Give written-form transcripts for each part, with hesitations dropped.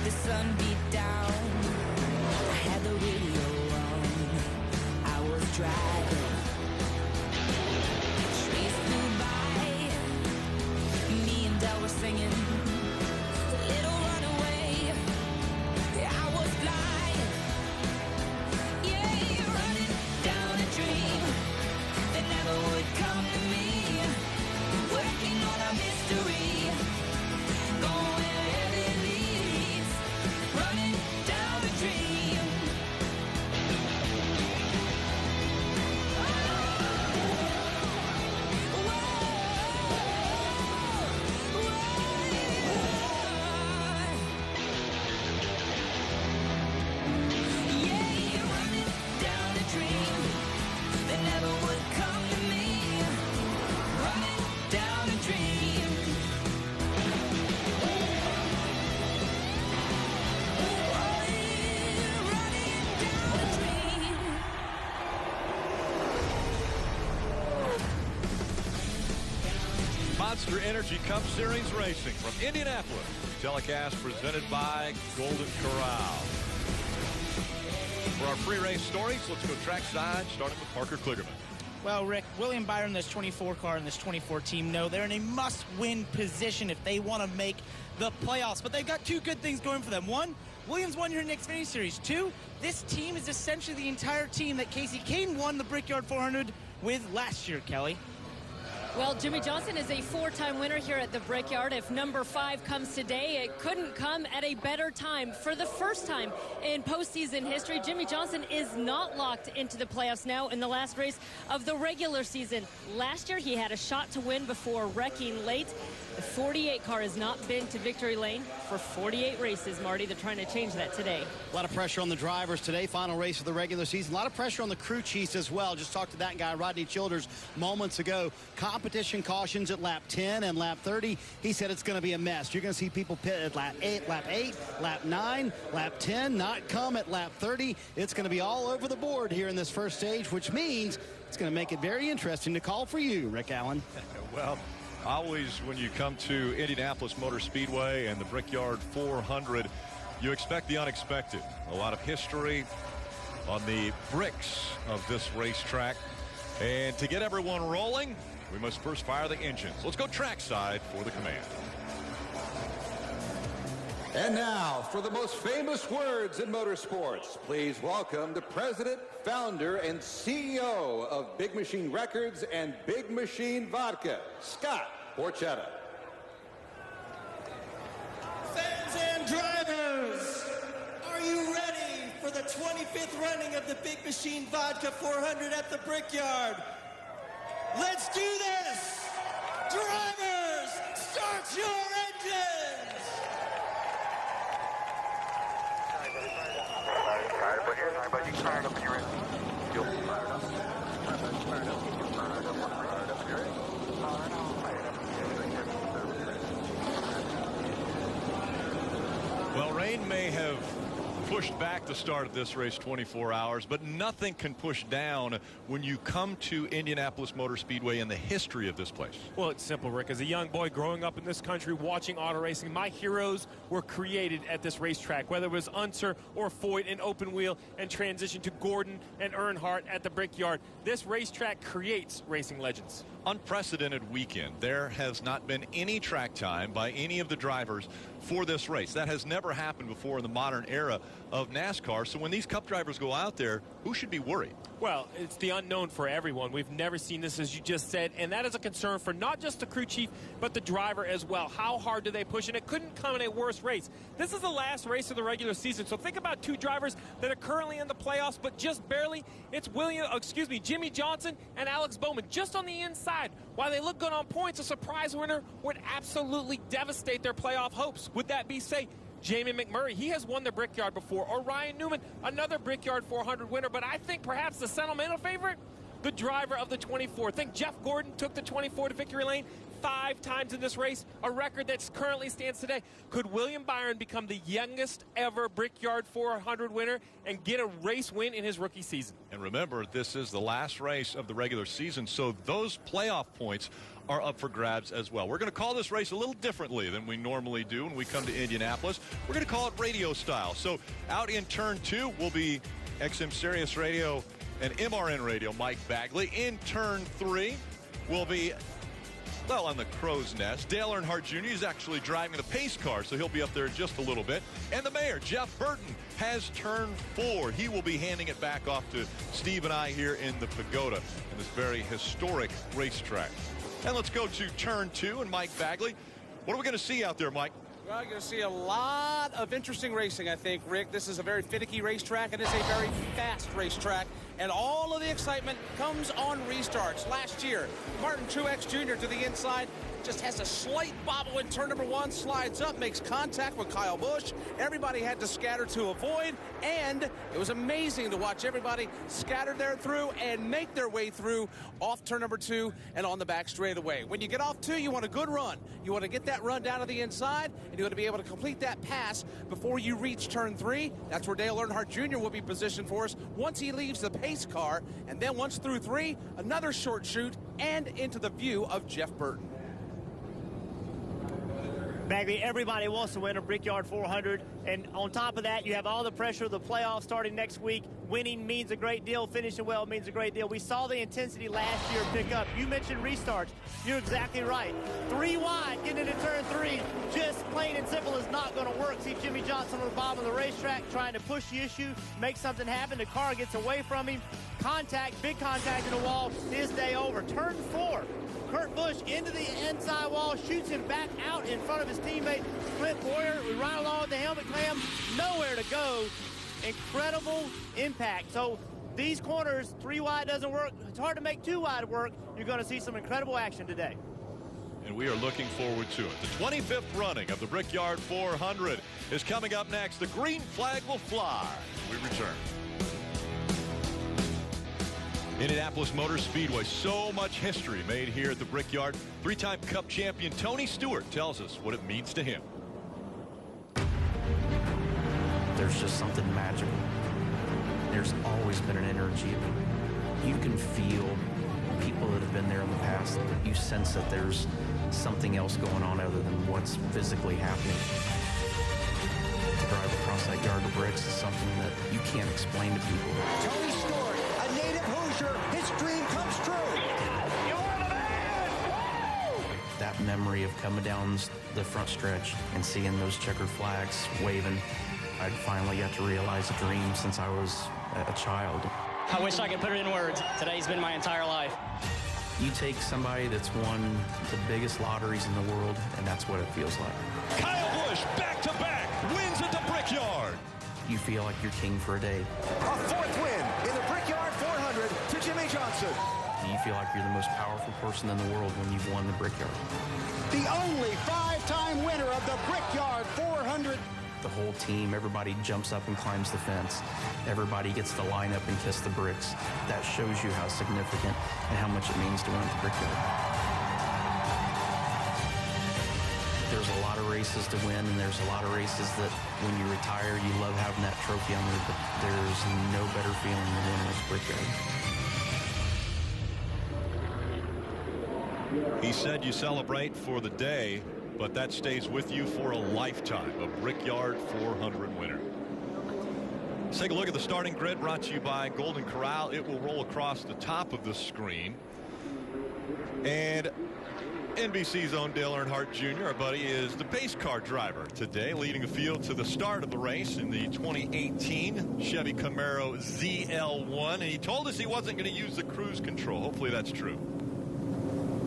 the sun beat down. I had the radio on, I was driving. Trees flew by, me and Del were singing. Little runaway, I was flying. Yeah, running down a dream that never would come to me. Working on a mystery, going where it leads. Running down a dream. Yeah, running down a dream that never would come to me. Running down a dream. Running down a dream. Monster Energy Cup Series Racing from Indianapolis. Telecast presented by Golden Corral. For our pre-race stories, let's go trackside, starting with Parker Kligerman. Well, Rick, William Byron, this 24 car and this 24 team know they're in a must-win position if they want to make the playoffs. But they've got two good things going for them. One, Williams won your Xfinity Series. Two, this team is essentially the entire team that Casey Kane won the Brickyard 400 with last year, Kelly. Well, Jimmie Johnson is a four-time winner here at the Brickyard. If number 5 comes today, it couldn't come at a better time. For the first time in postseason history, Jimmie Johnson is not locked into the playoffs now in the last race of the regular season. Last year, he had a shot to win before wrecking late. The 48 car has not been to victory lane for 48 races, Marty. They're trying to change that today. A lot of pressure on the drivers today, final race of the regular season. A lot of pressure on the crew chiefs as well. Just talked to that guy, Rodney Childers, moments ago. Competition cautions at lap 10 and lap 30. He said it's going to be a mess. You're going to see people pit at lap 8, lap 9, lap 10, not come at lap 30. It's going to be all over the board here in this first stage, which means it's going to make it very interesting to call for you, Rick Allen. Well, always when you come to Indianapolis Motor Speedway and the Brickyard 400, you expect the unexpected. A lot of history on the bricks of this racetrack. And to get everyone rolling, we must first fire the engines. Let's go trackside for the command. And now, for the most famous words in motorsports, please welcome the president, founder, and CEO of Big Machine Records and Big Machine Vodka, Scott Borchetta. Fans and drivers, are you ready for the 25th running of the Big Machine Vodka 400 at the Brickyard? Let's do this! Drivers, start your engines! Well, rain may have pushed back the start of this race 24 hours, but nothing can push down when you come to Indianapolis Motor Speedway and the history of this place. Well, it's simple, Rick. As a young boy growing up in this country watching auto racing, my heroes were created at this racetrack, whether it was Unser or Foyt in open wheel and transition to Gordon and Earnhardt at the Brickyard. This racetrack creates racing legends. Unprecedented weekend. There has not been any track time by any of the drivers for this race. That has never happened before in the modern era of NASCAR. So when these Cup drivers go out there, who should be worried? Well, it's the unknown for everyone. We've never seen this, as you just said, and that is a concern for not just the crew chief, but the driver as well. How hard do they push? And it couldn't come in a worse race. This is the last race of the regular season, so think about two drivers that are currently in the playoffs, but just barely. It's Jimmie Johnson and Alex Bowman just on the inside. While they look good on points, a surprise winner would absolutely devastate their playoff hopes. Would that be, say, Jamie McMurray? He has won the Brickyard before. Or Ryan Newman, another Brickyard 400 winner. But I think perhaps the sentimental favorite, the driver of the 24. Think Jeff Gordon took the 24 to victory lane. 5 times in this race, a record that currently stands today. Could William Byron become the youngest ever Brickyard 400 winner and get a race win in his rookie season? And remember, this is the last race of the regular season, so those playoff points are up for grabs as well. We're going to call this race a little differently than we normally do when we come to Indianapolis. We're going to call it radio style. So out in turn 2 will be XM Sirius Radio and MRN Radio, Mike Bagley. In turn 3 will be, well, on the crow's nest, Dale Earnhardt Jr. is actually driving the pace car, so he'll be up there just a little bit. And the mayor, Jeff Burton, has turn 4. He will be handing it back off to Steve and I here in the Pagoda in this very historic racetrack. And let's go to turn 2 and Mike Bagley. What are we going to see out there, Mike? Well, you're going to see a lot of interesting racing, I think, Rick. This is a very finicky racetrack, and it's a very fast racetrack. And all of the excitement comes on restarts. Last year, Martin Truex Jr. to the inside, just has a slight bobble in turn number 1, slides up, makes contact with Kyle Busch. Everybody had to scatter to avoid, and it was amazing to watch everybody scatter there through and make their way through off turn number 2 and on the back straightaway. When you get off 2, you want a good run. You want to get that run down to the inside, and you want to be able to complete that pass before you reach turn 3. That's where Dale Earnhardt Jr. will be positioned for us once he leaves the pace car, and then once through 3, another short shoot and into the view of Jeff Burton. Bagley, everybody wants to win a Brickyard 400, and on top of that, you have all the pressure of the playoffs starting next week. Winning means a great deal. Finishing well means a great deal. We saw the intensity last year pick up. You mentioned restarts. You're exactly right. 3 wide, getting into turn 3, just plain and simple is not going to work. See Jimmy Johnson on the bottom of the racetrack trying to push the issue, make something happen. The car gets away from him. Contact, big contact in the wall. His day over. Turn 4. Kurt Busch into the inside wall, shoots him back out in front of his teammate, Clint Boyer. We ride along with the helmet clam, nowhere to go. Incredible impact. So these corners, 3 wide doesn't work. It's hard to make 2 wide work. You're going to see some incredible action today. And we are looking forward to it. The 25th running of the Brickyard 400 is coming up next. The green flag will fly. We return. Indianapolis Motor Speedway, so much history made here at the Brickyard. 3-time Cup champion Tony Stewart tells us what it means to him. There's just something magical. There's always been an energy. You can feel people that have been there in the past. You sense that there's something else going on other than what's physically happening. To drive across that yard of bricks is something that you can't explain to people. Tony Stewart, a native Hoosier, his dream comes true. You're the man! Woo! That memory of coming down the front stretch and seeing those checkered flags waving, I'd finally got to realize a dream since I was a child. I wish I could put it in words. Today's been my entire life. You take somebody that's won the biggest lotteries in the world, and that's what it feels like. Kyle Busch, back-to-back, wins at the Brickyard. You feel like you're king for a day. A 4th win in the Brickyard 400 to Jimmy Johnson. You feel like you're the most powerful person in the world when you've won the Brickyard. The only 5-time winner of the Brickyard 400. The whole team, everybody jumps up and climbs the fence. Everybody gets to line up and kiss the bricks. That shows you how significant and how much it means to win at the Brickyard. There's a lot of races to win, and there's a lot of races that when you retire, you love having that trophy on there, but there's no better feeling than winning at the Brickyard. He said you celebrate for the day, but that stays with you for a lifetime. A Brickyard 400 winner. Let's take a look at the starting grid brought to you by Golden Corral. It will roll across the top of the screen. And NBC's own Dale Earnhardt Jr., our buddy, is the pace car driver today, leading the field to the start of the race in the 2018 Chevy Camaro ZL1. And he told us he wasn't going to use the cruise control. Hopefully that's true.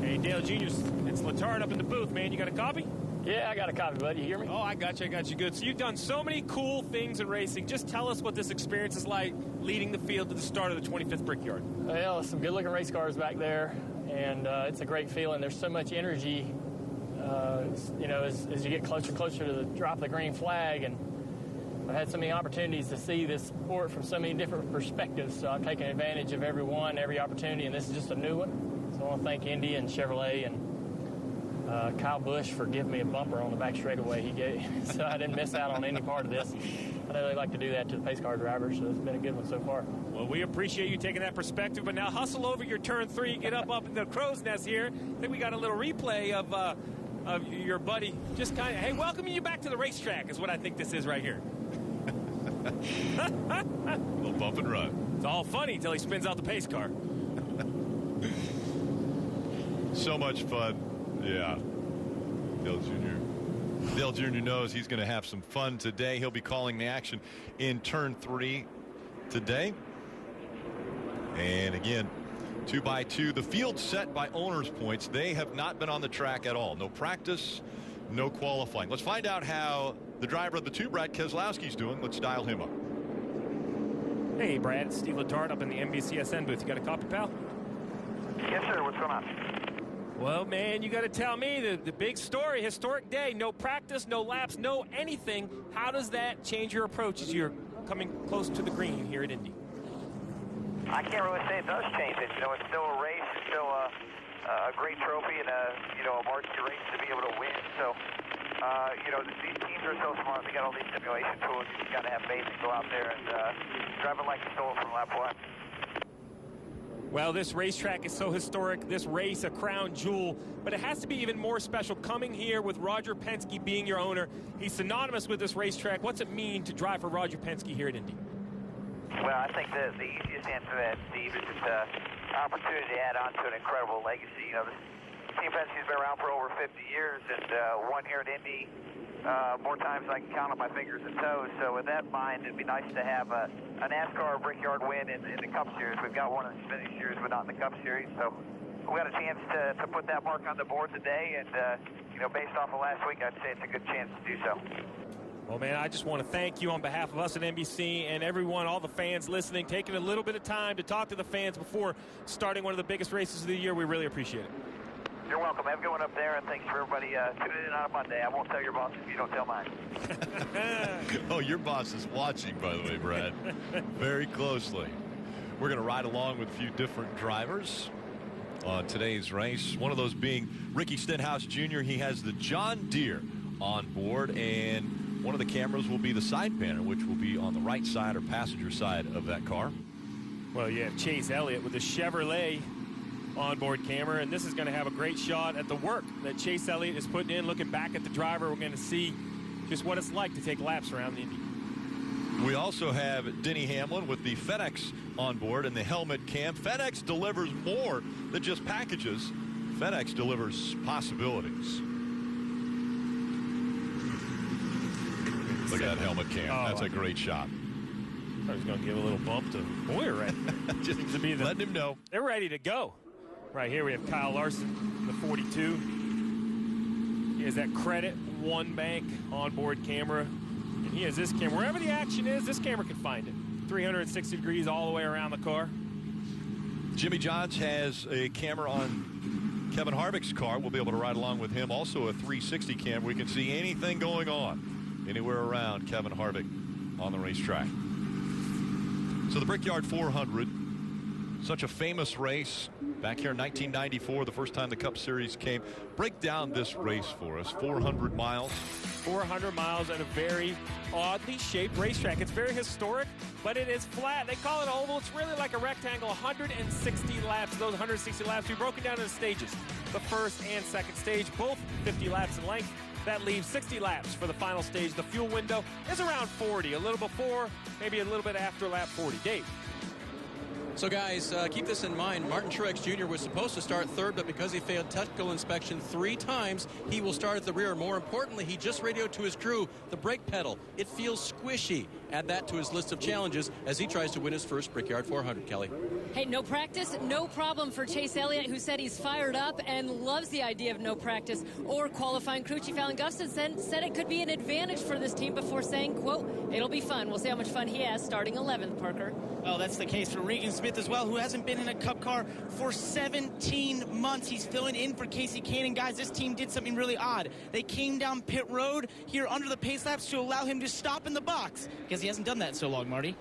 Hey, Dale Jr., it's Letard up in the booth, man. You got a copy? Yeah, I got a copy, bud. You hear me? Oh, I got you. Good. So you've done so many cool things in racing. Just tell us what this experience is like leading the field to the start of the 25th Brickyard. Well, some good-looking race cars back there, and it's a great feeling. There's so much energy, you know, as you get closer and closer to the drop of the green flag, and I've had so many opportunities to see this sport from so many different perspectives, so I'm taking advantage of every opportunity, and this is just a new one. So I want to thank Indy and Chevrolet and Kyle Busch for giving me a bumper on the back straightaway he gave, so I didn't miss out on any part of this. I know they like to do that to the pace car drivers, so it's been a good one so far. Well, we appreciate you taking that perspective, but now hustle over your turn 3, get up in the crow's nest here. I think we got a little replay of your buddy just kind of, hey, welcoming you back to the racetrack is what I think this is right here. A little bump and run. It's all funny until he spins out the pace car. So much fun. Yeah. Dale Jr. knows he's going to have some fun today. He'll be calling the action in turn 3 today. And again, 2x2. The field set by owners' points. They have not been on the track at all. No practice, no qualifying. Let's find out how the driver of the 2, Brad Keselowski's doing. Let's dial him up. Hey, Brad. Steve Letarte up in the NBCSN booth. You got a copy, pal? Yes, sir. What's going on? Well, man, you got to tell me the big story, historic day, no practice, no laps, no anything. How does that change your approach as you're coming close to the green here at Indy? I can't really say it does change it. You know, it's still a race. It's still a great trophy and a marquee race to be able to win. So, these teams are so smart. They got all these simulation tools. You got to have faith and go out there and drive it like you stole it from lap 1. Well, this racetrack is so historic, this race a crown jewel, but it has to be even more special coming here with Roger Penske being your owner. He's synonymous with this racetrack. What's it mean to drive for Roger Penske here at Indy? Well, I think the easiest answer to that, Steve, is it's an opportunity to add on to an incredible legacy. You know, Team Penske's been around for over 50 years and won here at Indy more times than I can count on my fingers and toes. So with that in mind, it'd be nice to have a NASCAR Brickyard win in the Cup Series. We've got one in the Xfinity Series, but not in the Cup Series. So we got a chance to put that mark on the board today. And, based off of last week, I'd say it's a good chance to do so. Well, man, I just want to thank you on behalf of us at NBC and everyone, all the fans listening, taking a little bit of time to talk to the fans before starting one of the biggest races of the year. We really appreciate it. You're welcome. Have a good one up there, and thanks for everybody tuning in on a Monday. I won't tell your boss if you don't tell mine. Oh, your boss is watching, by the way, Brad, very closely. We're going to ride along with a few different drivers on today's race. One of those being Ricky Stenhouse Jr. He has the John Deere on board, and one of the cameras will be the side banner, which will be on the right side or passenger side of that car. Well, you have Chase Elliott with the Chevrolet onboard camera, and this is going to have a great shot at the work that Chase Elliott is putting in. Looking back at the driver, we're going to see just what it's like to take laps around the Indy. We also have Denny Hamlin with the FedEx on board and the helmet cam. FedEx delivers more than just packages. FedEx delivers possibilities. Look at that helmet cam. That's a great shot. I was going to give a little bump to Boyer, right? Just to be letting him know. They're ready to go. Right here we have Kyle Larson, the 42. He has that Credit One Bank onboard camera. And he has this camera. Wherever the action is, this camera can find it. 360 degrees all the way around the car. Jimmy Johns has a camera on Kevin Harvick's car. We'll be able to ride along with him. Also a 360 camera. We can see anything going on anywhere around Kevin Harvick on the racetrack. So the Brickyard 400, such a famous race. Back here in 1994, the first time the Cup Series came. Break down this race for us. 400 miles. 400 miles at a very oddly shaped racetrack. It's very historic, but it is flat. They call it oval. It's really like a rectangle. 160 laps. Those 160 laps we broken down into stages. The first and second stage, both 50 laps in length. That leaves 60 laps for the final stage. The fuel window is around 40, a little before, maybe a little bit after lap 40. Dave. So, guys, keep this in mind. Martin Truex Jr. was supposed to start third, but because he failed technical inspection 3 times, he will start at the rear. More importantly, he just radioed to his crew the brake pedal. It feels squishy. Add that to his list of challenges as he tries to win his first Brickyard 400, Kelly. Hey, no practice, no problem for Chase Elliott, who said he's fired up and loves the idea of no practice or qualifying. Crew Chief Alan Gustafson said it could be an advantage for this team before saying, quote, it'll be fun. We'll see how much fun he has starting 11th, Parker. Well, that's the case for Regan Smith as well, who hasn't been in a Cup car for 17 months. He's filling in for Casey Cannon. Guys, this team did something really odd. They came down pit road here under the pace laps to allow him to stop in the box because he hasn't done that in so long, Marty.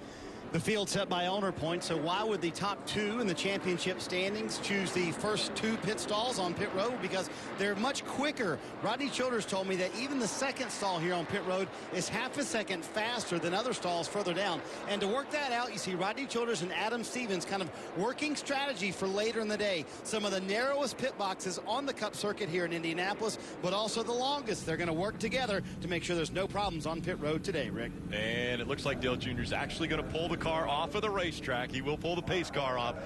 The field set by owner points, so why would the top two in the championship standings choose the first two pit stalls on pit road? Because they're much quicker. Rodney Childers told me that even the second stall here on pit road is half a second faster than other stalls further down. And to work that out, you see Rodney Childers and Adam Stevens kind of working strategy for later in the day. Some of the narrowest pit boxes on the Cup circuit here in Indianapolis, but also the longest. They're going to work together to make sure there's no problems on pit road today, Rick. And it looks like Dale Jr. is actually going to pull the car off of the racetrack. He will pull the pace car off.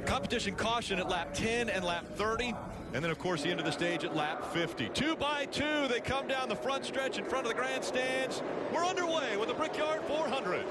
Competition caution at lap 10 and lap 30. And then, of course, the end of the stage at lap 50. 2 by 2, they come down the front stretch in front of the grandstands. We're underway with the Brickyard 400.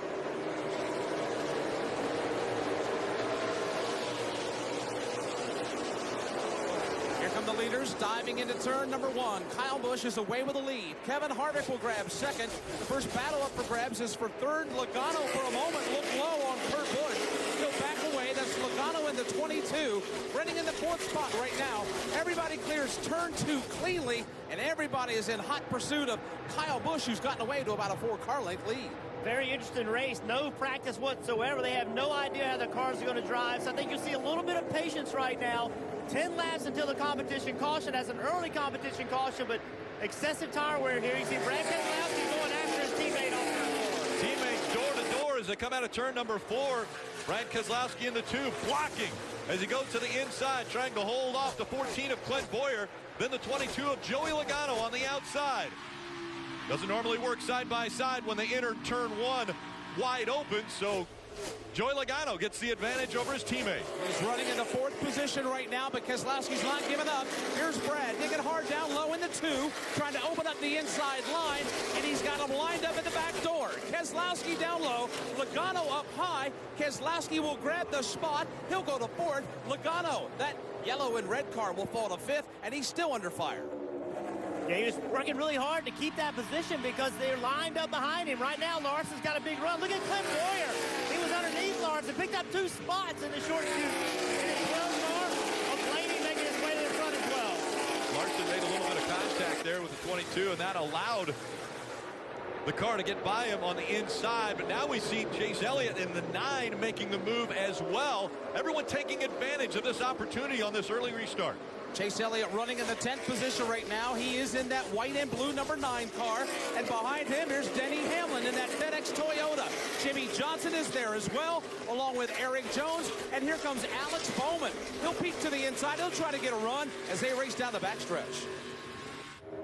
The leaders diving into turn number 1. Kyle Busch is away with the lead. Kevin Harvick will grab second. The first battle up for grabs is for third. Logano for a moment looked low on Kurt Busch. He'll back away. That's Logano in the 22. Running in the 4th spot right now. Everybody clears turn 2 cleanly, and everybody is in hot pursuit of Kyle Busch, who's gotten away to about a 4-car length lead. Very interesting race. No practice whatsoever. They have no idea how the cars are going to drive. So I think you'll see a little bit of patience right now. 10 laps until the competition caution. That's an early competition caution, but excessive tire wear here. You see Brad Keselowski going after his teammate on turn 4. Teammates door to door as they come out of turn number 4. Brad Keselowski in the 2, blocking as he goes to the inside, trying to hold off the 14 of Clint Boyer. Then the 22 of Joey Logano on the outside. Doesn't normally work side by side when they enter turn 1 wide open, so Joey Logano gets the advantage over his teammate. He's running in the 4th position right now, but Keselowski's not giving up. Here's Brad digging hard down low in the 2, trying to open up the inside line, and he's got him lined up at the back door. Keselowski down low, Logano up high. Keselowski will grab the spot. He'll go to 4th. Logano, that yellow and red car, will fall to 5th, and he's still under fire. Yeah, he was working really hard to keep that position because they're lined up behind him. Right now, Larson's got a big run. Look at Clint Boyer. He was underneath Larson, picked up 2 spots in the short shoot. In his 12 car, Blaney making his way to the front as well. Larson made a little bit of contact there with the 22, and that allowed the car to get by him on the inside. But now we see Chase Elliott in the 9 making the move as well. Everyone taking advantage of this opportunity on this early restart. Chase Elliott running in the 10th position right now. He is in that white and blue number 9 car. And behind him, here's Denny Hamlin in that FedEx Toyota. Jimmy Johnson is there as well, along with Eric Jones. And here comes Alex Bowman. He'll peek to the inside. He'll try to get a run as they race down the backstretch.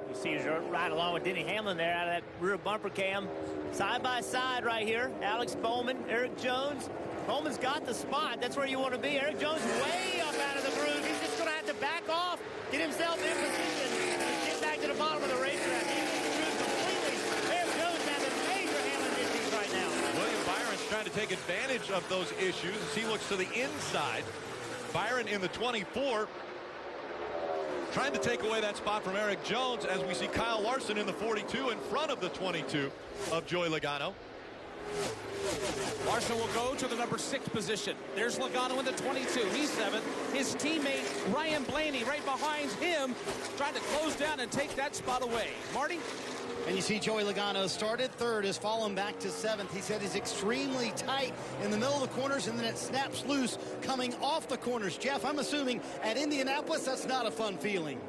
You see he's right along with Denny Hamlin there out of that rear bumper cam. Side by side right here. Alex Bowman, Eric Jones. Bowman's got the spot. That's where you want to be. Eric Jones way up out of the groove. He's just going to have to back off, get himself in position, and get back to the bottom of the racetrack. He's completely. Eric Jones having major handling issues right now. William Byron's trying to take advantage of those issues as he looks to the inside. Byron in the 24. Trying to take away that spot from Eric Jones as we see Kyle Larson in the 42 in front of the 22 of Joey Logano. Larson will go to the number 6 position. There's Logano in the 22. He's 7th. His teammate Ryan Blaney right behind him, trying to close down and take that spot away. Marty? And you see Joey Logano started 3rd, has fallen back to 7th. He said he's extremely tight in the middle of the corners, and then it snaps loose coming off the corners. Jeff, I'm assuming at Indianapolis, that's not a fun feeling.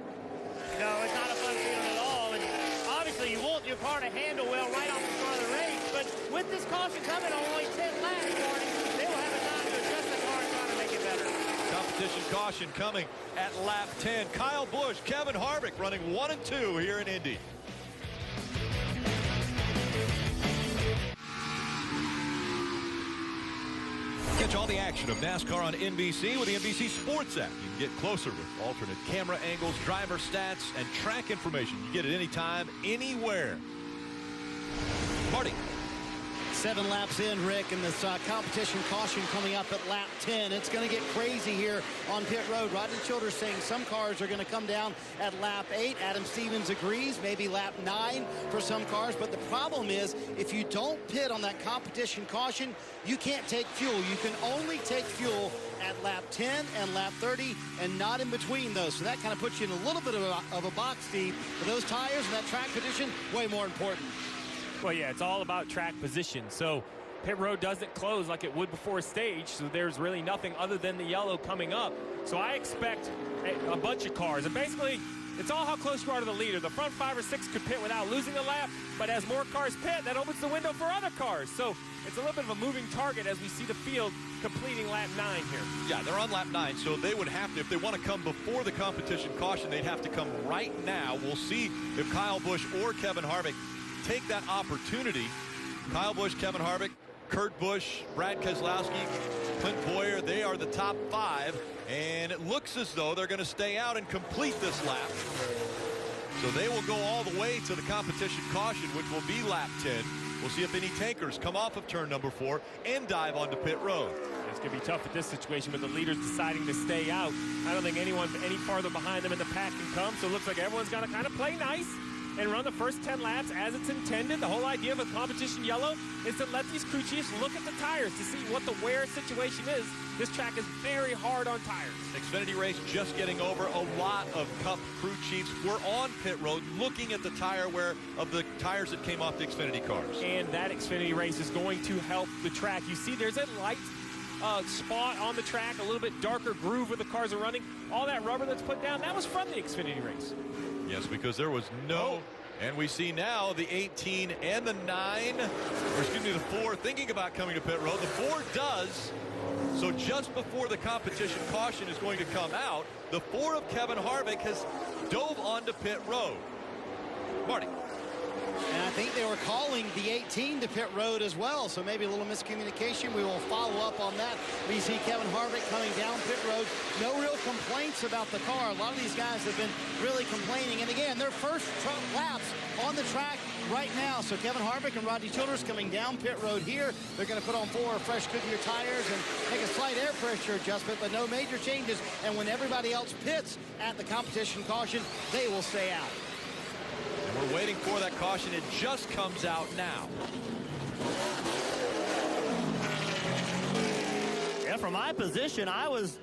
No, it's not a fun feeling at all. And obviously, you want your car to handle well right off the start of the race. But with this caution coming on only 10 laps, Marty, they will have a time to adjust the car and try to make it better. Competition caution coming at lap 10. Kyle Busch, Kevin Harvick running 1 and 2 here in Indy. Catch all the action of NASCAR on NBC with the NBC Sports app. You can get closer with alternate camera angles, driver stats, and track information. You get it anytime, anywhere. Marty. 7 laps in, Rick, and this competition caution coming up at lap 10. It's going to get crazy here on pit road. Rodney Childers saying some cars are going to come down at lap 8. Adam Stevens agrees, maybe lap 9 for some cars. But the problem is, if you don't pit on that competition caution, you can't take fuel. You can only take fuel at lap 10 and lap 30 and not in between those. So that kind of puts you in a little bit of a box, Steve. But those tires and that track position, way more important. Well, yeah, it's all about track position. So Pit road doesn't close like it would before stage, so there's really nothing other than the yellow coming up. So I expect a bunch of cars. And basically, it's all how close you are to the leader. The front 5 or 6 could pit without losing a lap, but as more cars pit, that opens the window for other cars. So it's a little bit of a moving target as we see the field completing lap 9 here. Yeah, they're on lap 9, so they would have to, if they want to come before the competition caution, they'd have to come right now. We'll see if Kyle Busch or Kevin Harvick take that opportunity. Kyle Busch, Kevin Harvick, Kurt Busch, Brad Keselowski, Clint Boyer, they are the top 5. And it looks as though they're going to stay out and complete this lap. So they will go all the way to the competition caution, which will be lap 10. We'll see if any tankers come off of turn number 4 and dive onto pit road. It's going to be tough at this situation with the leaders deciding to stay out. I don't think anyone any farther behind them in the pack can come. So it looks like everyone's going to kind of play nice and run the first 10 laps as it's intended. The whole idea of a competition yellow is to let these crew chiefs look at the tires to see what the wear situation is. This track is very hard on tires. Xfinity race just getting over. A lot of Cup crew chiefs were on pit road looking at the tire wear of the tires that came off the Xfinity cars. And that Xfinity race is going to help the track. You see there's a light spot on the track, a little bit darker groove where the cars are running. All that rubber that's put down, that was from the Xfinity race. Yes, because there was no, and we see now the 18 and the 9, or excuse me, the 4 thinking about coming to pit road. The 4 does. So just before the competition caution is going to come out, the 4 of Kevin Harvick has dove onto pit road. Marty. And I think they were calling the 18 to pit road as well, so maybe a little miscommunication. We will follow up on that. We see Kevin Harvick coming down pit road. No real complaints about the car. A lot of these guys have been really complaining. And again, their first laps on the track right now. So Kevin Harvick and Rodney Childers coming down pit road here. They're going to put on 4 fresh Goodyear tires and make a slight air pressure adjustment, but no major changes. And when everybody else pits at the competition caution, they will stay out. And we're waiting for that caution. It just comes out now. Yeah, from my position, I was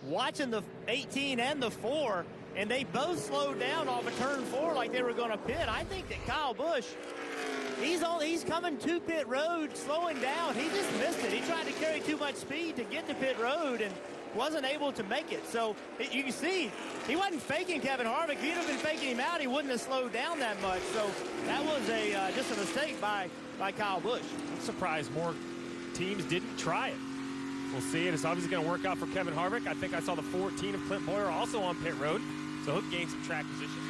watching the 18 and the 4, and they both slowed down off of turn 4 like they were going to pit. I think that Kyle Busch, he's coming to pit road, slowing down. He just missed it. He tried to carry too much speed to get to pit road and wasn't able to make it. So you can see he wasn't faking Kevin Harvick. If he'd have been faking him out, he wouldn't have slowed down that much. So that was just a mistake by Kyle Busch. I'm surprised more teams didn't try it. We'll see it. It's obviously going to work out for Kevin Harvick. I think I saw the 14 of Clint Boyer also on pit road, so he'll gain some track position.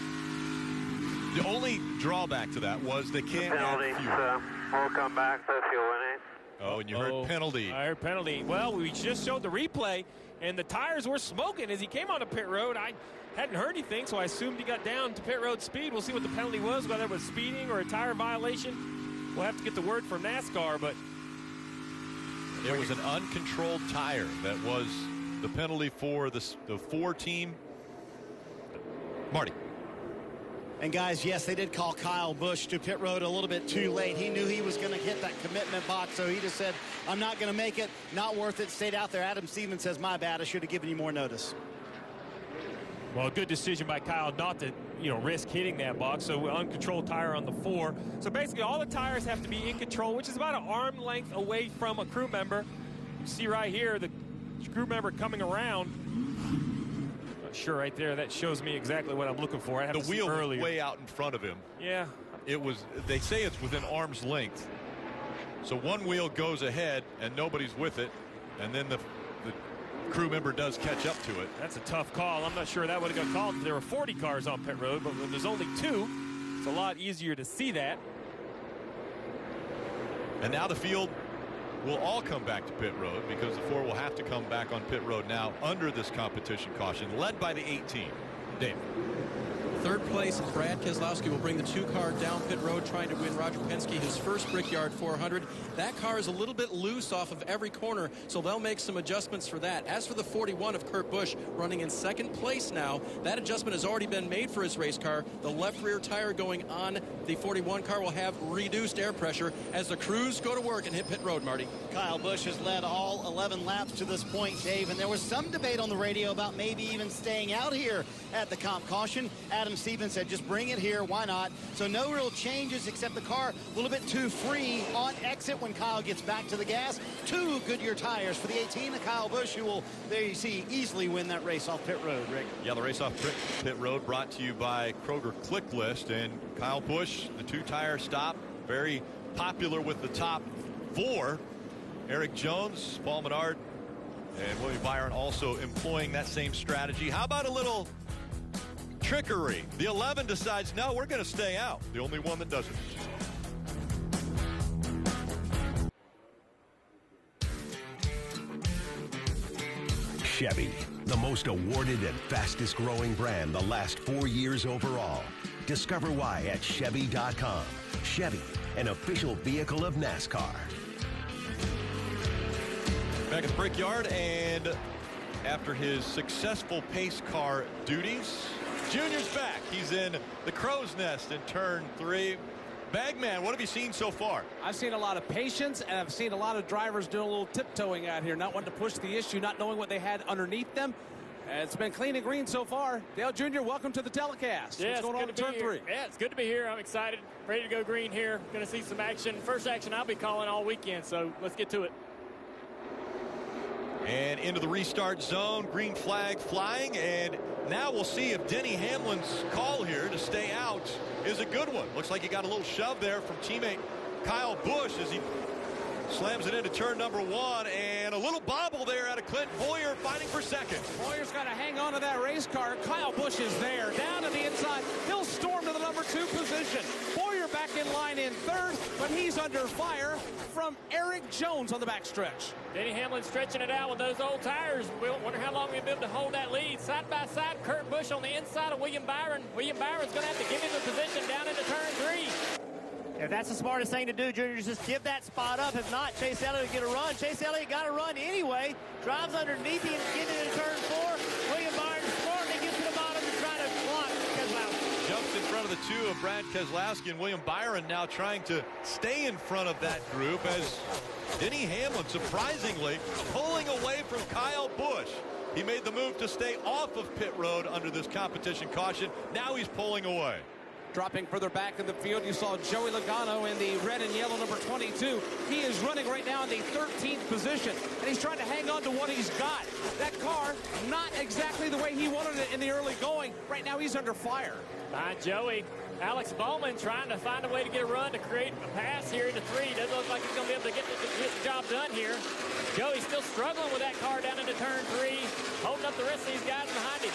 The only drawback to that was they can't penalty, add fuel. We'll come back to fuel in. Oh, and you heard penalty. I heard penalty. Well, we just showed the replay, and the tires were smoking as he came onto pit road. I hadn't heard anything, so I assumed he got down to pit road speed. We'll see what the penalty was, whether it was speeding or a tire violation. We'll have to get the word from NASCAR, but it was an uncontrolled tire that was the penalty for the 4 team. Marty. And guys, yes, they did call Kyle Busch to pit road a little bit too late. He knew he was going to hit that commitment box, so he just said, I'm not going to make it, not worth it, stayed out there. Adam Stevens says, my bad, I should have given you more notice. Well, a good decision by Kyle not to, risk hitting that box. So uncontrolled tire on the 4. So basically all the tires have to be in control, which is about an arm length away from a crew member. You see right here, the crew member coming around. Sure, right there, that shows me exactly what I'm looking for. I have the to wheel see earlier. Was way out in front of him. Yeah. It was, they say it's within arm's length. So one wheel goes ahead and nobody's with it, and then the crew member does catch up to it. That's a tough call. I'm not sure that would have got called if there were 40 cars on pit road, but when there's only 2, it's a lot easier to see that. And now the field will all come back to pit road because the 4 will have to come back on pit road now under this competition caution, led by the 18. Dave. Third place, Brad Keselowski will bring the 2-car down pit road, trying to win Roger Penske his first Brickyard 400. That car is a little bit loose off of every corner, so they'll make some adjustments for that. As for the 41 of Kurt Busch, running in second place now, that adjustment has already been made for his race car. The left rear tire going on the 41 car will have reduced air pressure as the crews go to work and hit pit road, Marty. Kyle Busch has led all 11 laps to this point, Dave, and there was some debate on the radio about maybe even staying out here at the comp caution. Adam Stevens said, just bring it here, why not? So no real changes except the car a little bit too free on exit when Kyle gets back to the gas. 2 Goodyear tires for the 18 of Kyle Busch, who will, there you see, easily win that race off pit road, Rick. Yeah, the race off pit road brought to you by Kroger Click List, and Kyle Busch, the 2-tire stop, very popular with the top 4. Eric Jones, Paul Menard, and William Byron also employing that same strategy. How about a little trickery? The 11 decides, no, we're going to stay out. The only one that doesn't. Chevy, the most awarded and fastest growing brand the last 4 years overall. Discover why at Chevy.com. Chevy, an official vehicle of NASCAR. Back at the Brickyard, and after his successful pace car duties, Junior's back. He's in the crow's nest in turn 3. Bagman, what have you seen so far? I've seen a lot of patience, and I've seen a lot of drivers doing a little tiptoeing out here, not wanting to push the issue, not knowing what they had underneath them. It's been clean and green so far. Dale Jr., welcome to the telecast. Yeah, what's going on in turn 3? Yeah, it's good to be here. I'm excited, ready to go green here. Going to see some action. First action I'll be calling all weekend, so let's get to it. And into the restart zone, green flag flying, and now we'll see if Denny Hamlin's call here to stay out is a good one. Looks like he got a little shove there from teammate Kyle Busch as he slams it into turn number 1, and a little bobble there out of Clint Boyer fighting for second. Boyer's got to hang on to that race car. Kyle Busch is there, down to the inside. He'll storm to the number 2 position. Boyer back in line in 3rd, but he's under fire from Eric Jones on the backstretch. Denny Hamlin stretching it out with those old tires. We'll wonder how long we'll be able to hold that lead. Side by side, Kurt Busch on the inside of William Byron. William Byron's going to have to give him the position down into turn 3. If that's the smartest thing to do, Junior, just give that spot up. If not, Chase Elliott will get a run. Chase Elliott got a run anyway. Drives underneath him, getting into turn 4. William Byron smart and gets to the bottom to try to block Keselowski. Jumps in front of the 2 of Brad Keselowski, and William Byron now trying to stay in front of that group as Denny Hamlin surprisingly pulling away from Kyle Busch. He made the move to stay off of pit road under this competition caution. Now he's pulling away. Dropping further back in the field, you saw Joey Logano in the red and yellow number 22. He is running right now in the 13th position, and he's trying to hang on to what he's got. That car, not exactly the way he wanted it in the early going. Right now, he's under fire. Behind Joey, Alex Bowman trying to find a way to get a run to create a pass here into 3. Doesn't look like he's going to be able to get the job done here. Joey's still struggling with that car down into turn 3, holding up the rest of these guys behind him.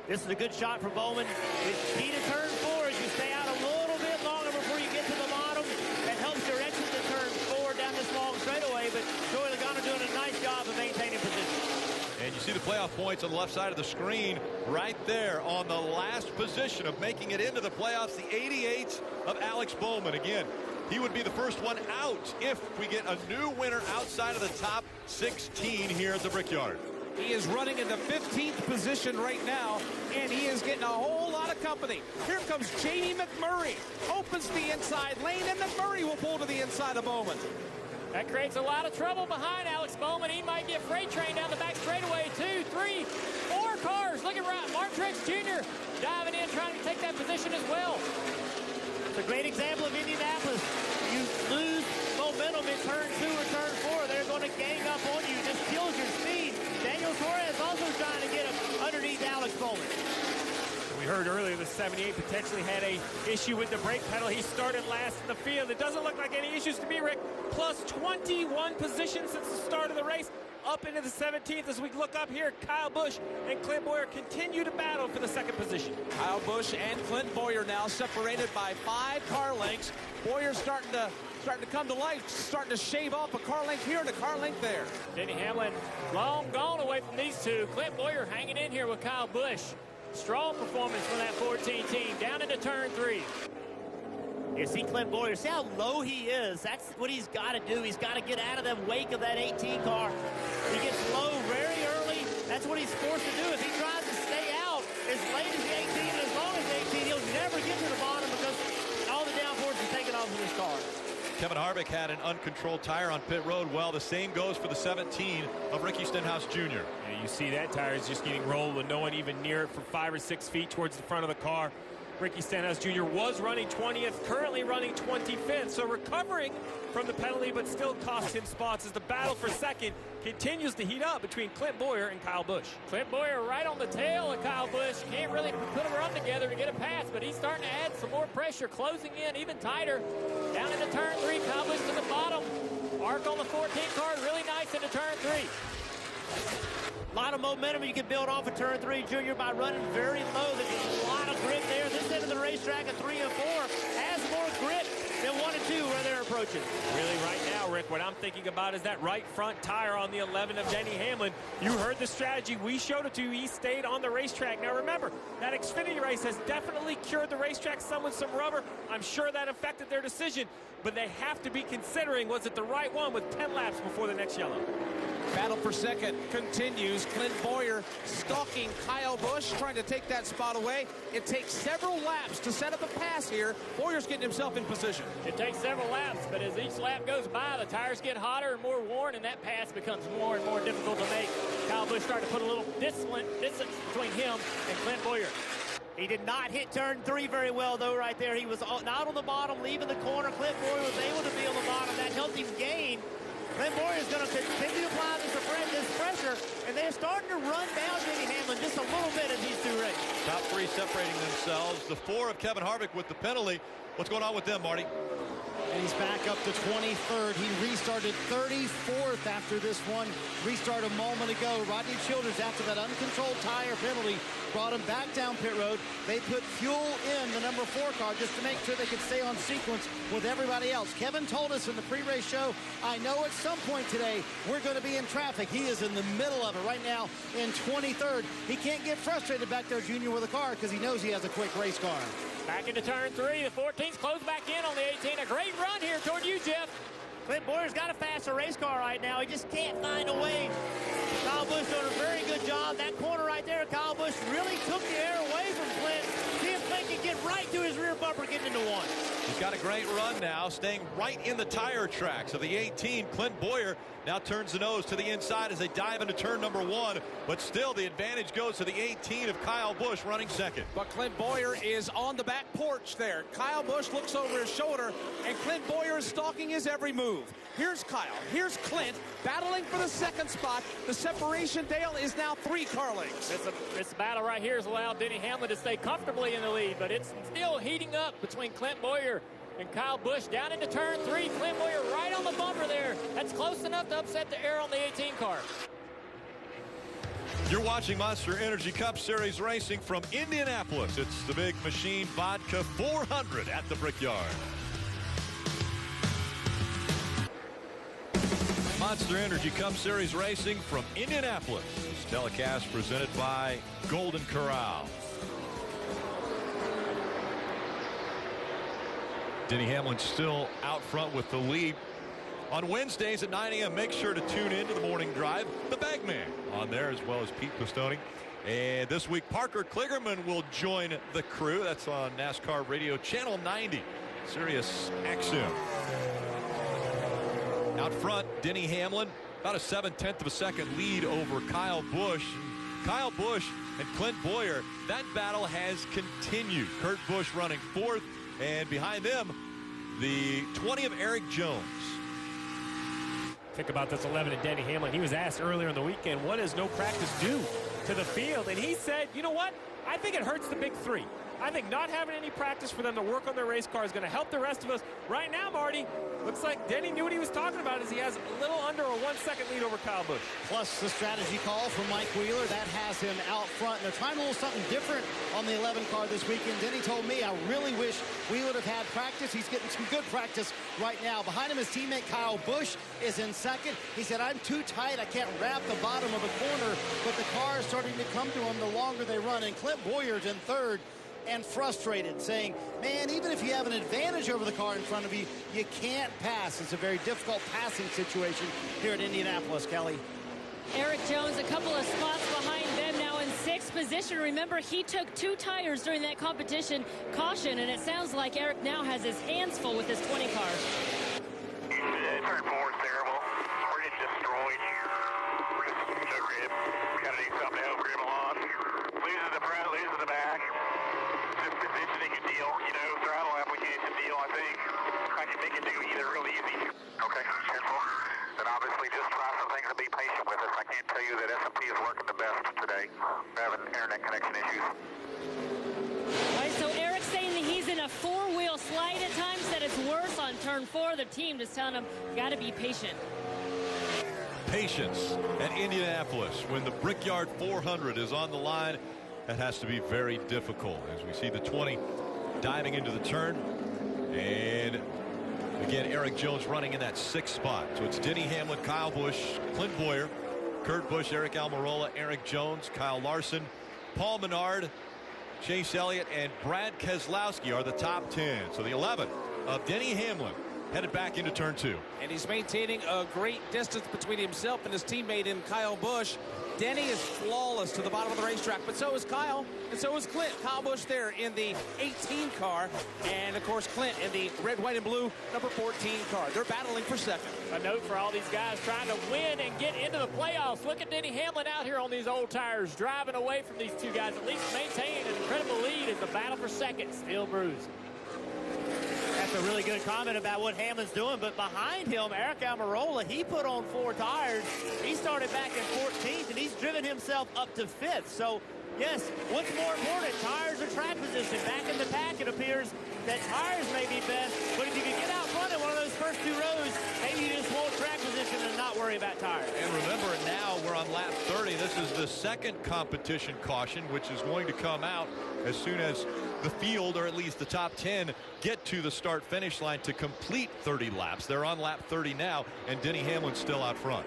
This is a good shot for Bowman. It's key to turn 4 as you stay out a little bit longer before you get to the bottom. That helps your exit to turn 4 down this long straightaway, but Joey Logano doing a nice job of maintaining position. And you see the playoff points on the left side of the screen right there on the last position of making it into the playoffs, the 88 of Alex Bowman. Again, he would be the first one out if we get a new winner outside of the top 16 here at the Brickyard. He is running in the 15th position right now, and he is getting a whole lot of company. Here comes Jamie McMurray. Opens the inside lane, and McMurray will pull to the inside of Bowman. That creates a lot of trouble behind Alex Bowman. He might get freight train down the back straightaway. 2, 3, 4 cars. Look at Martin Truex Jr. diving in, trying to take that position as well. It's a great example of Indianapolis. You lose momentum in turn 2 or turn 4. They're going to gang up on you. Just kills your speed. Daniel Suarez also trying to get him underneath Alex Bowman. We heard earlier the 78 potentially had a issue with the brake pedal. He started last in the field. It doesn't look like any issues to me, Rick. Plus 21 positions since the start of the race. Up into the 17th as we look up here. Kyle Busch and Clint Boyer continue to battle for the second position. Kyle Busch and Clint Boyer now separated by 5 car lengths. Boyer's starting to come to life, starting to shave off a car length here and a car length there. Denny Hamlin long gone away from these 2. Clint Boyer hanging in here with Kyle Busch. Strong performance from that 14 team down into turn 3. You see Clint Boyer, see how low he is. That's what he's got to do. He's got to get out of the wake of that 18 car. He gets low very early. That's what he's forced to do. If he tries to stay out as late as the 18 and as long as the 18, he'll never get to the bottom because all the down miles in his car. Kevin Harvick had an uncontrolled tire on pit road. Well, the same goes for the 17 of Ricky Stenhouse Jr. Yeah, you see that tire is just getting rolled with no one even near it for 5 or 6 feet towards the front of the car. Ricky Stenhouse Jr. was running 20th, currently running 25th, so recovering from the penalty, but still cost him spots as the battle for second continues to heat up between Clint Bowyer and Kyle Busch. Clint Bowyer right on the tail of Kyle Busch. Can't really put a run together to get a pass, but he's starting to add some more pressure, closing in even tighter. Down into turn 3, Kyle Busch to the bottom. Arc on the 14 car, really nice into turn 3. A lot of momentum you can build off of turn 3, Junior, by running very low. There's a lot of grit there. This end of the racetrack at 3 and 4 has more grit than 1 and 2 where they're approaching. Really right now, Rick, what I'm thinking about is that right front tire on the 11 of Denny Hamlin. You heard the strategy. We showed it to you. He stayed on the racetrack. Now remember, that Xfinity race has definitely cured the racetrack some with some rubber. I'm sure that affected their decision, but they have to be considering, was it the right one with 10 laps before the next yellow? Battle for second continues. Clint Bowyer stalking Kyle Busch, trying to take that spot away. It takes several laps to set up a pass here. Bowyer's getting himself in position. It takes several laps, but as each lap goes by, the tires get hotter and more worn, and that pass becomes more and more difficult to make. Kyle Busch started to put a little distance between him and Clint Bowyer. He did not hit turn 3 very well, though, right there. He was not on the bottom, leaving the corner. Clint Bowyer was able to be on the bottom. That helped him gain. Clint Bowyer is going to continue to apply this pressure, and they're starting to run down Denny Hamlin just a little bit as these two race. Top 3 separating themselves. The 4 of Kevin Harvick with the penalty. What's going on with them, Marty? And he's back up to 23rd. He restarted 34th after this one. Restart a moment ago. Rodney Childers, after that uncontrolled tire penalty, brought him back down pit road. They put fuel in the number 4 car just to make sure they could stay on sequence with everybody else. Kevin told us in the pre-race show, I know at some point today we're going to be in traffic. He is in the middle of it right now in 23rd. He can't get frustrated back there, Junior, with a car because he knows he has a quick race car. Back into turn 3. The 14's close back in on the 18. A great run here toward you, Jeff. Clint Bowyer's got a faster race car right now. He just can't find a way. Kyle Busch doing a very good job. That corner right there, Kyle Busch really took the air away from Clint. See if Clint can get right to his rear bumper, getting into 1. He's got a great run now, staying right in the tire tracks. So the 18, Clint Bowyer, now turns the nose to the inside as they dive into turn number 1. But still, the advantage goes to the 18 of Kyle Busch running second. But Clint Bowyer is on the back porch there. Kyle Busch looks over his shoulder, and Clint Bowyer is stalking his every move. Here's Kyle. Here's Clint battling for the second spot. The separation, Dale, is now 3 car lengths. This battle right here has allowed Denny Hamlin to stay comfortably in the lead, but it's still heating up between Clint Bowyer and Kyle Busch. Down into turn 3, Clint Bowyer right on the bumper there. That's close enough to upset the air on the 18 car. You're watching Monster Energy Cup Series racing from Indianapolis. It's the Big Machine Vodka 400 at the Brickyard. Monster Energy Cup Series racing from Indianapolis. This telecast presented by Golden Corral. Denny Hamlin still out front with the lead. On Wednesdays at 9 a.m., make sure to tune in to the morning drive. The Bagman on there, as well as Pete Pistone. And this week, Parker Kligerman will join the crew. That's on NASCAR Radio Channel 90, Sirius XM. Out front, Denny Hamlin, about a 7/10 of a second lead over Kyle Busch. Kyle Busch and Clint Bowyer, that battle has continued. Kurt Busch running 4th, and behind them, the 20 of Eric Jones. Think about this 11 and Denny Hamlin. He was asked earlier in the weekend, what does no practice do to the field? And he said, you know what? I think it hurts the big 3. I think not having any practice for them to work on their race car is going to help the rest of us. Right now, Marty, looks like Denny knew what he was talking about as he has a little under a 1-second lead over Kyle Busch. Plus the strategy call from Mike Wheeler, that has him out front. And they're trying a little something different on the 11 car this weekend. Denny told me, I really wish we would have had practice. He's getting some good practice right now. Behind him, his teammate Kyle Busch is in second. He said, I'm too tight. I can't wrap the bottom of the corner. But the car is starting to come to him the longer they run. And Clint Bowyer's in third and frustrated, saying, man, even if you have an advantage over the car in front of you, you can't pass. It's a very difficult passing situation here at Indianapolis, Kelly. Eric Jones a couple of spots behind them now in 6th position. Remember, he took 2 tires during that competition caution, and it sounds like Eric now has his hands full with his 20 car. Turn 4 is terrible. We're getting destroyed. No grip. We gotta do something to help grip along. Loses the front, loses the back. Just positioning a deal, you know, throttle application deal, I think. I can make it do either real easy. Okay, careful. Then obviously just try some things and be patient with us. I can't tell you that S&P is working the best today. We're having internet connection issues. All right, so Eric's saying that he's in a 4-wheel slide at times, that it's worse on turn 4. The team just telling him, got to be patient. Patience at Indianapolis when the Brickyard 400 is on the line. That has to be very difficult as we see the 20 diving into the turn. And again, Eric Jones running in that 6th spot. So it's Denny Hamlin, Kyle Busch, Clint Boyer, Kurt Busch, Eric Almirola, Eric Jones, Kyle Larson, Paul Menard, Chase Elliott, and Brad Keselowski are the top 10. So the 11 of Denny Hamlin headed back into turn 2. And he's maintaining a great distance between himself and his teammate in Kyle Busch. Denny is flawless to the bottom of the racetrack, but so is Kyle, and so is Clint. Kyle Busch there in the 18 car, and of course Clint in the red, white, and blue number 14 car. They're battling for second. A note for all these guys trying to win and get into the playoffs. Look at Denny Hamlin out here on these old tires, driving away from these 2 guys, at least maintaining an incredible lead as the battle for second still bruised. That's a really good comment about what Hamlin's doing, but behind him, Eric Almirola, he put on 4 tires. He started back in 14th, and he's driven himself up to 5th. So, yes, what's more important, tires or track position? Back in the pack, it appears that tires may be best, but if you can get out front in one of those first 2 rows, maybe you just hold track position and not worry about tires. And remember, now we're on lap 30. This is the 2nd competition caution, which is going to come out as soon as the field, or at least the top 10, get to the start-finish line to complete 30 laps. They're on lap 30 now, and Denny Hamlin's still out front.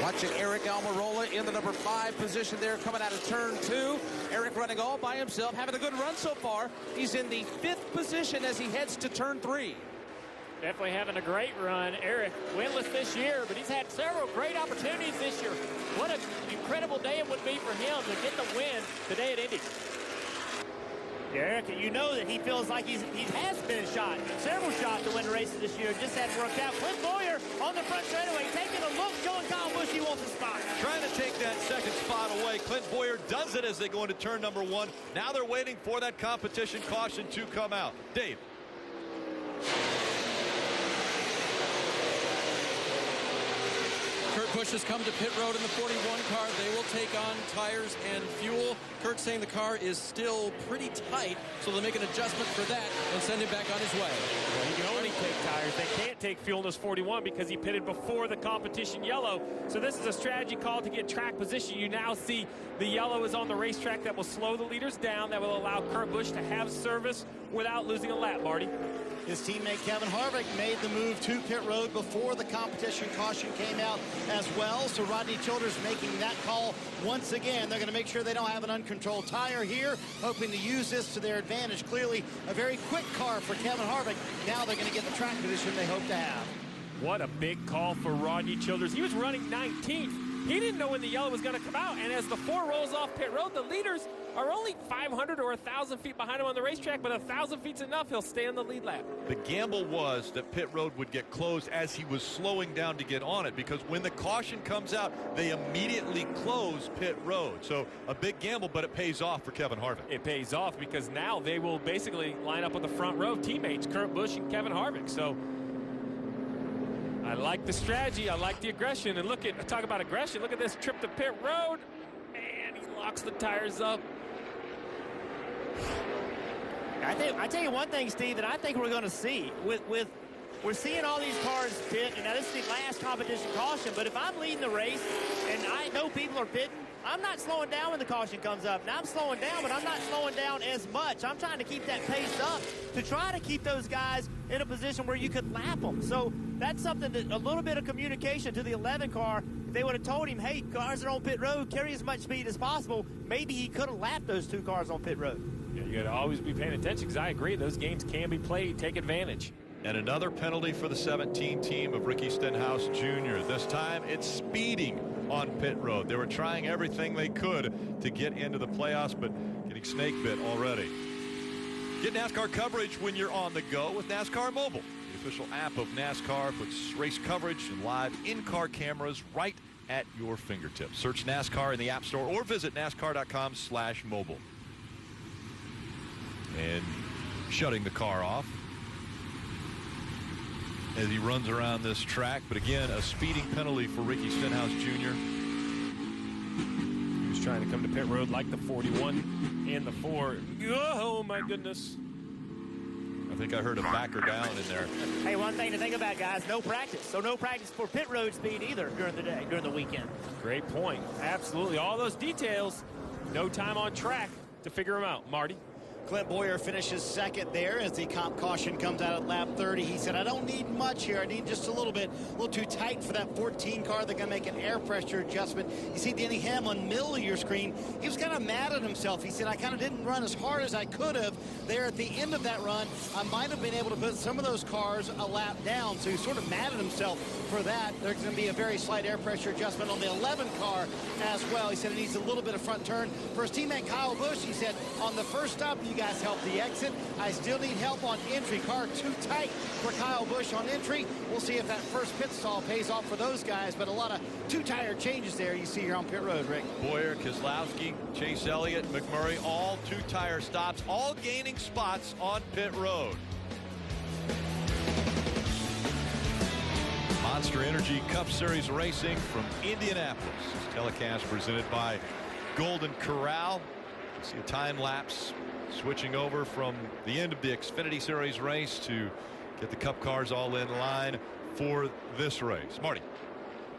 Watching Eric Almirola in the number 5 position there coming out of turn 2. Eric running all by himself, having a good run so far. He's in the 5th position as he heads to turn 3. Definitely having a great run. Eric, winless this year, but he's had several great opportunities this year. What an incredible day it would be for him to get the win today at Indy. Yeah, Eric, you know that he feels like he has been shot, several shots to win the races this year. Just hadn't worked out. Clint Boyer on the front straightaway, taking a look, showing Kyle Busch he wants a spot. Trying to take that 2nd spot away. Clint Boyer does it as they go into turn number 1. Now they're waiting for that competition caution to come out. Dave. Kurt Busch has come to pit road in the 41 car. They will take on tires and fuel. Kurt saying the car is still pretty tight, so they'll make an adjustment for that and send him back on his way. Well, he can only take tires. They can't take fuel in this 41 because he pitted before the competition yellow. So this is a strategy call to get track position. You now see the yellow is on the racetrack. That will slow the leaders down. That will allow Kurt Busch to have service without losing a lap, Marty. His teammate Kevin Harvick made the move to pit road before the competition caution came out as well. So Rodney Childers making that call once again. They're going to make sure they don't have an uncontrolled tire here, hoping to use this to their advantage. Clearly a very quick car for Kevin Harvick. Now they're going to get the track position they hope to have. What a big call for Rodney Childers. He was running 19th. He didn't know when the yellow was going to come out. And as the 4 rolls off pit road, the leaders are only 500 or 1,000 feet behind him on the racetrack, but 1,000 feet's enough. He'll stay on the lead lap. The gamble was that pit road would get closed as he was slowing down to get on it, because when the caution comes out, they immediately close pit road. So a big gamble, but it pays off for Kevin Harvick. It pays off because now they will basically line up on the front row, teammates Kurt Busch and Kevin Harvick. So I like the strategy. I like the aggression. And look at, talk about aggression. Look at this trip to pit road. And he locks the tires up. I tell you one thing, Steve, that I think we're going to see we're seeing all these cars pit, and now this is the last competition caution, but if I'm leading the race and I know people are pitting, I'm not slowing down when the caution comes up. Now I'm slowing down, but I'm not slowing down as much. I'm trying to keep that pace up to try to keep those guys in a position where you could lap them. So that's something that a little bit of communication to the 11 car. If they would have told him, hey, cars are on pit road, carry as much speed as possible, maybe he could have lapped those 2 cars on pit road. Yeah, you got to always be paying attention, because I agree, those games can be played. Take advantage. And another penalty for the 17 team of Ricky Stenhouse Jr. This time it's speeding on pit road. They were trying everything they could to get into the playoffs, but getting snake bit already. Get NASCAR coverage when you're on the go with NASCAR Mobile. The official app of NASCAR puts race coverage and live in-car cameras right at your fingertips. Search NASCAR in the App Store or visit NASCAR.com/mobile. And shutting the car off as he runs around this track. But again, a speeding penalty for Ricky Stenhouse Jr. He was trying to come to pit road like the 41 and the 4. Oh, my goodness. I think I heard a backer down in there. Hey, one thing to think about, guys, no practice. So no practice for pit road speed either during the day, during the weekend. Great point. Absolutely. All those details, no time on track to figure them out. Marty? Clint Boyer finishes second there as the comp caution comes out at lap 30. He said, I don't need much here. I need just a little bit, a little too tight for that 14 car. They're going to make an air pressure adjustment. You see Denny Hamlin, middle of your screen. He was kind of mad at himself. He said, I kind of didn't run as hard as I could have there at the end of that run. I might have been able to put some of those cars a lap down. So he's sort of mad at himself for that. There's going to be a very slight air pressure adjustment on the 11 car as well. He said it needs a little bit of front turn. For his teammate Kyle Busch, he said, on the first stop, you guys helped the exit. I still need help on entry. Car too tight for Kyle Busch on entry. We'll see if that first pit stall pays off for those guys, but a lot of two-tire changes there you see here on pit road, Rick. Boyer, Keselowski, Chase Elliott, McMurray, all two-tire stops, all gaining spots on pit road. Monster Energy Cup Series racing from Indianapolis. This telecast presented by Golden Corral. You see a time lapse switching over from the end of the Xfinity Series race to get the Cup cars all in line for this race. Marty.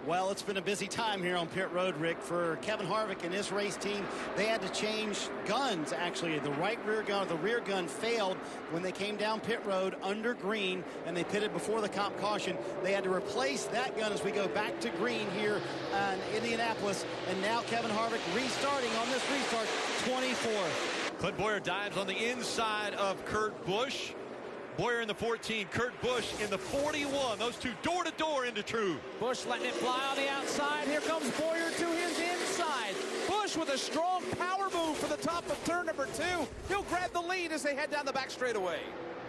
Well, it's been a busy time here on pit road, Rick. For Kevin Harvick and his race team, they had to change guns, actually. The right rear gun, the rear gun failed when they came down pit road under green, and they pitted before the comp caution. They had to replace that gun as we go back to green here in Indianapolis. And now Kevin Harvick restarting on this restart, 24th. Clint Boyer dives on the inside of Kurt Busch. Boyer in the 14, Kurt Busch in the 41. Those two door-to-door into true. Busch letting it fly on the outside. Here comes Boyer to his inside. Busch with a strong power move for the top of turn number 2. He'll grab the lead as they head down the back straightaway.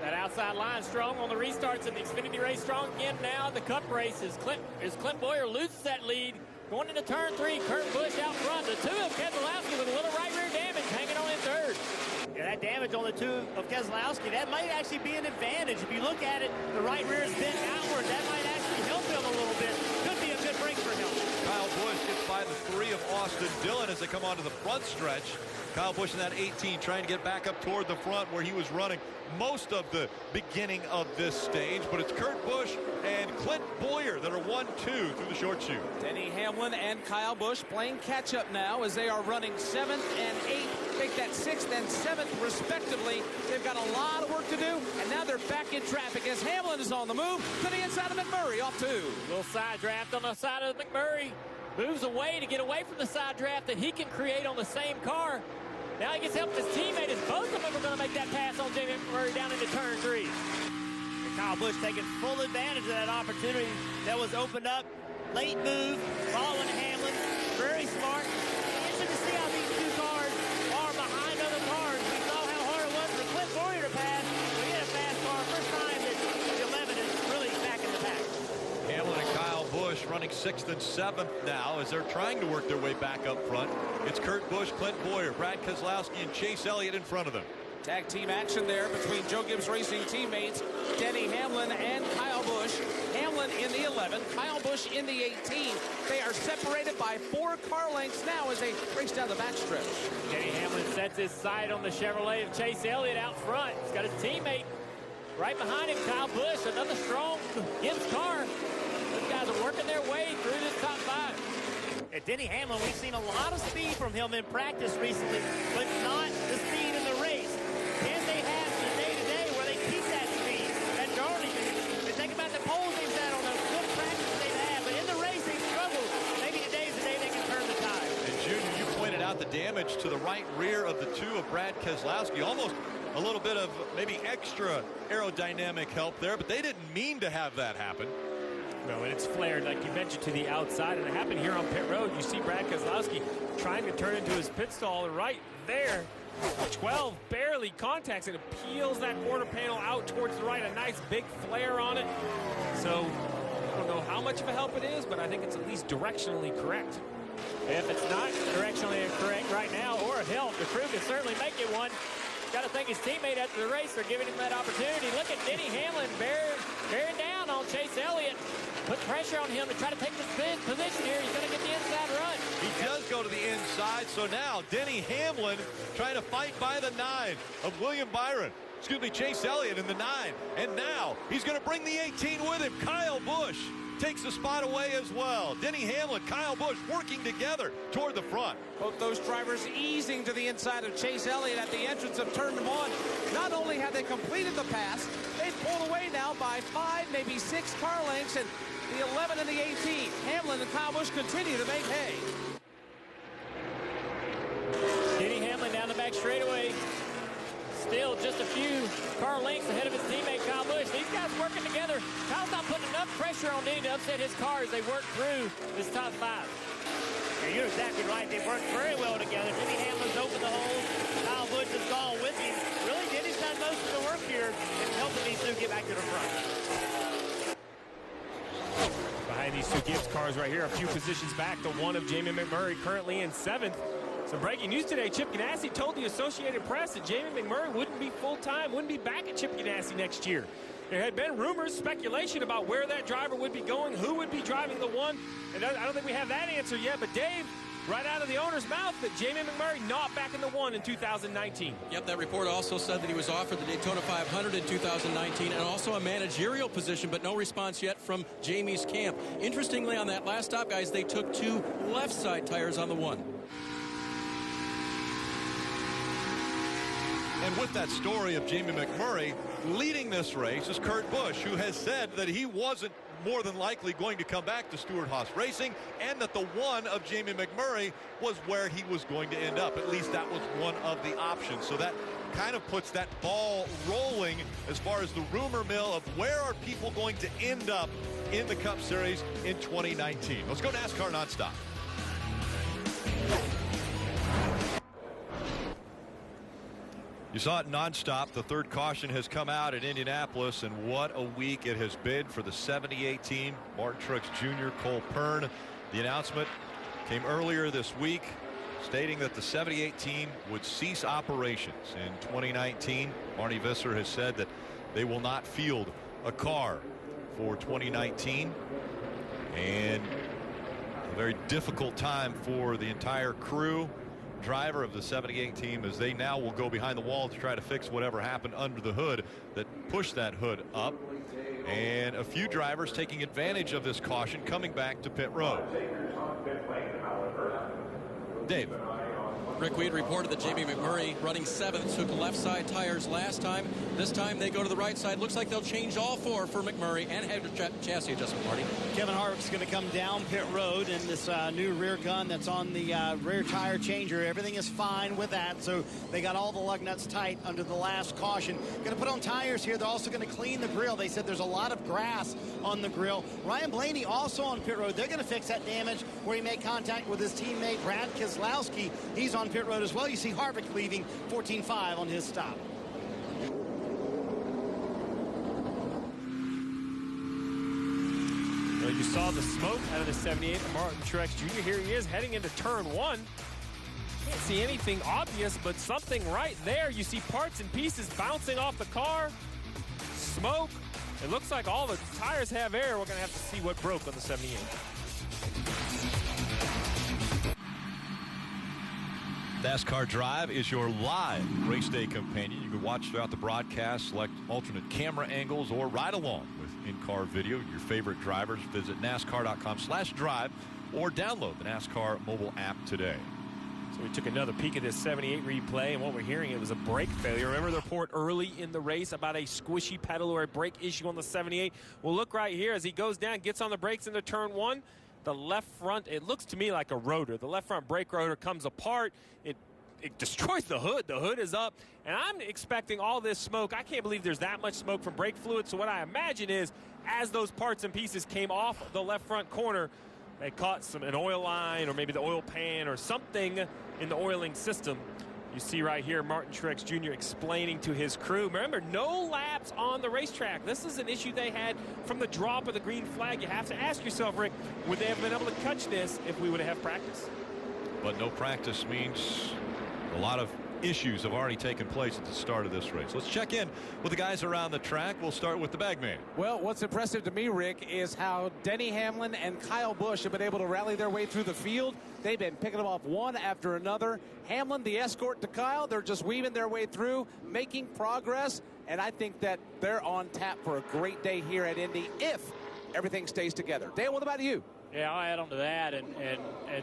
That outside line strong on the restarts in the Xfinity race. Strong again now in the Cup races. Clint Boyer loses that lead. Going into turn 3, Kurt Busch out front. The 2 of Keselowski with a little right rear damage hanging on in third. Yeah, that damage on the 2 of Keselowski, that might actually be an advantage. If you look at it, the right rear is bent outward. That might actually help him a little bit. Could be a good break for him. Kyle Busch gets by the 3 of Austin Dillon as they come onto the front stretch. Kyle Busch in that 18 trying to get back up toward the front where he was running most of the beginning of this stage. But it's Kurt Busch and Clint Boyer that are 1-2 through the short chute. Denny Hamlin and Kyle Busch playing catch-up now as they are running 7th and 8th. Take that 6th and 7th respectively. They've got a lot of work to do, and now they're back in traffic as Hamlin is on the move to the inside of McMurray, off 2. Little side draft on the side of McMurray. Moves away to get away from the side draft that he can create on the same car. Now he gets help with his teammate as both of them are going to make that pass on Jamie McMurray down into turn 3. And Kyle Busch taking full advantage of that opportunity that was opened up. Late move, following Hamlin. Very smart. Interesting to see how these 2 cars are behind other cars. We saw how hard it was for Clint Boyer to pass. We get a fast car. First time that the 11 is really back in the pack. Hamlin and Kyle Busch running 6th and 7th now as they're trying to work their way back up front. It's Kurt Busch, Clint Boyer, Brad Keselowski, and Chase Elliott in front of them. Tag team action there between Joe Gibbs Racing teammates Denny Hamlin and Kyle Busch. Hamlin in the 11, Kyle Busch in the 18. They are separated by 4 car lengths now as they race down the backstretch. Denny Hamlin sets his sight on the Chevrolet of Chase Elliott out front. He's got his teammate right behind him, Kyle Busch, another strong Gibbs car. Those guys are working their way through this top 5. At Denny Hamlin, we've seen a lot of speed from him in practice recently, but not the speed in the race. Can they have the day-to-day where they keep that speed at Darlington? And think about the poles they've had on those good practices they've had, but in the race they struggle. Maybe today's the day they can turn the tide. And Junior, you pointed out the damage to the right rear of the 2 of Brad Keselowski. Almost a little bit of maybe extra aerodynamic help there, but they didn't mean to have that happen. No, and it's flared, like you mentioned, to the outside. And it happened here on pit road. You see Brad Keselowski trying to turn into his pit stall right there. 12 barely contacts, and it peels that quarter panel out towards the right. A nice big flare on it. So I don't know how much of a help it is, but I think it's at least directionally correct. If it's not directionally correct right now or a help, the crew can certainly make it one. Got to thank his teammate after the race for giving him that opportunity. Look at Denny Hamlin bearing down on Chase Elliott. Put pressure on him to try to take the position here. He's going to get the inside run. He does go to the inside, so now Denny Hamlin trying to fight by the 9 of William Byron. Excuse me, Chase Elliott in the 9. And now he's going to bring the 18 with him. Kyle Busch takes the spot away as well. Denny Hamlin, Kyle Busch working together toward the front. Both those drivers easing to the inside of Chase Elliott at the entrance of turn 1. Not only have they completed the pass, they've pulled away now by 5, maybe 6 car lengths, and the 11 and the 18. Hamlin and Kyle Busch continue to make hay. Denny Hamlin down the back straightaway. Still just a few car lengths ahead of his teammate Kyle Busch. These guys working together. Kyle's not putting enough pressure on Denny to upset his car as they work through this top 5. Yeah, you're exactly right. They worked very well together. Denny Hamlin's opened the hole. Kyle Busch has gone with him. Really, Denny's done most of the work here and helping these two get back to the front. Behind these two Gibbs cars right here, a few positions back, the 1 of Jamie McMurray currently in 7th. So breaking news today, Chip Ganassi told the Associated Press that Jamie McMurray wouldn't be full-time, wouldn't be back at Chip Ganassi next year. There had been rumors, speculation about where that driver would be going, who would be driving the 1, and I don't think we have that answer yet, but Dave, right out of the owner's mouth, that Jamie McMurray not back in the 1 in 2019. Yep, that report also said that he was offered the Daytona 500 in 2019 and also a managerial position, but no response yet from Jamie's camp. Interestingly, on that last stop, guys, they took 2 left side tires on the 1. And with that story of Jamie McMurray, leading this race is Kurt Busch, who has said that he wasn't more than likely going to come back to Stewart-Haas Racing, and that the 1 of Jamie McMurray was where he was going to end up. At least that was one of the options. So that kind of puts that ball rolling as far as the rumor mill of where are people going to end up in the Cup Series in 2019. Let's go NASCAR Nonstop. You saw it nonstop. The 3rd caution has come out at Indianapolis, and what a week it has been for the 78 team. Martin Truex Jr., Cole Pearn. The announcement came earlier this week stating that the 78 team would cease operations in 2019. Barney Visser has said that they will not field a car for 2019, and a very difficult time for the entire crew, driver of the 78 team, as they now will go behind the wall to try to fix whatever happened under the hood that pushed that hood up. And a few drivers taking advantage of this caution coming back to pit road. Dave. Rick, we had reported that Jamie McMurray, running 7th, took left side tires last time. This time they go to the right side. Looks like they'll change all 4 for McMurray and have chassis adjustment, Marty. Kevin Harvick's going to come down pit road in this new rear gun that's on the rear tire changer. Everything is fine with that, so they got all the lug nuts tight under the last caution. Going to put on tires here. They're also going to clean the grill. They said there's a lot of grass on the grill. Ryan Blaney also on pit road. They're going to fix that damage where he made contact with his teammate Brad Keselowski. He's on pit road as well. You see Harvick leaving 14.5 on his stop. Well, you saw the smoke out of the 78 of Martin Truex Jr. Here he is heading into turn 1. Can't see anything obvious, but something right there. You see parts and pieces bouncing off the car. Smoke. It looks like all the tires have air. We're going to have to see what broke on the 78. NASCAR Drive is your live race day companion. You can watch throughout the broadcast, select alternate camera angles, or ride along with in-car video. Your favorite drivers. Visit NASCAR.com/drive or download the NASCAR mobile app today. So we took another peek at this 78 replay, and what we're hearing, it was a brake failure. Remember the report early in the race about a squishy pedal or a brake issue on the 78? Well, look right here as he goes down, gets on the brakes into turn 1. The left front, it looks to me like a rotor. The left front brake rotor comes apart. It it destroys the hood. The hood is up, and I'm expecting all this smoke. I can't believe there's that much smoke from brake fluid. So what I imagine is, as those parts and pieces came off the left front corner, they caught an oil line or maybe the oil pan or something in the oiling system. You see right here Martin Truex Jr. explaining to his crew. Remember, no laps on the racetrack. This is an issue they had from the drop of the green flag. You have to ask yourself, Rick, would they have been able to catch this if we would have had practice? But no practice means a lot of issues have already taken place at the start of this race. Let's check in with the guys around the track. We'll start with the bagman. Well, what's impressive to me, Rick, is how Denny Hamlin and Kyle Busch have been able to rally their way through the field. They've been picking them off one after another. Hamlin, the escort to Kyle, they're just weaving their way through, making progress, and I think that they're on tap for a great day here at Indy if everything stays together. Dan, what about you? Yeah, I'll add on to that and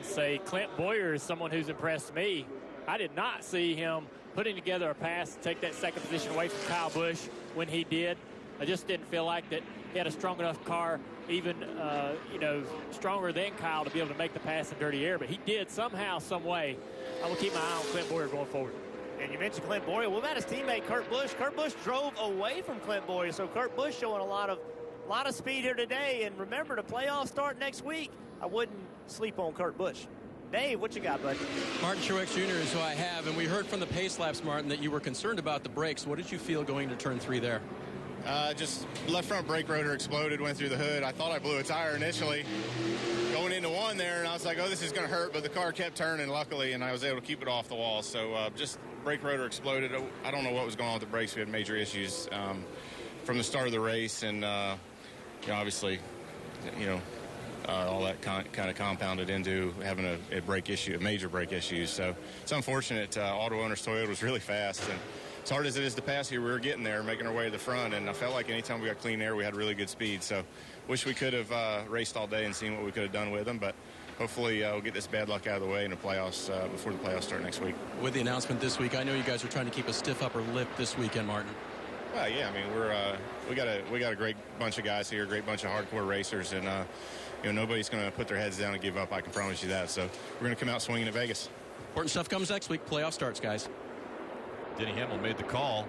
say Clint Boyer is someone who's impressed me. I did not see him putting together a pass to take that second position away from Kyle Busch when he did. I just didn't feel like that he had a strong enough car, even stronger than Kyle, to be able to make the pass in dirty air. But he did somehow, some way. I'm going to keep my eye on Clint Boyer going forward. And you mentioned Clint Boyer. What about his teammate Kurt Busch? Kurt Busch drove away from Clint Boyer, so Kurt Busch showing a lot of speed here today. And remember, the playoffs start next week. I wouldn't sleep on Kurt Busch. Dave, what you got, bud? Martin Truex Jr. is who I have, and we heard from the pace laps, Martin, that you were concerned about the brakes. What did you feel going to turn 3 there? Just left front brake rotor exploded, went through the hood. I thought I blew a tire initially going into 1 there, and I was like, oh, this is going to hurt, but the car kept turning, luckily, and I was able to keep it off the wall. So just brake rotor exploded. I don't know what was going on with the brakes. We had major issues from the start of the race, and obviously, all that kind of compounded into having a brake issue, a major brake issue. So it's unfortunate. Auto Owners Toyota was really fast, and as hard as it is to pass here, we were getting there, making our way to the front, and I felt like anytime we got clean air, we had really good speed. So wish we could have raced all day and seen what we could have done with them, but hopefully we'll get this bad luck out of the way in the playoffs before the playoffs start next week. With the announcement this week, I know you guys are trying to keep a stiff upper lip this weekend, Martin. Well, yeah, I mean, we got a great bunch of guys here, a great bunch of hardcore racers, and nobody's going to put their heads down and give up. I can promise you that. So we're going to come out swinging at Vegas. Important stuff comes next week. Playoff starts, guys. Denny Hamlin made the call.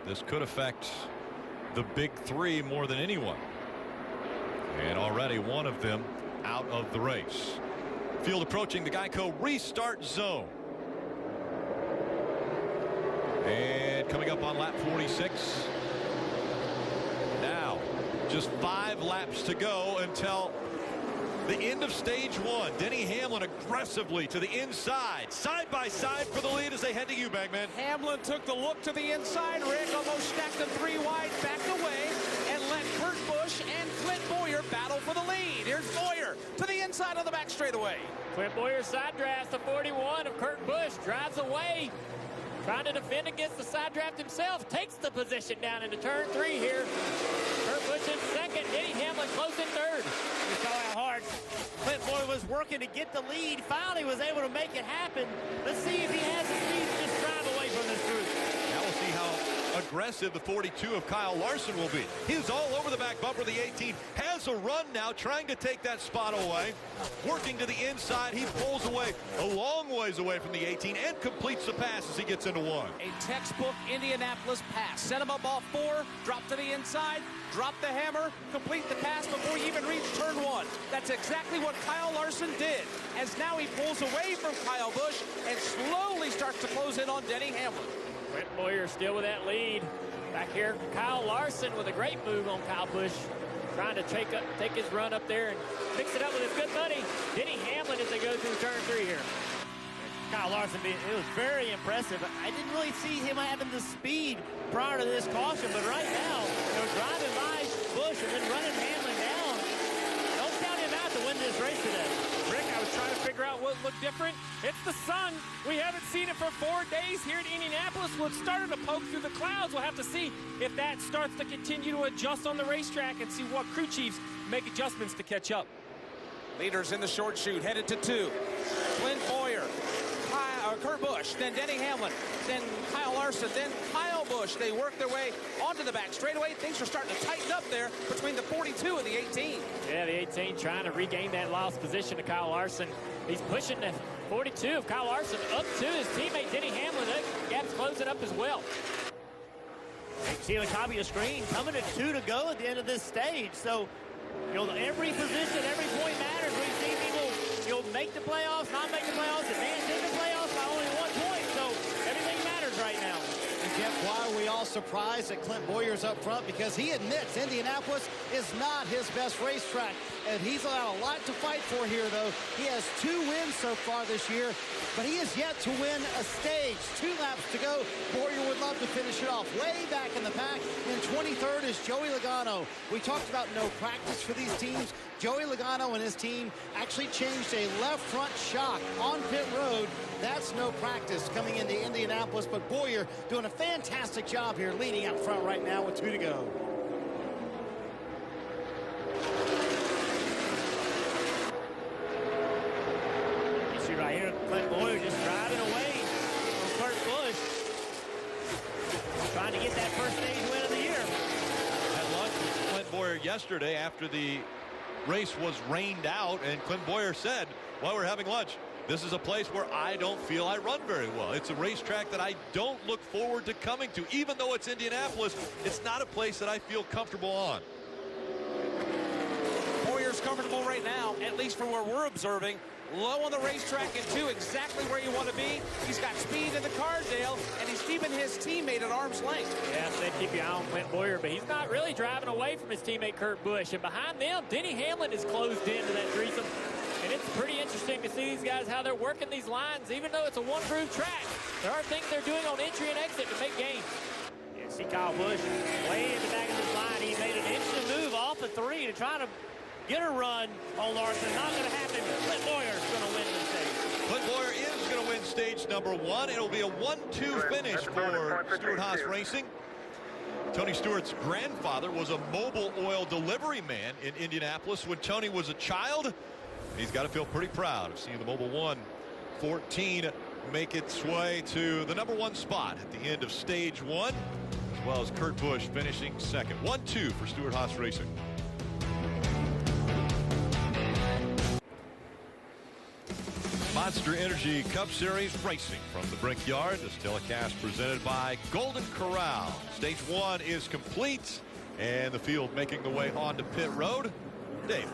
This could affect the big 3 more than anyone. And already one of them out of the race. Field approaching the Geico restart zone. And coming up on lap 46. Now, just 5 laps to go until the end of stage 1. Denny Hamlin aggressively to the inside, side by side for the lead as they head to you, Bagman. Hamlin took the look to the inside. Rick almost stacked them 3 wide, backed away, and let Kurt Busch and Clint Boyer battle for the lead. Here's Boyer to the inside of the back straightaway. Clint Boyer side drafts the 41 of Kurt Busch, drives away, trying to defend against the side draft himself, takes the position down into turn 3 here. Kurt Busch in second, Denny Hamlin close in third. You saw how hard Clint Boyer was working to get the lead. Finally was able to make it happen. Let's see if he has the speed to just drive away from this group. Now we'll see how aggressive the 42 of Kyle Larson will be. He's all over the back bumper. The 18 has a run now, trying to take that spot away. Working to the inside, he pulls away a long ways away from the 18 and completes the pass as he gets into 1. A textbook Indianapolis pass. Set him up off 4, drop to the inside, drop the hammer, complete the pass before you even reach turn 1. That's exactly what Kyle Larson did, as now he pulls away from Kyle Busch and slowly starts to close in on Denny Hamlin. Clint Boyer still with that lead. Back here, Kyle Larson with a great move on Kyle Busch, trying to take his run up there and mix it up with his good buddy Denny Hamlin as they go through turn 3 here. Kyle Larson, it was very impressive. I didn't really see him having the speed prior to this caution, but right now, driving by Busch and then running Hamlin down, don't count him out to win this race today. Rick, I was trying to figure out what looked different. It's the sun. We haven't seen it for 4 days here in Indianapolis. Well, it started to poke through the clouds. We'll have to see if that starts to continue to adjust on the racetrack and see what crew chiefs make adjustments to catch up. Leaders in the short chute headed to 2. Clint Boyer, Kurt Busch, then Denny Hamlin, then Kyle Larson, then Kyle Busch. They work their way onto the back straightaway. Things are starting to tighten up there between the to 42 in the 18. Yeah, the 18 trying to regain that lost position to Kyle Larson. He's pushing the 42 of Kyle Larson up to his teammate Denny Hamlin. That gap's closing up as well. See the copy of screen coming at 2 to go at the end of this stage. So, every position, every point matters. We've seen people, make the playoffs, not make the playoffs, advance in the playoffs by only 1 point. So everything matters right now. And Jeff, why are we all surprised that Clint Boyer's up front? Because he admits Indianapolis is not his best racetrack. And he's got a lot to fight for here, though. He has 2 wins so far this year, but he has yet to win a stage. 2 laps to go. Boyer would love to finish it off. Way back in the pack in 23rd is Joey Logano. We talked about no practice for these teams. Joey Logano and his team actually changed a left front shock on pit road. That's no practice coming into Indianapolis, but Boyer doing a fantastic job here leading out front right now with 2 to go. Right here, Clint Boyer just driving away from Kurt Busch. Trying to get that first stage win of the year. Had lunch with Clint Boyer yesterday after the race was rained out, and Clint Boyer said, while we're having lunch, this is a place where I don't feel I run very well. It's a racetrack that I don't look forward to coming to. Even though it's Indianapolis, it's not a place that I feel comfortable on. Boyer's comfortable right now, at least from where we're observing. Low on the racetrack in 2, exactly where you want to be. He's got speed in the Cardale, and he's keeping his teammate at arm's length. Yeah, so they keep your eye on Clint Boyer, but he's not really driving away from his teammate Kurt Busch. And behind them, Denny Hamlin is closed into that threesome. And it's pretty interesting to see these guys, how they're working these lines. Even though it's a one-groove track, there are things they're doing on entry and exit to make gains. Yeah, see Kyle Busch way in the back of this line. He made an instant move off the 3 to try to get a run on Larson. Not going to happen. Clint Boyer's going to win this stage. Clint Boyer is going to win stage number 1. It'll be a 1-2 finish for Stewart-Haas Racing. Tony Stewart's grandfather was a mobile oil delivery man in Indianapolis when Tony was a child. He's got to feel pretty proud of seeing the Mobile 114 make its way to the number 1 spot at the end of stage 1, as well as Kurt Busch finishing second. 1-2 for Stewart-Haas Racing. Monster Energy Cup Series racing from the Brickyard. This telecast presented by Golden Corral. Stage 1 is complete, and the field making the way onto pit road. Dave.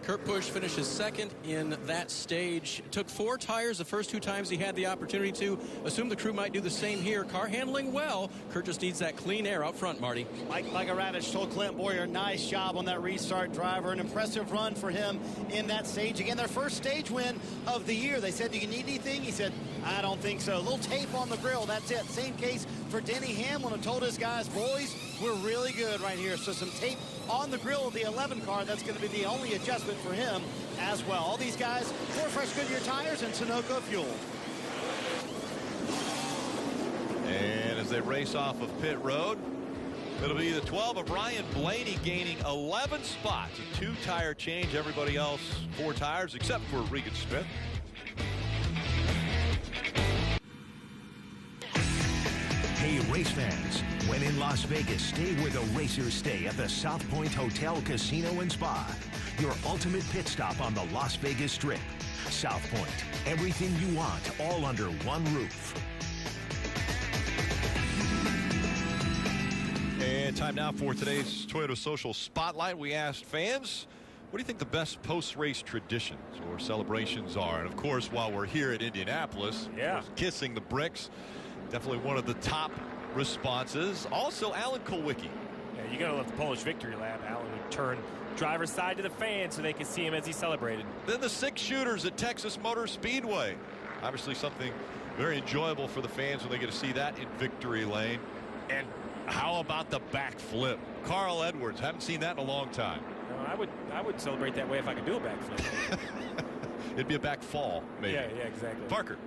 Kurt Busch finishes second in that stage. Took 4 tires the first 2 times he had the opportunity to. Assume the crew might do the same here. Car handling well. Kurt just needs that clean air out front, Marty. Mike Ravitch told Clint Boyer, nice job on that restart, driver. An impressive run for him in that stage. Again, their first stage win of the year. They said, do you need anything? He said, I don't think so. A little tape on the grill, that's it. Same case for Denny Hamlin, who told his guys, boys, we're really good right here. So some tape on the grill of the 11 car. That's going to be the only adjustment for him as well. All these guys, 4 fresh Goodyear tires and Sunoco fuel. And as they race off of pit road, it'll be the 12 of Ryan Blaney gaining 11 spots. A 2-tire change. Everybody else 4 tires except for Regan Smith. Hey, race fans, when in Las Vegas, stay where the racers stay at the South Point Hotel, Casino, and Spa. Your ultimate pit stop on the Las Vegas Strip. South Point, everything you want, all under one roof. And time now for today's Toyota Social Spotlight. We asked fans, what do you think the best post-race traditions or celebrations are? And of course, while we're here at Indianapolis, kissing the bricks, definitely one of the top responses. Also, Alan Kulwicki. Yeah, you got to love the Polish victory lap. Alan would turn driver's side to the fans so they could see him as he celebrated. Then the 6 shooters at Texas Motor Speedway. Obviously something very enjoyable for the fans when they get to see that in victory lane. And how about the backflip? Carl Edwards, haven't seen that in a long time. No, I would celebrate that way if I could do a backflip. It'd be a back fall, maybe. Yeah, exactly. Parker.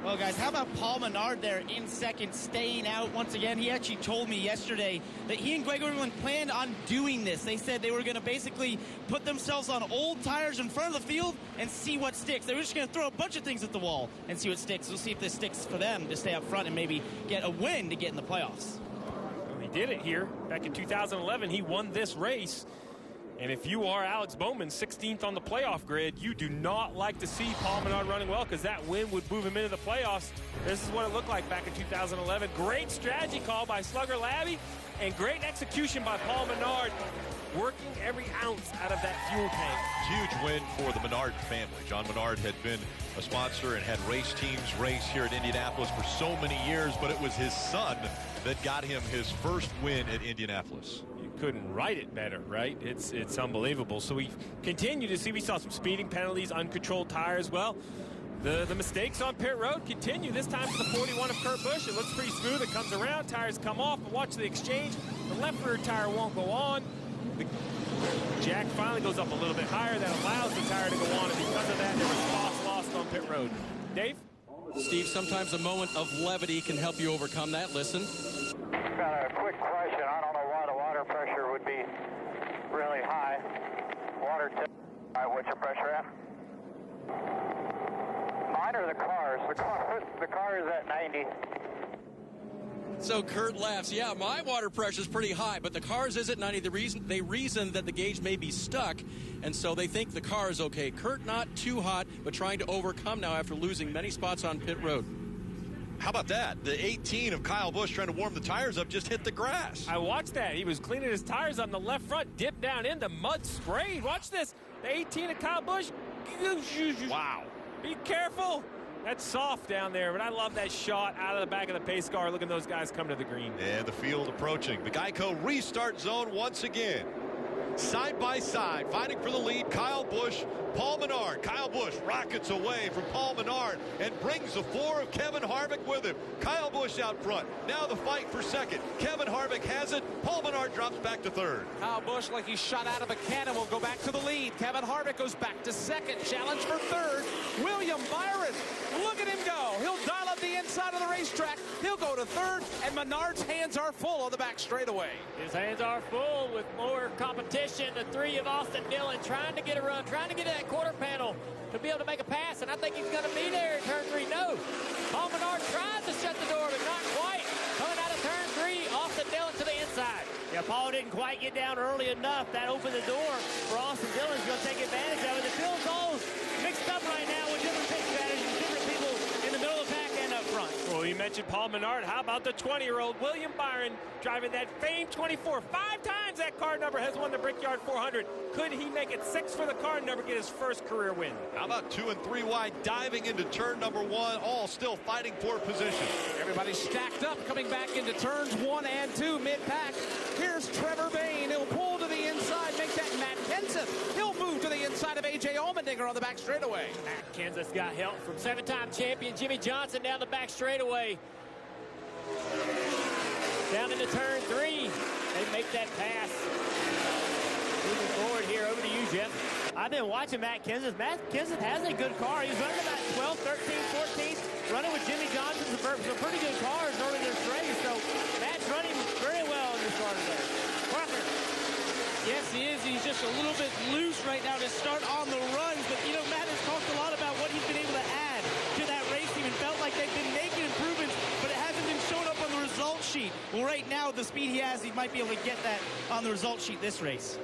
Well, guys, how about Paul Menard there in second, staying out once again? He actually told me yesterday that he and Greg Irwin planned on doing this. They said they were going to basically put themselves on old tires in front of the field and see what sticks. They were just going to throw a bunch of things at the wall and see what sticks. We'll see if this sticks for them to stay up front and maybe get a win to get in the playoffs. did it here back in 2011. He won this race. And if you are Alex Bowman, 16th on the playoff grid, you do not like to see Paul Menard running well, because that win would move him into the playoffs. This is what it looked like back in 2011. Great strategy call by Slugger Labby, and great execution by Paul Menard, working every ounce out of that fuel tank. Huge win for the Menard family. John Menard had been a sponsor and had race teams race here at Indianapolis for so many years, but it was his son that got him his first win at Indianapolis. You couldn't write it better, right? It's unbelievable. So we continue to see, we saw some speeding penalties, uncontrolled tires. Well, the mistakes on pit road continue. This time for the 41 of Kurt Busch. It looks pretty smooth. It comes around, tires come off, but watch the exchange. The left rear tire won't go on. The jack finally goes up a little bit higher. That allows the tire to go on, and because of that, there was spots lost on pit road. Dave? Steve, sometimes a moment of levity can help you overcome that. Listen. Got a quick question. I don't know why the water pressure would be really high. Water tip. All right, what's your pressure at? Mine or the cars? The car is at 90. So Kurt laughs. Yeah, my water pressure is pretty high, but the car's is at 90. They reason that the gauge may be stuck, and so they think the car is okay. Kurt not too hot, but trying to overcome now after losing many spots on pit road. How about that? The 18 of Kyle Busch trying to warm the tires up just hit the grass. I watched that. He was cleaning his tires on the left front, dipped down in the mud, sprayed. Watch this. The 18 of Kyle Busch. Wow. Be careful. That's soft down there, but I love that shot out of the back of the pace car. Look at those guys come to the green. And the field approaching. The Geico restart zone once again. Side by side, fighting for the lead, Kyle Busch, Paul Menard. Kyle Busch rockets away from Paul Menard and brings the 4 of Kevin Harvick with him. Kyle Busch out front. Now the fight for second. Kevin Harvick has it. Paul Menard drops back to third. Kyle Busch, like he's shot out of a cannon, will go back to the lead. Kevin Harvick goes back to second. Challenge for third. William Byron, look at him go. He'll dial up the inside of the racetrack. He'll go to third, and Menard's hands are full on the back straightaway. His hands are full with more competition. The 3 of Austin Dillon trying to get a run, trying to get that quarter panel to be able to make a pass, and I think he's going to be there in turn 3. No. Paul Menard tries to shut the door, but not quite. Coming out of turn 3, Austin Dillon to the inside. Yeah, Paul didn't quite get down early enough. That opened the door for Austin Dillon. He's going to take advantage of it. The field's all mixed up right now with different pit strategies, different people in the middle of the pack and up front. Well, you mentioned Paul Menard. How about the 20-year-old William Byron driving that famed 24? 5 times that car number has won the Brickyard 400. Could he make it 6 for the car number, get his first career win? How about 2 and 3 wide, diving into turn number 1, all still fighting for position. Everybody stacked up, coming back into turns 1 and 2 mid-pack. Here's Trevor Bayne. He'll pull to the inside, make that Matt Kenseth. He'll move to the inside of A.J. Allmendinger on the back straightaway. Matt Kenseth got help from 7-time champion Jimmy Johnson down the back straightaway. Down into turn 3. They make that pass. Moving forward here, over to you, Jeff. I've been watching Matt Kenseth. Matt Kenseth has a good car. He's running about 12, 13, 14, running with Jimmy Johnson, some pretty good cars early in this race. So Matt's running very well in this car today. Parker. Yes, he is. He's just a little bit loose right now to start on the runs. But, you know, Matt has talked a lot about what he's been able to add to that race team and felt like they've been making improvements, but it hasn't been shown up on the result sheet. Well, right now, the speed he has, he might be able to get that on the result sheet this race.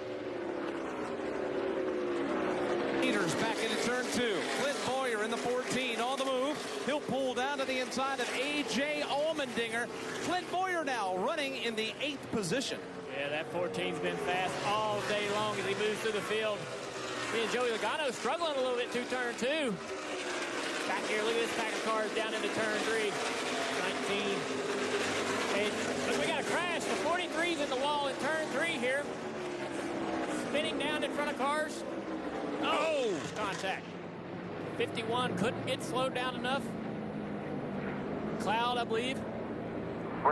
Peters back into turn 2. Clint Boyer in the 14 on the move. He'll pull down to the inside of A.J. Allmendinger. Clint Boyer now running in the 8th position. Yeah, that 14's been fast all day long as he moves through the field. He and Joey Logano struggling a little bit through turn 2. Back here, look at this pack of cars down into turn 3. 19. And look, we got a crash. The 43's in the wall in turn 3 here. Spinning down in front of cars. Oh, contact. 51 couldn't get slowed down enough. Cloud, I believe.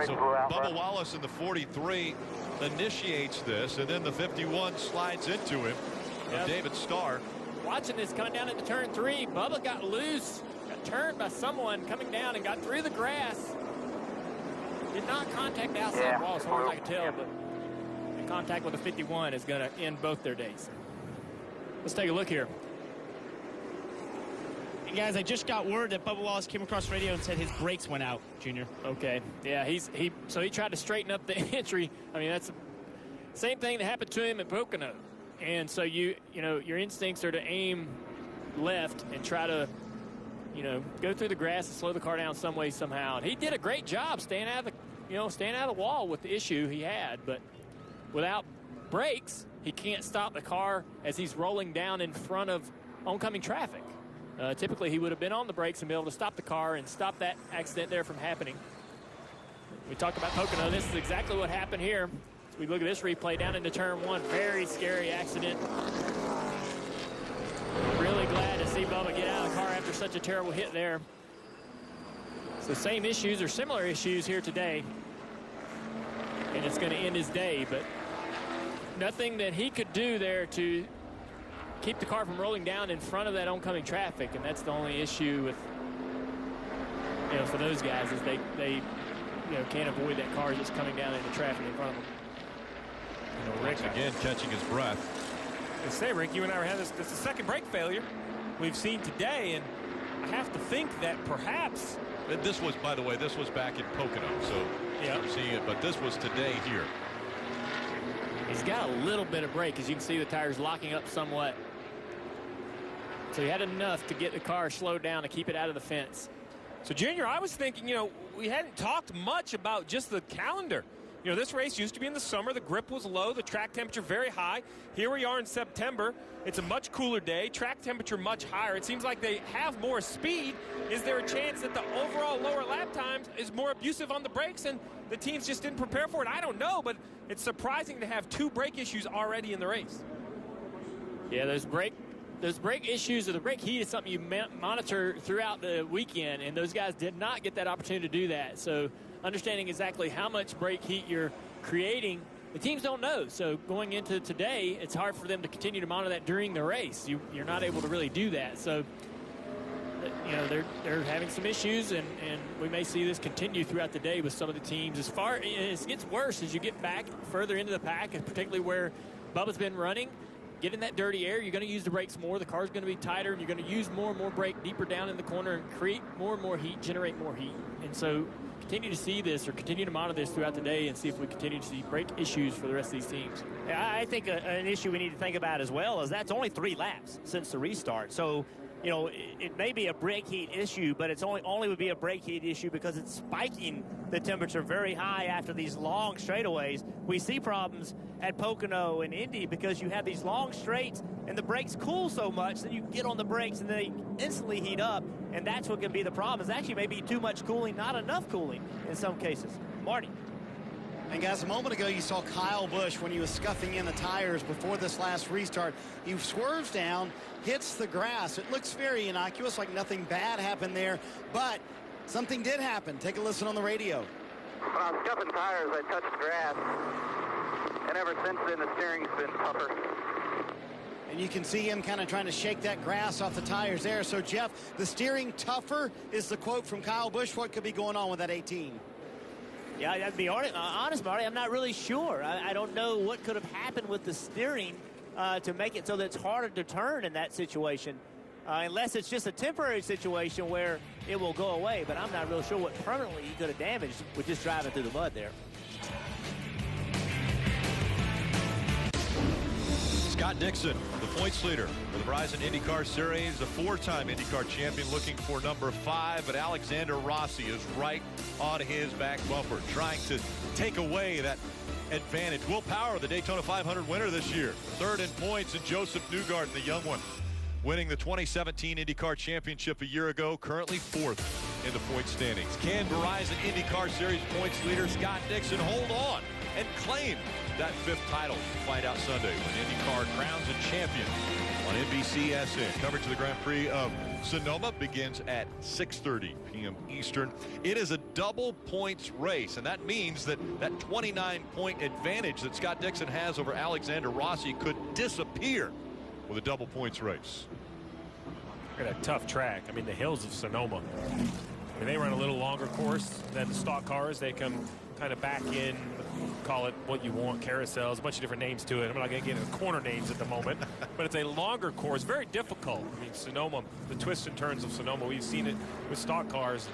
So Bubba Wallace in the 43 initiates this, and then the 51 slides into him. Yep. David Starr. Watching this coming down into turn 3. Bubba got loose, got turned by someone coming down and got through the grass. Did not contact the outside wall as far as I can tell, but the contact with the 51 is going to end both their days. Let's take a look here. And guys, I just got word that Bubba Wallace came across radio and said his brakes went out, Junior. Okay. Yeah, so he tried to straighten up the entry. I mean, that's the same thing that happened to him at Pocono. And so you know, your instincts are to aim left and try to, you know, go through the grass and slow the car down some way, somehow. And he did a great job staying out of the wall with the issue he had. But without brakes, he can't stop the car as he's rolling down in front of oncoming traffic. Typically, he would have been on the brakes and be able to stop the car and stop that accident there from happening. We talked about Pocono. This is exactly what happened here. As we look at this replay down into turn 1, very scary accident. Really glad to see Bubba get out of the car after such a terrible hit there. So same issues or similar issues here today. And it's going to end his day, but nothing that he could do there to keep the car from rolling down in front of that oncoming traffic, and that's the only issue with, you know, for those guys is they you know, can't avoid that car just coming down into traffic in front of them. You know, Rick again catching his breath. I say, Rick, you and I were having this the second brake failure we've seen today, and I have to think that perhaps this was, by the way, this was back in Pocono, so yeah, you're seeing it, but this was today here. He's got a little bit of brake, as you can see the tires locking up somewhat. So he had enough to get the car slowed down to keep it out of the fence. So, Junior, I was thinking, you know, we hadn't talked much about just the calendar. You know, this race used to be in the summer. The grip was low. The track temperature very high. Here we are in September. It's a much cooler day. Track temperature much higher. It seems like they have more speed. Is there a chance that the overall lower lap times is more abusive on the brakes and the teams just didn't prepare for it? I don't know, but it's surprising to have 2 brake issues already in the race. Yeah, those brake issues or the brake heat is something you monitor throughout the weekend, and those guys did not get that opportunity to do that. So understanding exactly how much brake heat you're creating, the teams don't know. So going into today, it's hard for them to continue to monitor that during the race. You're not able to really do that. So, you know, they're having some issues, and we may see this continue throughout the day with some of the teams. As far as it gets worse as you get back further into the pack, and particularly where Bubba's been running, get in that dirty air, you're going to use the brakes more. The car's going to be tighter, and you're going to use more and more brake deeper down in the corner and create more and more heat, generate more heat. And so continue to see this or continue to monitor this throughout the day and see if we continue to see brake issues for the rest of these teams. I think an issue we need to think about as well is that's only 3 laps since the restart. So, you know, it may be a brake heat issue, but it's only would be a brake heat issue because it's spiking the temperature very high after these long straightaways. We see problems at Pocono and Indy because you have these long straights and the brakes cool so much that you get on the brakes and they instantly heat up, and that's what can be the problem. It's actually maybe too much cooling, not enough cooling in some cases. Marty. And guys, a moment ago you saw Kyle Busch when he was scuffing in the tires before this last restart. He swerves down, hits the grass. It looks very innocuous, like nothing bad happened there, but something did happen. Take a listen on the radio. When I was scuffing tires, I touched grass, and ever since then the steering's been tougher. And you can see him kind of trying to shake that grass off the tires there. So, Jeff, the steering tougher is the quote from Kyle Busch. What could be going on with that 18? Yeah, I'd be honest, Marty, I'm not really sure. I don't know what could have happened with the steering to make it so that it's harder to turn in that situation. Unless it's just a temporary situation where it will go away. But I'm not real sure what permanently he could have damaged with just driving through the mud there. Scott Dixon, the points leader for the Verizon IndyCar Series, a 4-time IndyCar champion looking for number 5, but Alexander Rossi is right on his back bumper, trying to take away that advantage. Will Power, the Daytona 500 winner this year, 3rd in points, and Joseph Newgarden, the young one, winning the 2017 IndyCar Championship a year ago, currently 4th in the point standings. Can Verizon IndyCar Series points leader Scott Dixon hold on and claim that 5th title? Find out Sunday when IndyCar crowns a champion on NBCSN. Coverage of the Grand Prix of Sonoma begins at 6:30 p.m. Eastern. It is a double points race, and that means that 29-point advantage that Scott Dixon has over Alexander Rossi could disappear with a double points race. Look at a tough track. I mean, the hills of Sonoma. I mean, they run a little longer course than the stock cars. They come kind of back in call it what you want, carousels, a bunch of different names to it. I'm not going to get into corner names at the moment, but it's a longer course, very difficult. I mean, Sonoma, the twists and turns of Sonoma, we've seen it with stock cars.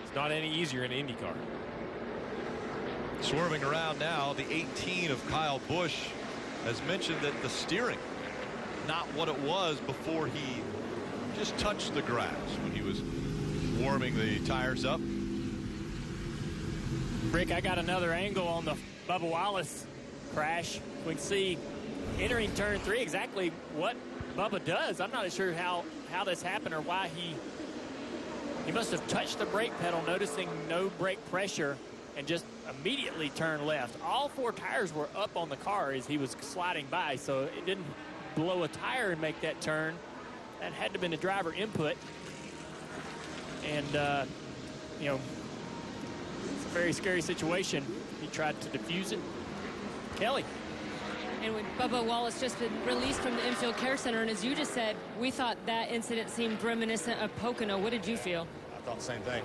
It's not any easier in IndyCar. Swerving around now, the 18 of Kyle Busch has mentioned that the steering, not what it was before he just touched the grass when he was warming the tires up. Rick, I got another angle on the Bubba Wallace crash. We can see entering turn 3 exactly what Bubba does. I'm not sure how this happened or why he must have touched the brake pedal, noticing no brake pressure, and just immediately turned left. All 4 tires were up on the car as he was sliding by, so it didn't blow a tire and make that turn. That had to have been the driver input. And, you know, it's a very scary situation. He tried to defuse it. Kelly. And when Bubba Wallace just been released from the infield care center, and as you just said, we thought that incident seemed reminiscent of Pocono. What did you feel? I thought the same thing.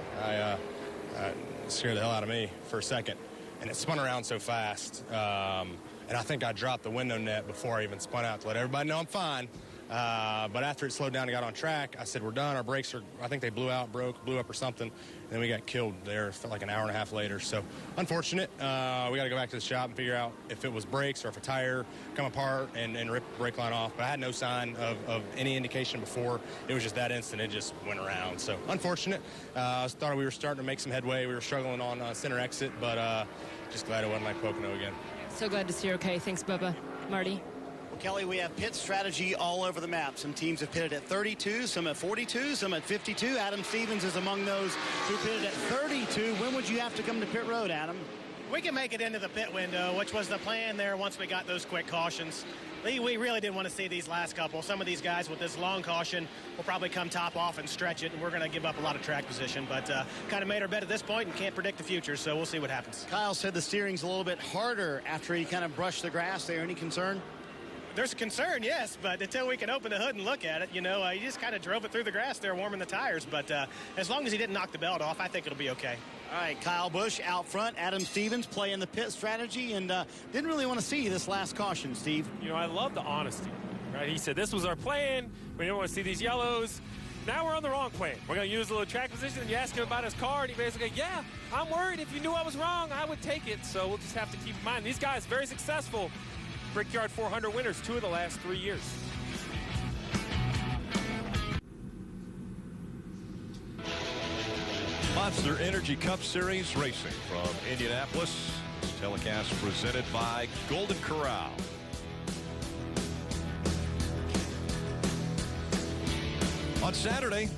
It scared the hell out of me for a second, and it spun around so fast. And I think I dropped the window net before I even spun out to let everybody know I'm fine. But after it slowed down and got on track, I said, we're done. Our brakes are, I think they blew out, blew up or something. And then we got killed there for like an hour and a half later. So unfortunate. We got to go back to the shop and figure out if it was brakes or if a tire come apart and rip the brake line off. But I had no sign of any indication before. It was just that instant. It just went around. So unfortunate. I thought we were starting to make some headway. We were struggling on center exit, but just glad it wasn't like Pocono again. So glad to see you're okay. Thanks, Bubba. Marty? Well, Kelly, we have pit strategy all over the map. Some teams have pitted at 32, some at 42, some at 52. Adam Stevens is among those who pitted at 32. When would you have to come to pit road, Adam? We can make it into the pit window, which was the plan there once we got those quick cautions. We really didn't want to see these last couple. Some of these guys with this long caution will probably come top off and stretch it, and we're going to give up a lot of track position. But kind of made our bet at this point and can't predict the future, so we'll see what happens. Kyle said the steering's a little bit harder after he kind of brushed the grass there. Any concern? There's concern, yes, but until we can open the hood and look at it, you know, he just kind of drove it through the grass there, warming the tires. But as long as he didn't knock the belt off, I think it'll be okay. All right, Kyle Busch out front, Adam Stevens playing the pit strategy, and didn't really want to see this last caution, Steve. You know, I love the honesty, right? He said, this was our plan. We didn't want to see these yellows. Now we're on the wrong plan. We're going to use a little track position, and you ask him about his car, and he basically, yeah, I'm worried. If you knew I was wrong, I would take it. So we'll just have to keep in mind. These guys, very successful. Brickyard 400 winners 2 of the last 3 years. Monster Energy Cup Series racing from Indianapolis. This telecast presented by Golden Corral. On Saturday,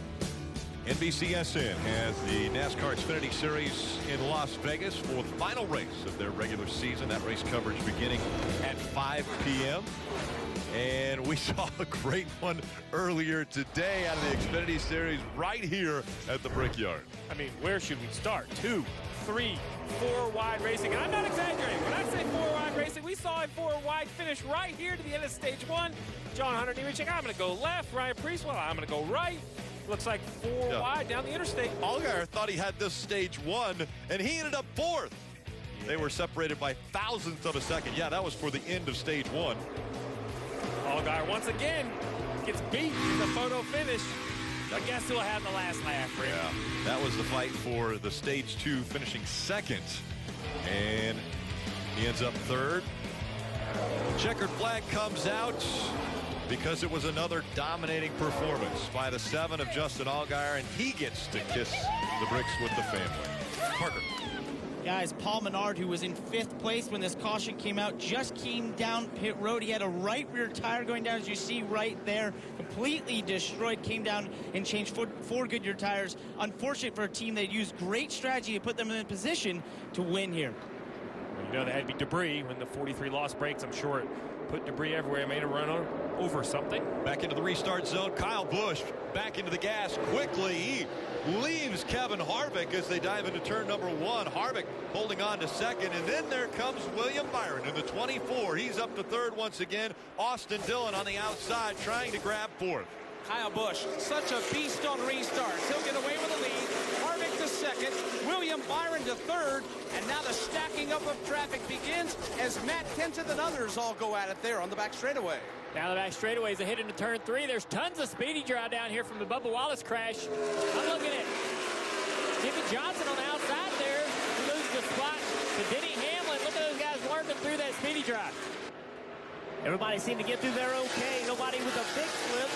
NBCSN has the NASCAR Xfinity Series in Las Vegas for the final race of their regular season. That race coverage beginning at 5 p.m. And we saw a great one earlier today out of the Xfinity Series right here at the Brickyard. I mean, where should we start? 2, 3, 4 wide racing. And I'm not exaggerating. When I say 4 wide racing, we saw a 4 wide finish right here to the end of stage 1. John Hunter Nemechek, I'm going to go left. Ryan Priestwell, I'm going to go right. Looks like 4 wide down the interstate. Allgaier thought he had this stage 1, and he ended up 4th. Yeah. They were separated by thousandths of a second. Yeah, that was for the end of stage 1. Allgaier once again gets beat in the photo finish. I guess he'll have the last laugh, Rick. Yeah, that was the fight for the stage 2, finishing 2nd. And he ends up 3rd. Checkered flag comes out because it was another dominating performance by the 7 of Justin Allgaier, and he gets to kiss the bricks with the family. Parker. Guys, Paul Menard, who was in 5th place when this caution came out, just came down pit road. He had a right rear tire going down, as you see right there, completely destroyed, came down and changed 4 Goodyear tires. Unfortunate for a team that used great strategy to put them in a position to win here. You know, there had to be debris when the 43 lost brakes. I'm sure it put debris everywhere, made a run over something. Back into the restart zone. Kyle Busch back into the gas quickly. He leaves Kevin Harvick as they dive into turn number 1. Harvick holding on to 2nd, and then there comes William Byron in the 24. He's up to 3rd once again. Austin Dillon on the outside trying to grab 4th. Kyle Busch, such a beast on restarts. He'll get away with the lead. Harvick to second, William Byron to third, and now the stacking up of traffic begins as Matt Kenseth and others all go at it there on the back straightaway. Now the back straightaway is a hit into turn 3. There's tons of speedy draw down here from the Bubba Wallace crash. I'm looking at Jimmy Johnson on the outside there. He loses the spot to Denny Hamlin. Look at those guys working through that speedy drive. Everybody seemed to get through there okay. Nobody with a big slip.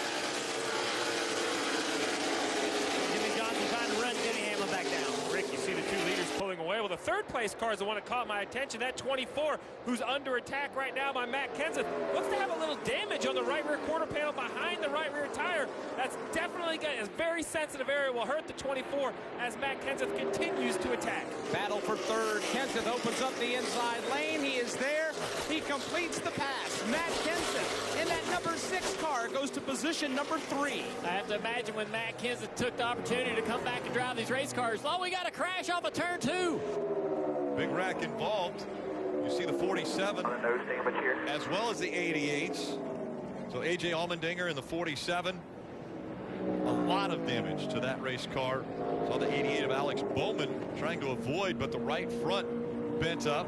Jimmy Johnson trying to run Denny Hamlin back down. Rick, you see the two leaders pulling away. Well, the third place car is the one that caught my attention. That 24, who's under attack right now by Matt Kenseth, looks to have a little damage on the right rear quarter panel behind the right rear tire. That's definitely a very sensitive area. Will hurt the 24 as Matt Kenseth continues to attack. Battle for third. Kenseth opens up the inside lane. He is there. He completes the pass. Matt Kenseth in that number 6 car goes to position number 3. I have to imagine when Matt Kenseth took the opportunity to come back and drive these race cars. Oh, we got a crash off of turn 2. Big wreck involved. You see the 47 as well as the 88s. So A.J. Allmendinger in the 47. A lot of damage to that race car. Saw the 88 of Alex Bowman trying to avoid, but the right front bent up,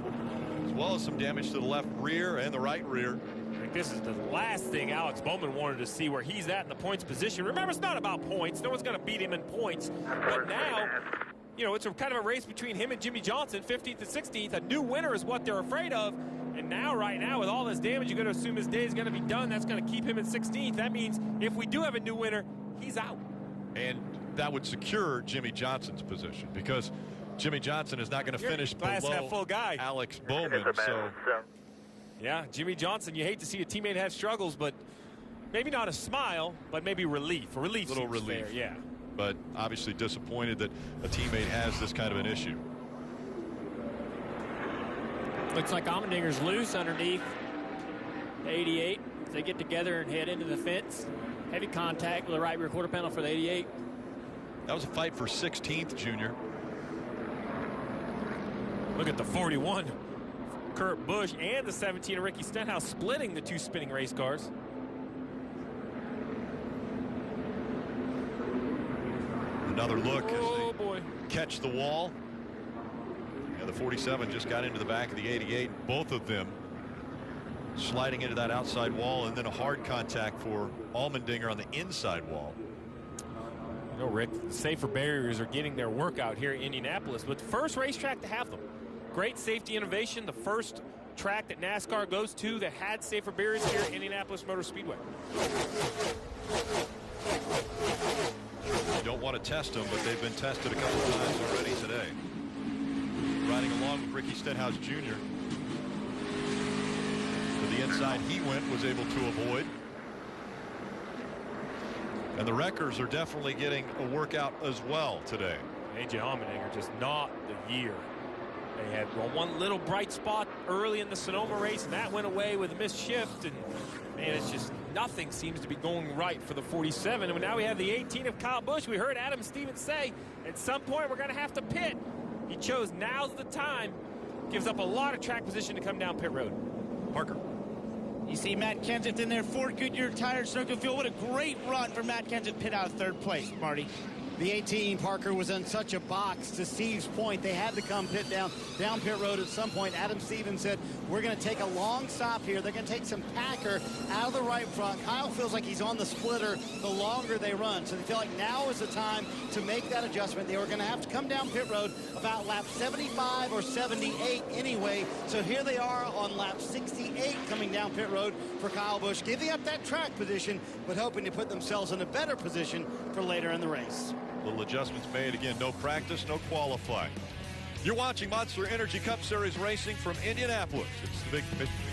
as well as some damage to the left rear and the right rear. I think this is the last thing Alex Bowman wanted to see, where he's at in the points position. Remember, it's not about points. No one's going to beat him in points. But now, you know, it's a kind of a race between him and Jimmy Johnson, 15th and 16th. A new winner is what they're afraid of. And now, right now, with all this damage, you're going to assume his day is going to be done. That's going to keep him in 16th. That means if we do have a new winner, he's out. And that would secure Jimmy Johnson's position, because Jimmy Johnson is not going to finish below full guy. Alex Bowman. So, yeah, Jimmy Johnson, you hate to see a teammate have struggles, but maybe not a smile, but maybe relief. A little relief. There, yeah. But obviously disappointed that a teammate has this kind of an issue. Looks like Allmendinger's loose underneath 88. They get together and head into the fence. Heavy contact with the right rear quarter panel for the 88. That was a fight for 16th, Junior. Look at the 41. Kurt Busch and the 17 of Ricky Stenhouse splitting the two spinning race cars. Another look as they catch the wall. Yeah, the 47 just got into the back of the 88. Both of them sliding into that outside wall, and then a hard contact for Allmendinger on the inside wall. You know, Rick, safer barriers are getting their workout here in Indianapolis, but the first racetrack to have them. Great safety innovation. The first track that NASCAR goes to that had safer barriers here at Indianapolis Motor Speedway. You don't want to test them, but they've been tested a couple of times already today. Riding along with Ricky Stenhouse Jr. To the inside he went, was able to avoid. And the wreckers are definitely getting a workout as well today. A.J. Allmendinger just not the year. They had one little bright spot early in the Sonoma race, and that went away with a missed shift. And man, it's just nothing seems to be going right for the 47. And now we have the 18 of Kyle Busch. We heard Adam Stevens say at some point we're going to have to pit. He chose now's the time. Gives up a lot of track position to come down pit road. Parker. You see Matt Kenseth in there, Ford Goodyear tires, Snooker Fuel. What a great run for Matt Kenseth, pit out of third place, Marty. The 18, Parker, was in such a box. To Steve's point, they had to come down pit road at some point. Adam Stevens said, we're going to take a long stop here. They're going to take some packer out of the right front. Kyle feels like he's on the splitter the longer they run. So they feel like now is the time to make that adjustment. They were going to have to come down pit road about lap 75 or 78 anyway. So here they are on lap 68 coming down pit road for Kyle Busch, giving up that track position, but hoping to put themselves in a better position for later in the race. Little adjustments made. Again, no practice, no qualifying. You're watching Monster Energy Cup Series racing from Indianapolis. It's the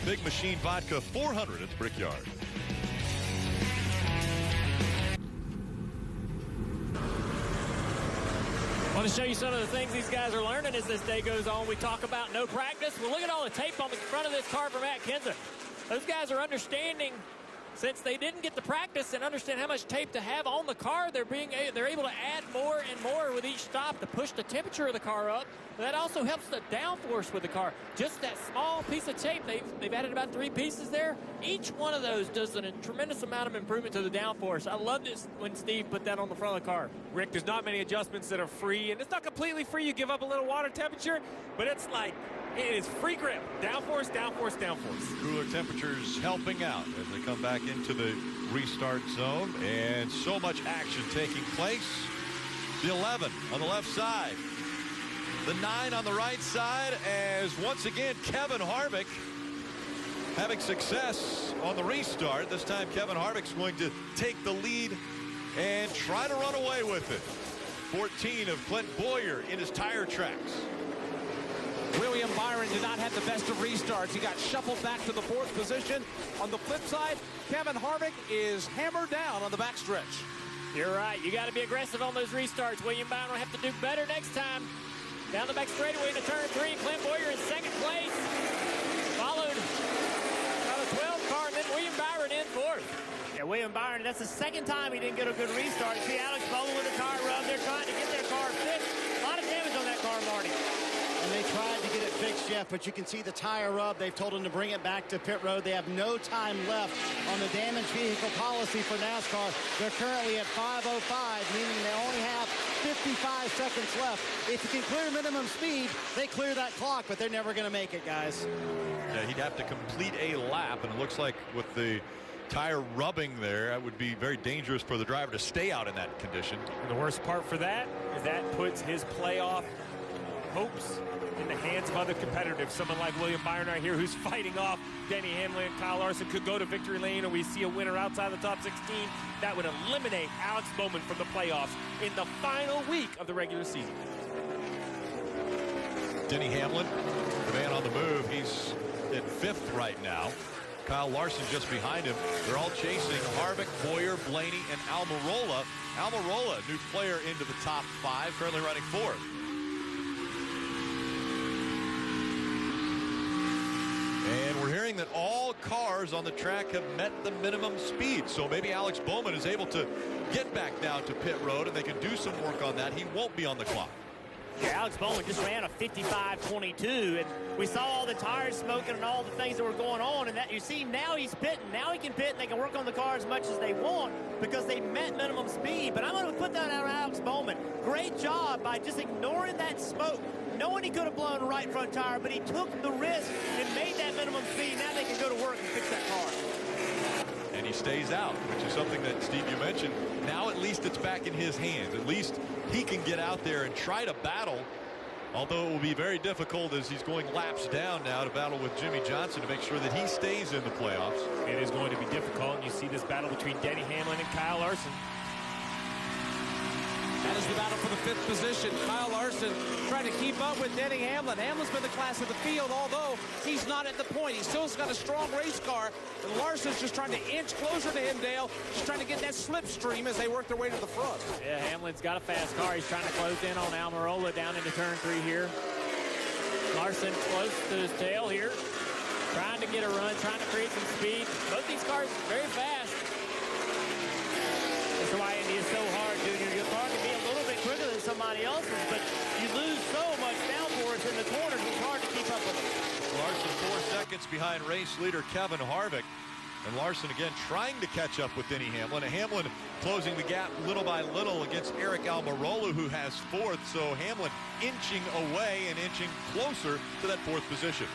Big Machine Vodka 400 at the Brickyard. I want to show you some of the things these guys are learning as this day goes on. We talk about no practice. Well, look at all the tape on the front of this car for Matt Kenseth. Those guys are understanding since they didn't get to practice and understand how much tape to have on the car, they're able to add more and more with each stop to push the temperature of the car up. That also helps the downforce with the car. Just that small piece of tape, they've added about 3 pieces there. Each one of those does a tremendous amount of improvement to the downforce. I loved it when Steve put that on the front of the car. Rick, there's not many adjustments that are free, and it's not completely free. You give up a little water temperature, but it's like, it is free grip. Downforce, downforce, downforce. Cooler temperatures helping out as they come back into the restart zone, and so much action taking place. The 11 on the left side. The 9 on the right side, as once again Kevin Harvick having success on the restart. This time Kevin Harvick's going to take the lead and try to run away with it. 14 of Clint Boyer in his tire tracks. William Byron did not have the best of restarts. He got shuffled back to the 4th position. On the flip side, Kevin Harvick is hammered down on the backstretch. You're right. You got to be aggressive on those restarts. William Byron will have to do better next time. Down the back straightaway into turn 3. Clint Boyer in 2nd place. Followed by the 12th car, and then William Byron in 4th. Yeah, William Byron, that's the 2nd time he didn't get a good restart. See Alex Bowman with the car rub. They're trying to get their car fixed. A lot of damage on that car, Marty. And they tried to get it fixed, Jeff, but you can see the tire rub. They've told them to bring it back to pit road. They have no time left on the damaged vehicle policy for NASCAR. They're currently at 5:05, meaning they only have 55 seconds left. If you can clear minimum speed, they clear that clock, but they're never going to make it, guys. Yeah, he'd have to complete a lap, and it looks like with the tire rubbing there, it would be very dangerous for the driver to stay out in that condition. And the worst part for that is that puts his playoff hopes in the hands of other competitors. Someone like William Byron right here who's fighting off Denny Hamlin and Kyle Larson could go to victory lane, and we see a winner outside the top 16. That would eliminate Alex Bowman from the playoffs in the final week of the regular season. Denny Hamlin, the man on the move, he's in 5th right now. Kyle Larson just behind him. They're all chasing Harvick, Boyer, Blaney, and Almirola. Almirola, new player into the top 5, currently running 4th. And we're hearing that all cars on the track have met the minimum speed. So maybe Alex Bowman is able to get back down to pit road, and they can do some work on that. He won't be on the clock. Yeah, Alex Bowman just ran a 55.22, and we saw all the tires smoking and all the things that were going on, and that you see now he's pitting. Now he can pit, and they can work on the car as much as they want because they met minimum speed. But I'm going to put that on Alex Bowman. Great job by just ignoring that smoke, knowing he could have blown a right front tire, but he took the risk and made that minimum speed. Now they can go to work and fix that car. And he stays out, which is something that, Steve, you mentioned. Now at least it's back in his hands. At least he can get out there and try to battle, although it will be very difficult as he's going laps down now to battle with Jimmy Johnson to make sure that he stays in the playoffs. It is going to be difficult, and you see this battle between Denny Hamlin and Kyle Larson. That is the battle for the 5th position. Kyle Larson trying to keep up with Denny Hamlin. Hamlin's been the class of the field, although he's not at the point. He's still got a strong race car, and Larson's just trying to inch closer to him, Dale. Just trying to get that slipstream as they work their way to the front. Yeah, Hamlin's got a fast car. He's trying to close in on Almirola down into turn 3 here. Larson close to his tail here, trying to get a run, trying to create some speed. Both these cars very fast. That's why Indy is so hard, Junior. Your car can be a little bit quicker than somebody else's, but you lose so much downforce in the corners, it's hard to keep up with it. Larson 4 seconds behind race leader Kevin Harvick. And Larson again trying to catch up with Denny Hamlin. And Hamlin closing the gap little by little against Eric Almirola, who has 4th. So Hamlin inching away and inching closer to that 4th position.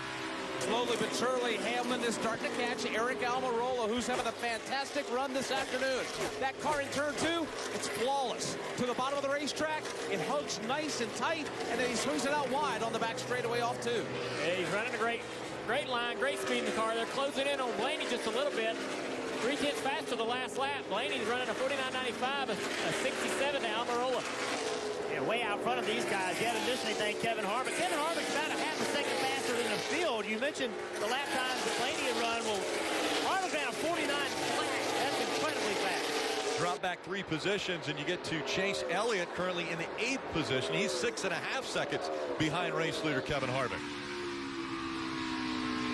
Slowly but surely, Hamlin is starting to catch Eric Almirola, who's having a fantastic run this afternoon. That car in turn 2, it's flawless. To the bottom of the racetrack, it hugs nice and tight, and then he swings it out wide on the back straightaway off 2. Yeah, he's running a great line, great speed in the car. They're closing in on Blaney just a little bit. 3/10 faster the last lap. Blaney's running a 49.95, a 67 to Almirola. Yeah, way out front of these guys. You haven't missed anything, Kevin Harvick. Kevin Harvick's about a half a second faster than the field. You mentioned the lap times that Blaney had run. Well, Harvick ran a 49 flat. That's incredibly fast. Drop back 3 positions, and you get to Chase Elliott, currently in the 8th position. He's 6.5 seconds behind race leader Kevin Harvick.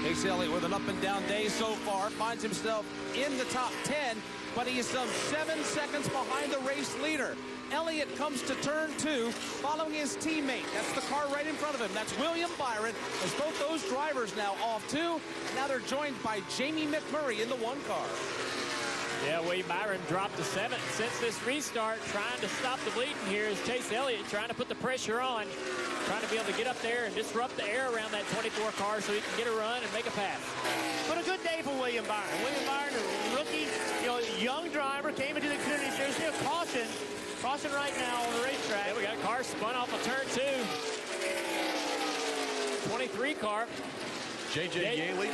Chase Elliott with an up and down day so far, finds himself in the top 10, but he is some 7 seconds behind the race leader. Elliott comes to turn 2, following his teammate. That's the car right in front of him. That's William Byron, as both those drivers now off 2. Now they're joined by Jamie McMurray in the 1 car. Yeah, William Byron dropped to 7th since this restart, trying to stop the bleeding here is Chase Elliott, trying to put the pressure on, trying to be able to get up there and disrupt the air around that 24 car so he can get a run and make a pass. But a good day for William Byron. William Byron, a rookie, young driver, came into the Xfinity Series. Caution right now on the racetrack. Yeah, we got a car spun off of turn 2. 23 car. J.J. Yaley.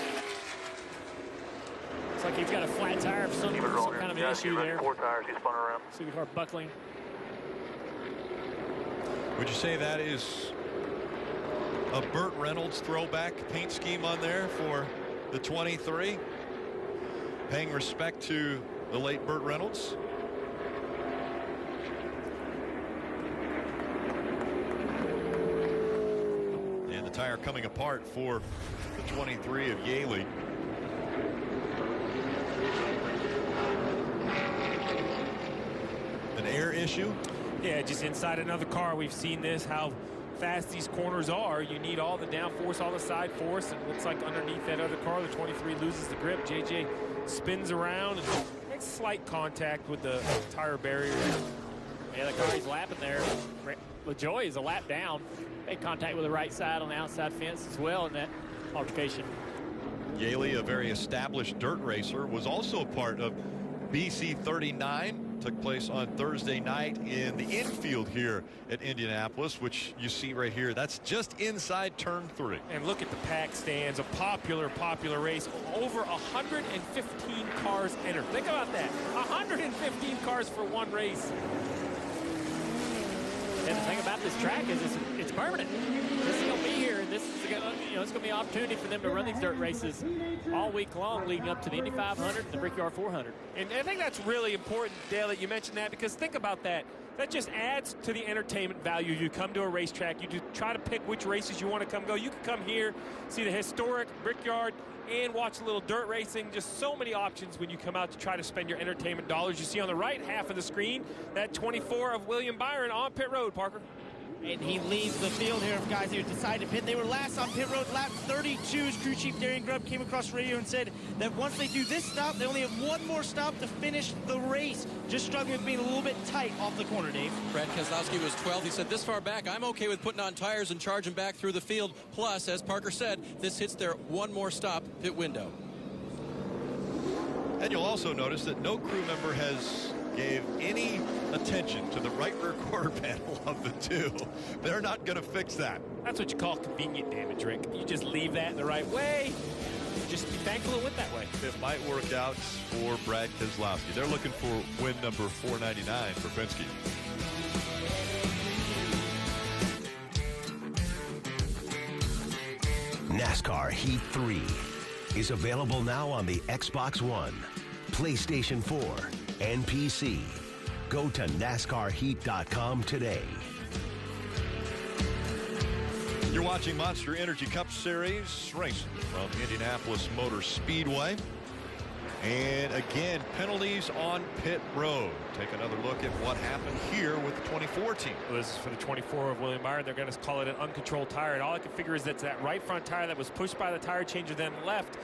Looks like he's got a flat tire of some kind of an issue there. 4 tires, he spun around. See the car buckling. Would you say that is a Burt Reynolds throwback paint scheme on there for the 23? Paying respect to the late Burt Reynolds. And the tire coming apart for the 23 of Yaley. An air issue? Yeah, just inside another car. We've seen this, how fast these corners are. You need all the downforce, all the side force. And it looks like underneath that other car, the 23 loses the grip. JJ spins around and makes slight contact with the tire barrier. Yeah, the car he's lapping there. LaJoy is a lap down. Made contact with the right side on the outside fence as well in that altercation. Yaley, a very established dirt racer, was also a part of BC 39. Took place on Thursday night in the infield here at Indianapolis, which you see right here. That's just inside turn 3. And look at the pack stands. A popular race. Over 115 cars entered. Think about that. 115 cars for one race. And the thing about this track is it's permanent. This is going to be here. This is it's going to be an opportunity for them to run these dirt races all week long, leading up to the Indy 500 and the Brickyard 400. And I think that's really important, Dale, that you mentioned that, because think about that. That just adds to the entertainment value. You come to a racetrack, you do try to pick which races you want to come go. You can come here, see the historic Brickyard, and watch a little dirt racing. Just so many options when you come out to try to spend your entertainment dollars. You see on the right half of the screen that 24 of William Byron on pit road, Parker. And he leads the field here of guys who decided to pit. They were last on pit road, lap 32's crew chief Darian Grubb came across radio and said that once they do this stop, they only have one more stop to finish the race. Just struggling with being a little bit tight off the corner, Dave. Brad Keselowski was 12th. He said, this far back, I'm okay with putting on tires and charging back through the field. Plus, as Parker said, this hits their one more stop pit window. And you'll also notice that no crew member has gave any attention to the right rear quarter panel of the 2. They're not going to fix that. That's what you call convenient damage, Rick. You just leave that the right way. Just be thankful it went that way. It might work out for Brad Keselowski. They're looking for win number 499 for Penske. NASCAR Heat 3 is available now on the Xbox One, PlayStation 4, and PC. Go to NASCARHeat.com today. You're watching Monster Energy Cup Series racing from Indianapolis Motor Speedway. And again, penalties on pit road. Take another look at what happened here with the 24 team. Well, this is for the 24 of William Byron. They're going to call it an uncontrolled tire. And all I can figure is that's that right front tire that was pushed by the tire changer then left.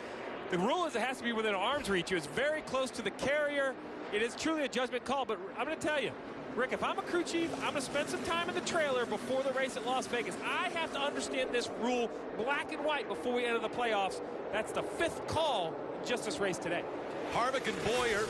The rule is it has to be within arm's reach. It was very close to the carrier. It is truly a judgment call, but I'm going to tell you, Rick, if I'm a crew chief, I'm going to spend some time in the trailer before the race at Las Vegas. I have to understand this rule black and white before we enter the playoffs. That's the 5th call just this race today. Harvick and Boyer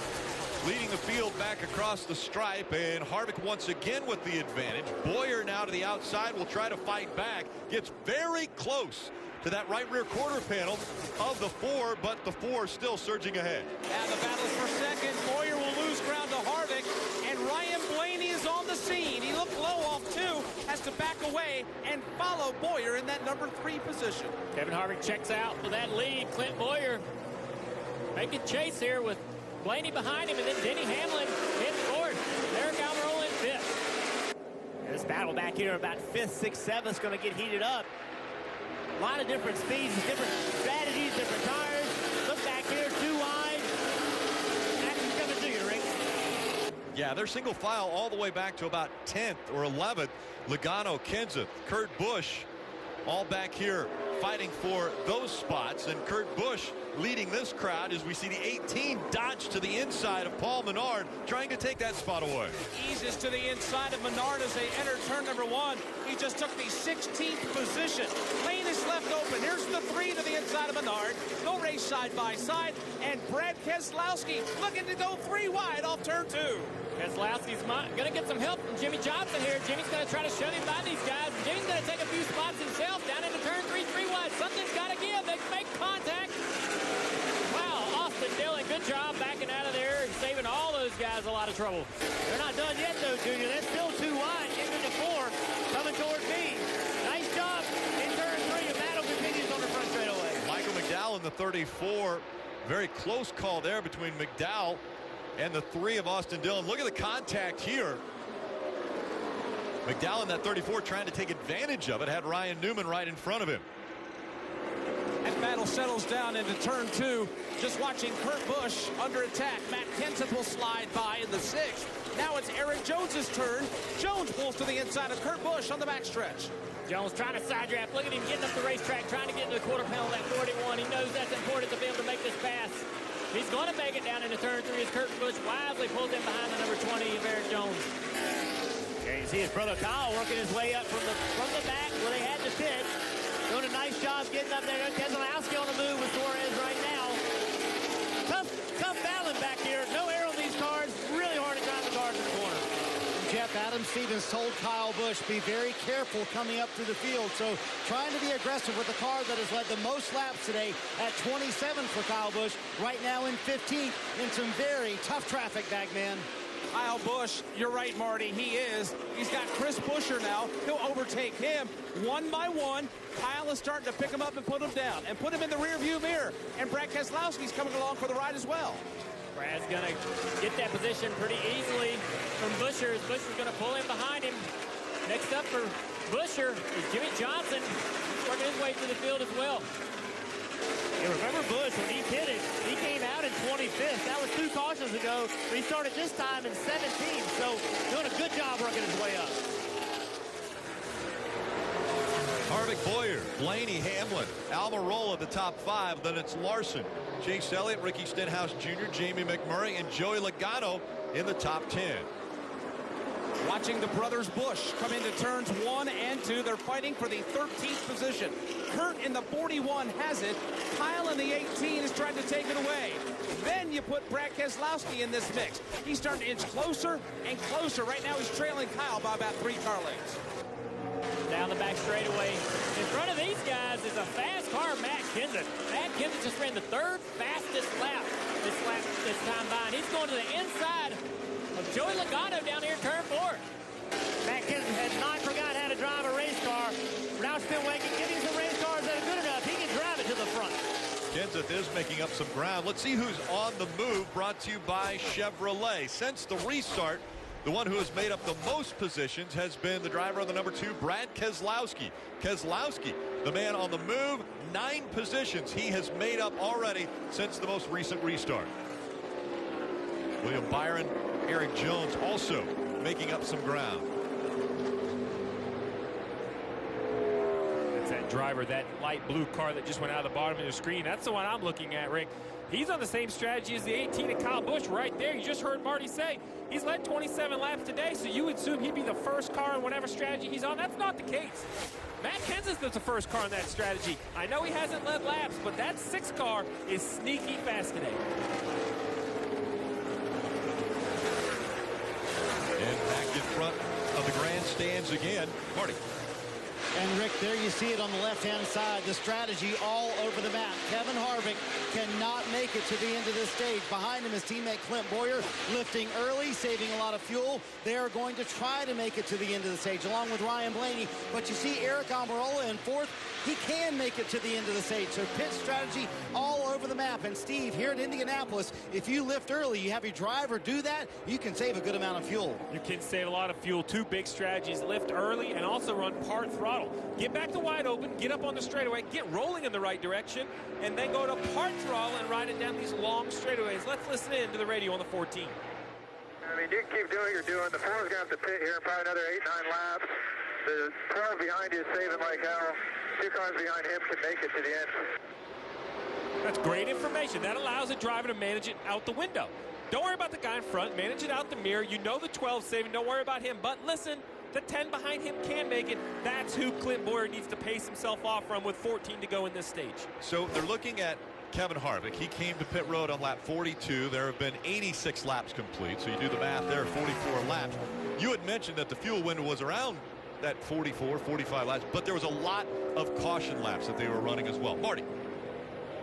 leading the field back across the stripe, and Harvick once again with the advantage. Boyer now to the outside will try to fight back. Gets very close to that right rear quarter panel of the 4, but the 4 still surging ahead. And the battle for second. Boyer will lose ground to Harvick, and Ryan Blaney is on the scene. He looked low off 2, has to back away and follow Boyer in that number 3 position. Kevin Harvick checks out for that lead. Clint Boyer making chase here with Blaney behind him, and then Denny Hamlin in 4th. Eric Almirola in 5th. This battle back here about 5th, 6th, 7th is going to get heated up. A lot of different speeds, different strategies, different tires. Look back here, 2 wide. Action's coming to you, Rick. Yeah, they're single file all the way back to about 10th or 11th. Logano, Kenseth, Kurt Busch, all back here fighting for those spots. And Kurt Busch leading this crowd as we see the 18 dodge to the inside of Paul Menard, trying to take that spot away. Eases to the inside of Menard as they enter turn number 1. He just took the 16th position. Lane is left open. Here's the 3 to the inside of Menard. They'll race side by side. And Brad Keselowski looking to go 3 wide off turn 2. Keselowski's going to get some help from Jimmy Johnson here. Jimmy's going to try to shove him by these guys. Jimmy's going to take a few spots himself down into turn 3, 3 wide. Something's got to give. They make contact. Wow, Austin Dillon, good job backing out of there and saving all those guys a lot of trouble. They're not done yet, though, Junior. They're still 2 wide, getting into 4, coming toward me. Nice job in turn 3. The battle continues on the front straightaway. Michael McDowell in the 34. Very close call there between McDowell and the 3 of Austin Dillon. Look at the contact here. McDowell in that 34 trying to take advantage of it. Had Ryan Newman right in front of him. And battle settles down into turn 2. Just watching Kurt Busch under attack. Matt Kenseth will slide by in the 6th. Now it's Eric Jones's turn. Jones pulls to the inside of Kurt Busch on the backstretch. Jones trying to side draft. Look at him getting up the racetrack, trying to get into the quarter panel of that 41. He knows that's important to be able to make this pass. He's going to make it down into turn 3 as Kurt Busch wisely pulls in behind the number 20 of Eric Jones. There you see his brother Kyle working his way up from the back where they had the pit. Doing a nice job getting up there. Keselowski on the move with Suarez right now. Tough battling back here. No air on these cars. Really hard to drive the cars in the corner. Jeff, Adam Stevens told Kyle Busch, be very careful coming up through the field. So trying to be aggressive with the car that has led the most laps today at 27 for Kyle Busch. Right now in 15th in some very tough traffic, Bagman. Kyle Busch, you're right, Marty. He is. He's got Chris Buescher now. He'll overtake him 1 by 1. Kyle is starting to pick him up and put him down and put him in the rearview mirror. And Brad Keselowski's coming along for the ride as well. Brad's going to get that position pretty easily from Buescher. Buescher's going to pull in behind him. Next up for Buescher is Jimmy Johnson. He's working his way through the field as well. You remember Busch, when he pitted, he came out in 25th. That was 2 cautions ago, but he started this time in 17th. So doing a good job working his way up. Harvick, Boyer, Blaney, Hamlin, Almirola the top 5. Then it's Larson, Chase Elliott, Ricky Stenhouse Jr., Jamie McMurray, and Joey Logano in the top 10. Watching the brothers Busch come into turns 1 and 2. They're fighting for the 13th position. Kurt in the 41 has it. Kyle in the 18 is trying to take it away. Then you put Brad Keselowski in this mix. He's starting to inch closer and closer. Right now he's trailing Kyle by about 3 car lengths. Down the back straightaway. In front of these guys is a fast car, Matt Kenseth. Matt Kenseth just ran the 3rd fastest lap this time by. And he's going to the inside of Joey Logano down here, turn 4. Matt Kenseth has not forgot how to drive a race car. Now Spillway can give him some race cars that are good enough. He can drive it to the front. Kenseth is making up some ground. Let's see who's on the move, brought to you by Chevrolet. Since the restart, the one who has made up the most positions has been the driver on the number 2, Brad Keselowski. Keselowski, the man on the move, 9 positions he has made up already since the most recent restart. William Byron, Eric Jones also making up some ground. That's that driver, that light blue car that just went out of the bottom of the screen. That's the one I'm looking at, Rick. He's on the same strategy as the 18 of Kyle Busch right there. You just heard Marty say he's led 27 laps today, so you would assume he'd be the first car in whatever strategy he's on. That's not the case. Matt Kenseth is the first car in that strategy. I know he hasn't led laps, but that 6th car is sneaky fast today. And back in front of the grandstands again, Marty. And Rick, there you see it on the left-hand side, the strategy all over the map. Kevin Harvick cannot make it to the end of this stage. Behind him is teammate Clint Boyer, lifting early, saving a lot of fuel. They are going to try to make it to the end of the stage, along with Ryan Blaney. But you see Eric Almirola in 4th. He can make it to the end of the stage. So pit strategy all over the map. And Steve, here at Indianapolis, if you lift early, you have your driver do that, you can save a good amount of fuel. You can save a lot of fuel. 2 big strategies: lift early and also run part throttle. control. Get back to wide open, get up on the straightaway, get rolling in the right direction, and then go to part throttle and ride it down these long straightaways. Let's listen in to the radio on the 14. I mean, you can keep doing what you're doing. The 4's going to have to pit here in probably another 8-9 laps. The 12 behind you is saving like hell. 2 cars behind him can make it to the end. That's great information. That allows the driver to manage it out the window. Don't worry about the guy in front. Manage it out the mirror. You know the 12's saving. Don't worry about him. But listen, the 10 behind him can make it. That's who Clint Boyer needs to pace himself off from with 14 to go in this stage. So they're looking at Kevin Harvick. He came to pit road on lap 42. There have been 86 laps complete. So you do the math there, 44 laps. You had mentioned that the fuel window was around that 44, 45 laps, but there was a lot of caution laps that they were running as well. Marty.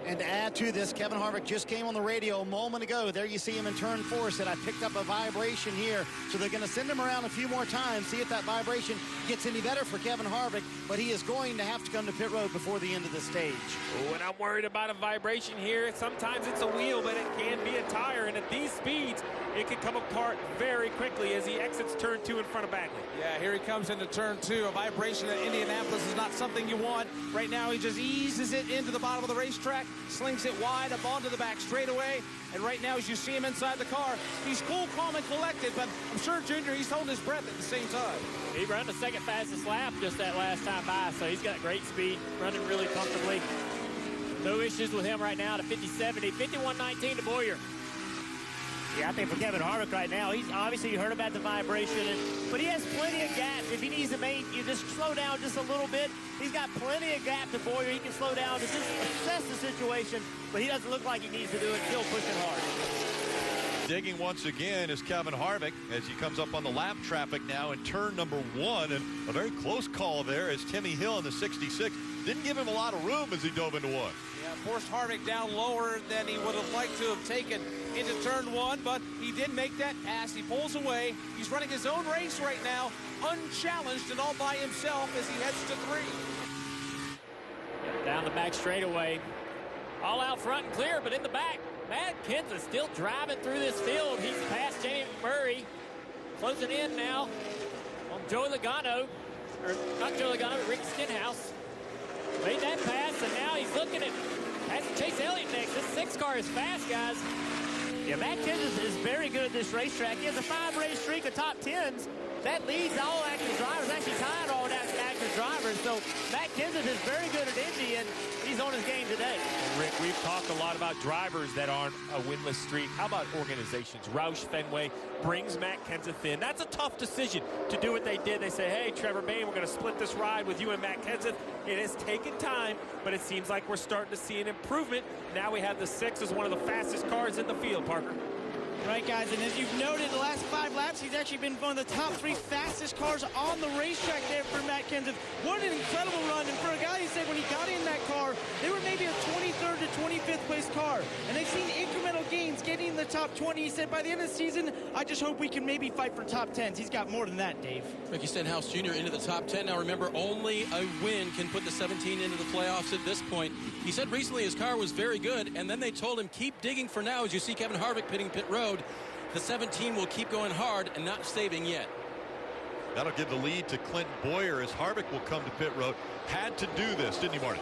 And to add to this, Kevin Harvick just came on the radio a moment ago. There you see him in turn 4, said, I picked up a vibration here. So they're going to send him around a few more times, see if that vibration gets any better for Kevin Harvick. But he is going to have to come to pit road before the end of the stage. Oh, and I'm worried about a vibration here. Sometimes it's a wheel, but it can be a tire. And at these speeds, it can come apart very quickly as he exits turn 2 in front of Bagley. Yeah, here he comes into turn 2. A vibration at Indianapolis is not something you want. Right now, he just eases it into the bottom of the racetrack, slings it wide up onto the back straightaway. And right now, as you see him inside the car, he's cool, calm, and collected. But I'm sure, Junior, he's holding his breath at the same time. He ran the second fastest lap just that last time by, so he's got great speed, running really comfortably. No issues with him right now to 50-70, 51-19 to Boyer. Yeah, I think for Kevin Harvick right now, he's obviously, you heard about the vibration, but he has plenty of gap. If he needs to make, you just slow down just a little bit. He's got plenty of gap to Boyer. He can slow down to just assess the situation, but he doesn't look like he needs to do it. Still pushing hard. Digging once again is Kevin Harvick as he comes up on the lap traffic now in turn number 1, and a very close call there as Timmy Hill in the 66 didn't give him a lot of room as he dove into 1. Yeah, forced Harvick down lower than he would have liked to have taken into turn 1, but he did make that pass. He pulls away. He's running his own race right now, unchallenged and all by himself as he heads to 3. Down the back straightaway. All out front and clear, but in the back, Matt Kenseth still driving through this field. He's past Jamie McMurray. Closing in now on Joey Logano. Or not Joey Logano, but Ricky Stenhouse. Made that pass, and now he's looking at Chase Elliott next. This 6 car is fast, guys. Yeah, Matt Kenseth is very good at this racetrack. He has a 5-race streak of top 10s. That leads all active drivers, actually tied all active drivers. So Matt Kenseth is very good at Indy, and he's on his game today. And Rick, we've talked a lot about drivers that aren't a winless streak. How about organizations? Roush Fenway brings Matt Kenseth in. That's a tough decision to do what they did. They say, hey, Trevor Bayne, we're going to split this ride with you and Matt Kenseth. It has taken time, but it seems like we're starting to see an improvement. Now we have the 6 as one of the fastest cars in the field, Parker. Right, guys, and as you've noted, the last 5 laps, he's actually been one of the top 3 fastest cars on the racetrack there for Matt Kenseth. What an incredible run, and for a guy who said when he got in that car, they were maybe a 23rd to 25th place car, and they've seen incremental gains getting in the top 20. He said, by the end of the season, I just hope we can maybe fight for top 10s. He's got more than that, Dave. Ricky Stenhouse Jr. into the top 10. Now, remember, only a win can put the 17 into the playoffs at this point. He said recently his car was very good, and then they told him, keep digging for now as you see Kevin Harvick pitting pit road. The 17 will keep going hard and not saving yet. That'll give the lead to Clint Boyer as Harvick will come to pit road. Had to do this, didn't he, Marty?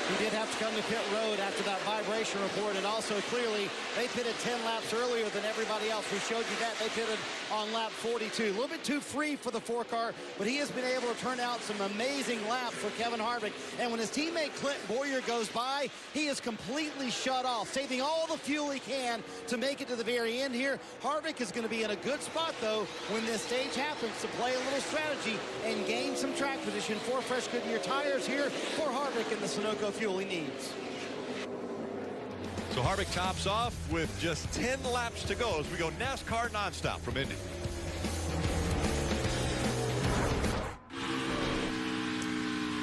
He did have to come to pit road after that vibration report, and also clearly they pitted 10 laps earlier than everybody else. We showed you that. They pitted on lap 42. A little bit too free for the 4 car, but he has been able to turn out some amazing laps for Kevin Harvick. And when his teammate Clint Boyer goes by, he is completely shut off, saving all the fuel he can to make it to the very end here. Harvick is going to be in a good spot, though, when this stage happens, to play a little strategy and gain some track position. 4 fresh Goodyear tires here for Harvick and the Sunoco fuel he needs. So Harvick tops off with just 10 laps to go as we go NASCAR nonstop from Indy.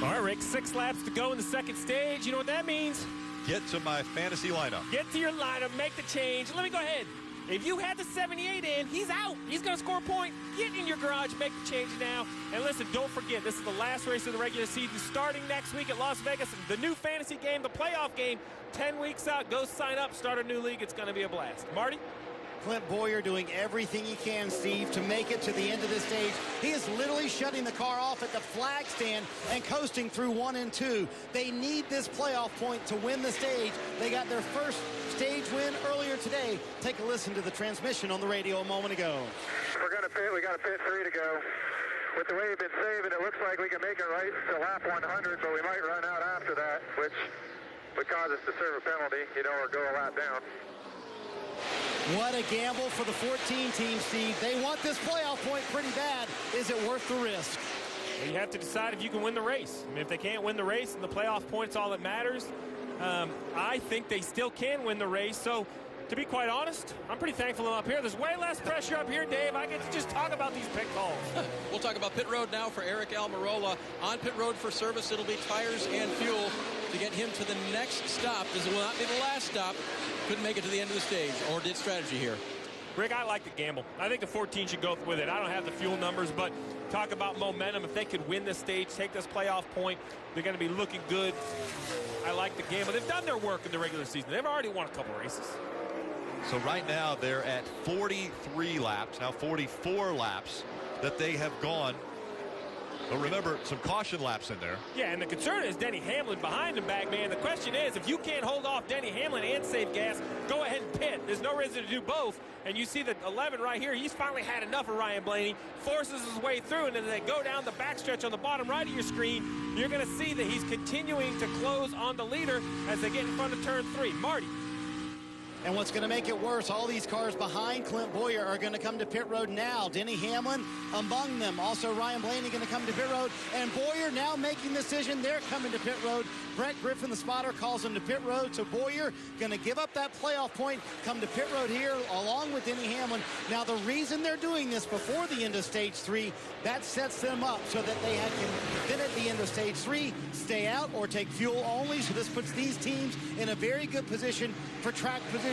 All right, Rick, 6 laps to go in the second stage. You know what that means? Get to my fantasy lineup. Get to your lineup, make the change. Let me go ahead. If you had the 78 in, he's out. He's going to score a point. Get in your garage, make the change now. And listen, don't forget, this is the last race of the regular season starting next week at Las Vegas. The new fantasy game, the playoff game, 10 weeks out. Go sign up, start a new league. It's going to be a blast. Marty? Clint Boyer doing everything he can, Steve, to make it to the end of this stage. He is literally shutting the car off at the flag stand and coasting through 1 and 2. They need this playoff point to win the stage. They got their first stage win earlier today. Take a listen to the transmission on the radio a moment ago. We're going to pit. We got a pit 3 to go. With the way we've been saving, it looks like we can make it right to lap 100, but we might run out after that, which would cause us to serve a penalty, or go a lap down. What a gamble for the 14 team, Steve. They want this playoff point pretty bad. Is it worth the risk? You have to decide if you can win the race. I mean, if they can't win the race and the playoff point's all that matters, I think they still can win the race. So, to be quite honest, I'm pretty thankful I'm up here. There's way less pressure up here, Dave. I get to just talk about these pit calls. We'll talk about pit road now for Eric Almirola. On pit road for service, it'll be tires and fuel to get him to the next stop. This will not be the last stop. Couldn't make it to the end of the stage, or did strategy here. Rick, I like the gamble. I think the 14 should go with it. I don't have the fuel numbers, but talk about momentum. If they could win this stage, take this playoff point, they're going to be looking good. I like the gamble. They've done their work in the regular season. They've already won a couple races. So right now they're at 43 laps, now 44 laps that they have gone. But remember, some caution laps in there. Yeah, and the concern is Denny Hamlin behind him, Bagman. The question is, if you can't hold off Denny Hamlin and save gas, go ahead and pit. There's no reason to do both. And you see that 11 right here, he's finally had enough of Ryan Blaney, forces his way through, and as they go down the backstretch on the bottom right of your screen, you're going to see that he's continuing to close on the leader as they get in front of turn 3. Marty. And what's going to make it worse, all these cars behind Clint Boyer are going to come to pit road now. Denny Hamlin among them. Also Ryan Blaney going to come to pit road. And Boyer now making the decision. They're coming to pit road. Brett Griffin, the spotter, calls him to pit road. So Boyer going to give up that playoff point, come to pit road here along with Denny Hamlin. Now the reason they're doing this before the end of stage 3, that sets them up so that they can then at the end of stage 3 stay out or take fuel only. So this puts these teams in a very good position for track position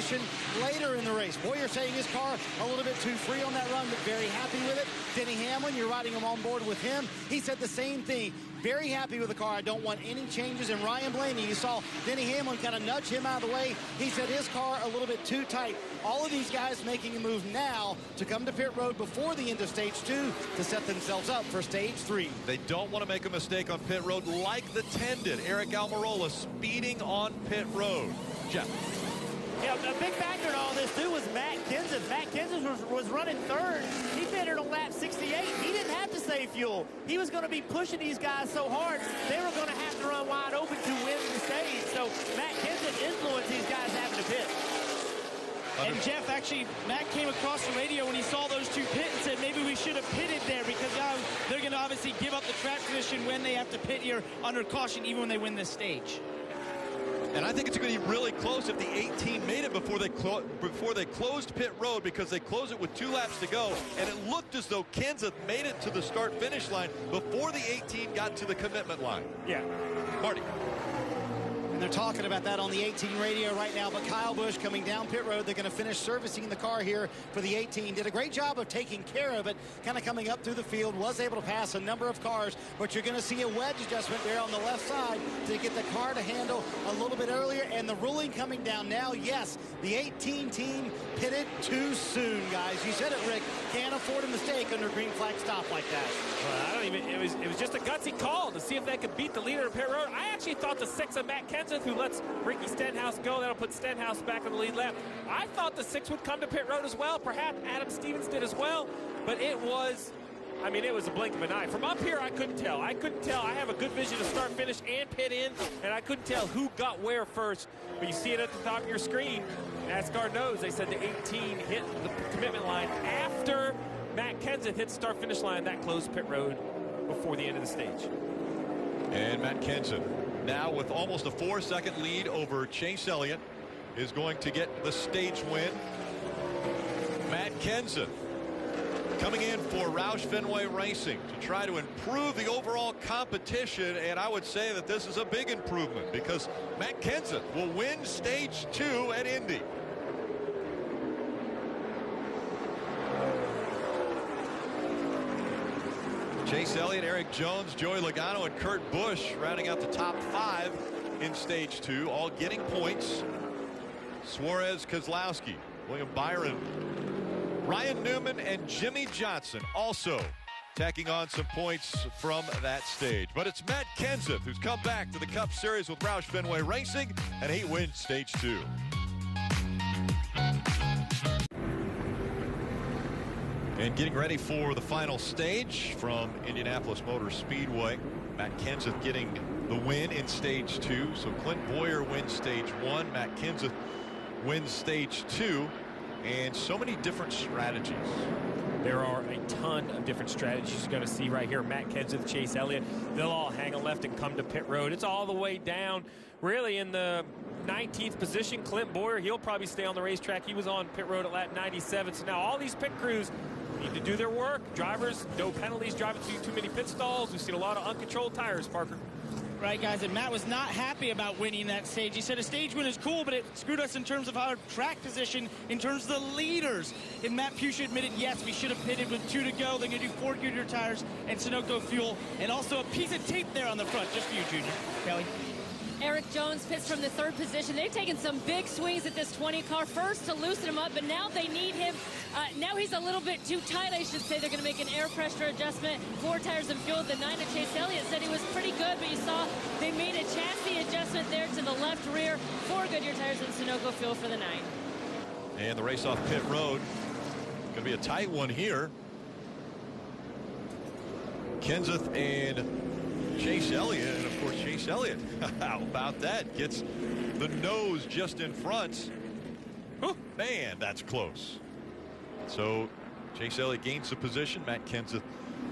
later in the race. Boyer saying his car a little bit too free on that run, but very happy with it. Denny Hamlin, you're riding him on board with him. He said the same thing. Very happy with the car. I don't want any changes. And Ryan Blaney, you saw Denny Hamlin kind of nudge him out of the way. He said his car a little bit too tight. All of these guys making a move now to come to pit road before the end of stage 2 to set themselves up for stage 3. They don't want to make a mistake on pit road like the 10 did. Eric Almirola speeding on pit road. Jeff. Yeah, a big factor in all this, too, was Matt Kenseth. Matt Kenseth was running third. He pitted on lap 68. He didn't have to save fuel. He was going to be pushing these guys so hard, they were going to have to run wide open to win the stage. So Matt Kenseth influenced these guys having to pit. And Jeff, actually, Matt came across the radio when he saw those two pit and said maybe we should have pitted there because they're going to obviously give up the track position when they have to pit here under caution, even when they win this stage. And I think it's going to be really close if the 18 made it before they closed pit road, because they closed it with 2 laps to go, and it looked as though Kenseth made it to the start-finish line before the 18 got to the commitment line. Yeah. Marty. And they're talking about that on the 18 radio right now. But Kyle Busch coming down pit road. They're going to finish servicing the car here for the 18. Did a great job of taking care of it, kind of coming up through the field. Was able to pass a number of cars. But you're going to see a wedge adjustment there on the left side to get the car to handle a little bit earlier. And the ruling coming down now. Yes, the 18 team pitted too soon, guys. You said it, Rick. Can't afford a mistake under a green flag stop like that. Well, I don't even. It was just a gutsy call to see if they could beat the leader of pit road. I actually thought the 6 of Matt Kenseth, who lets Ricky Stenhouse go, that'll put Stenhouse back on the lead lap. I thought the 6 would come to pit road as well. Perhaps Adam Stevens did as well. But it was, I mean, it was a blink of an eye. From up here, I couldn't tell. I have a good vision of start, finish, and pit in, and I couldn't tell who got where first. But you see it at the top of your screen. NASCAR knows. They said the 18 hit the commitment line after Matt Kenseth hit the start, finish line. That closed pit road before the end of the stage. And Matt Kenseth, now with almost a 4-second lead over Chase Elliott, is going to get the stage win. Matt Kenseth coming in for Roush Fenway Racing to try to improve the overall competition, and I would say that this is a big improvement because Matt Kenseth will win stage 2 at Indy. Chase Elliott, Eric Jones, Joey Logano, and Kurt Busch rounding out the top 5 in stage 2, all getting points. Suarez, Kozlowski, William Byron, Ryan Newman, and Jimmy Johnson also tacking on some points from that stage. But it's Matt Kenseth who's come back to the Cup Series with Roush Fenway Racing, and he wins stage 2. And getting ready for the final stage from Indianapolis Motor Speedway. Matt Kenseth getting the win in stage 2. So Clint Boyer wins stage 1. Matt Kenseth wins stage 2. And so many different strategies. There are a ton of different strategies you're going to see right here. Matt Kenseth, Chase Elliott, they'll all hang a left and come to pit road. It's all the way down, really, in the 19th position. Clint Boyer, he'll probably stay on the racetrack. He was on pit road at lap 97. So now all these pit crews need to do their work. Drivers, no penalties, driving through too many pit stalls. We've seen a lot of uncontrolled tires, Parker. Right, guys, and Matt was not happy about winning that stage. He said a stage win is cool, but it screwed us in terms of our track position, in terms of the leaders. And Matt Pusha admitted, yes, we should have pitted with 2 to go. They're going to do 4 Goodyear tires and Sunoco fuel, and also a piece of tape there on the front, just for you, Junior. Kelly? Eric Jones pits from the 3rd position. They've taken some big swings at this 20 car, first to loosen him up, but now they need him. Now he's a little bit too tight, I should say. They're going to make an air pressure adjustment. 4 tires and fuel. The 9 of Chase Elliott said he was pretty good, but you saw they made a chassis adjustment there to the left rear. 4 Goodyear tires and Sunoco fuel for the 9. And the race off pit road. Going to be a tight one here. Kenseth and Chase Elliott, and of course Chase Elliott, how about that? Gets the nose just in front. Oh, man, that's close. So Chase Elliott gains a position. Matt Kenseth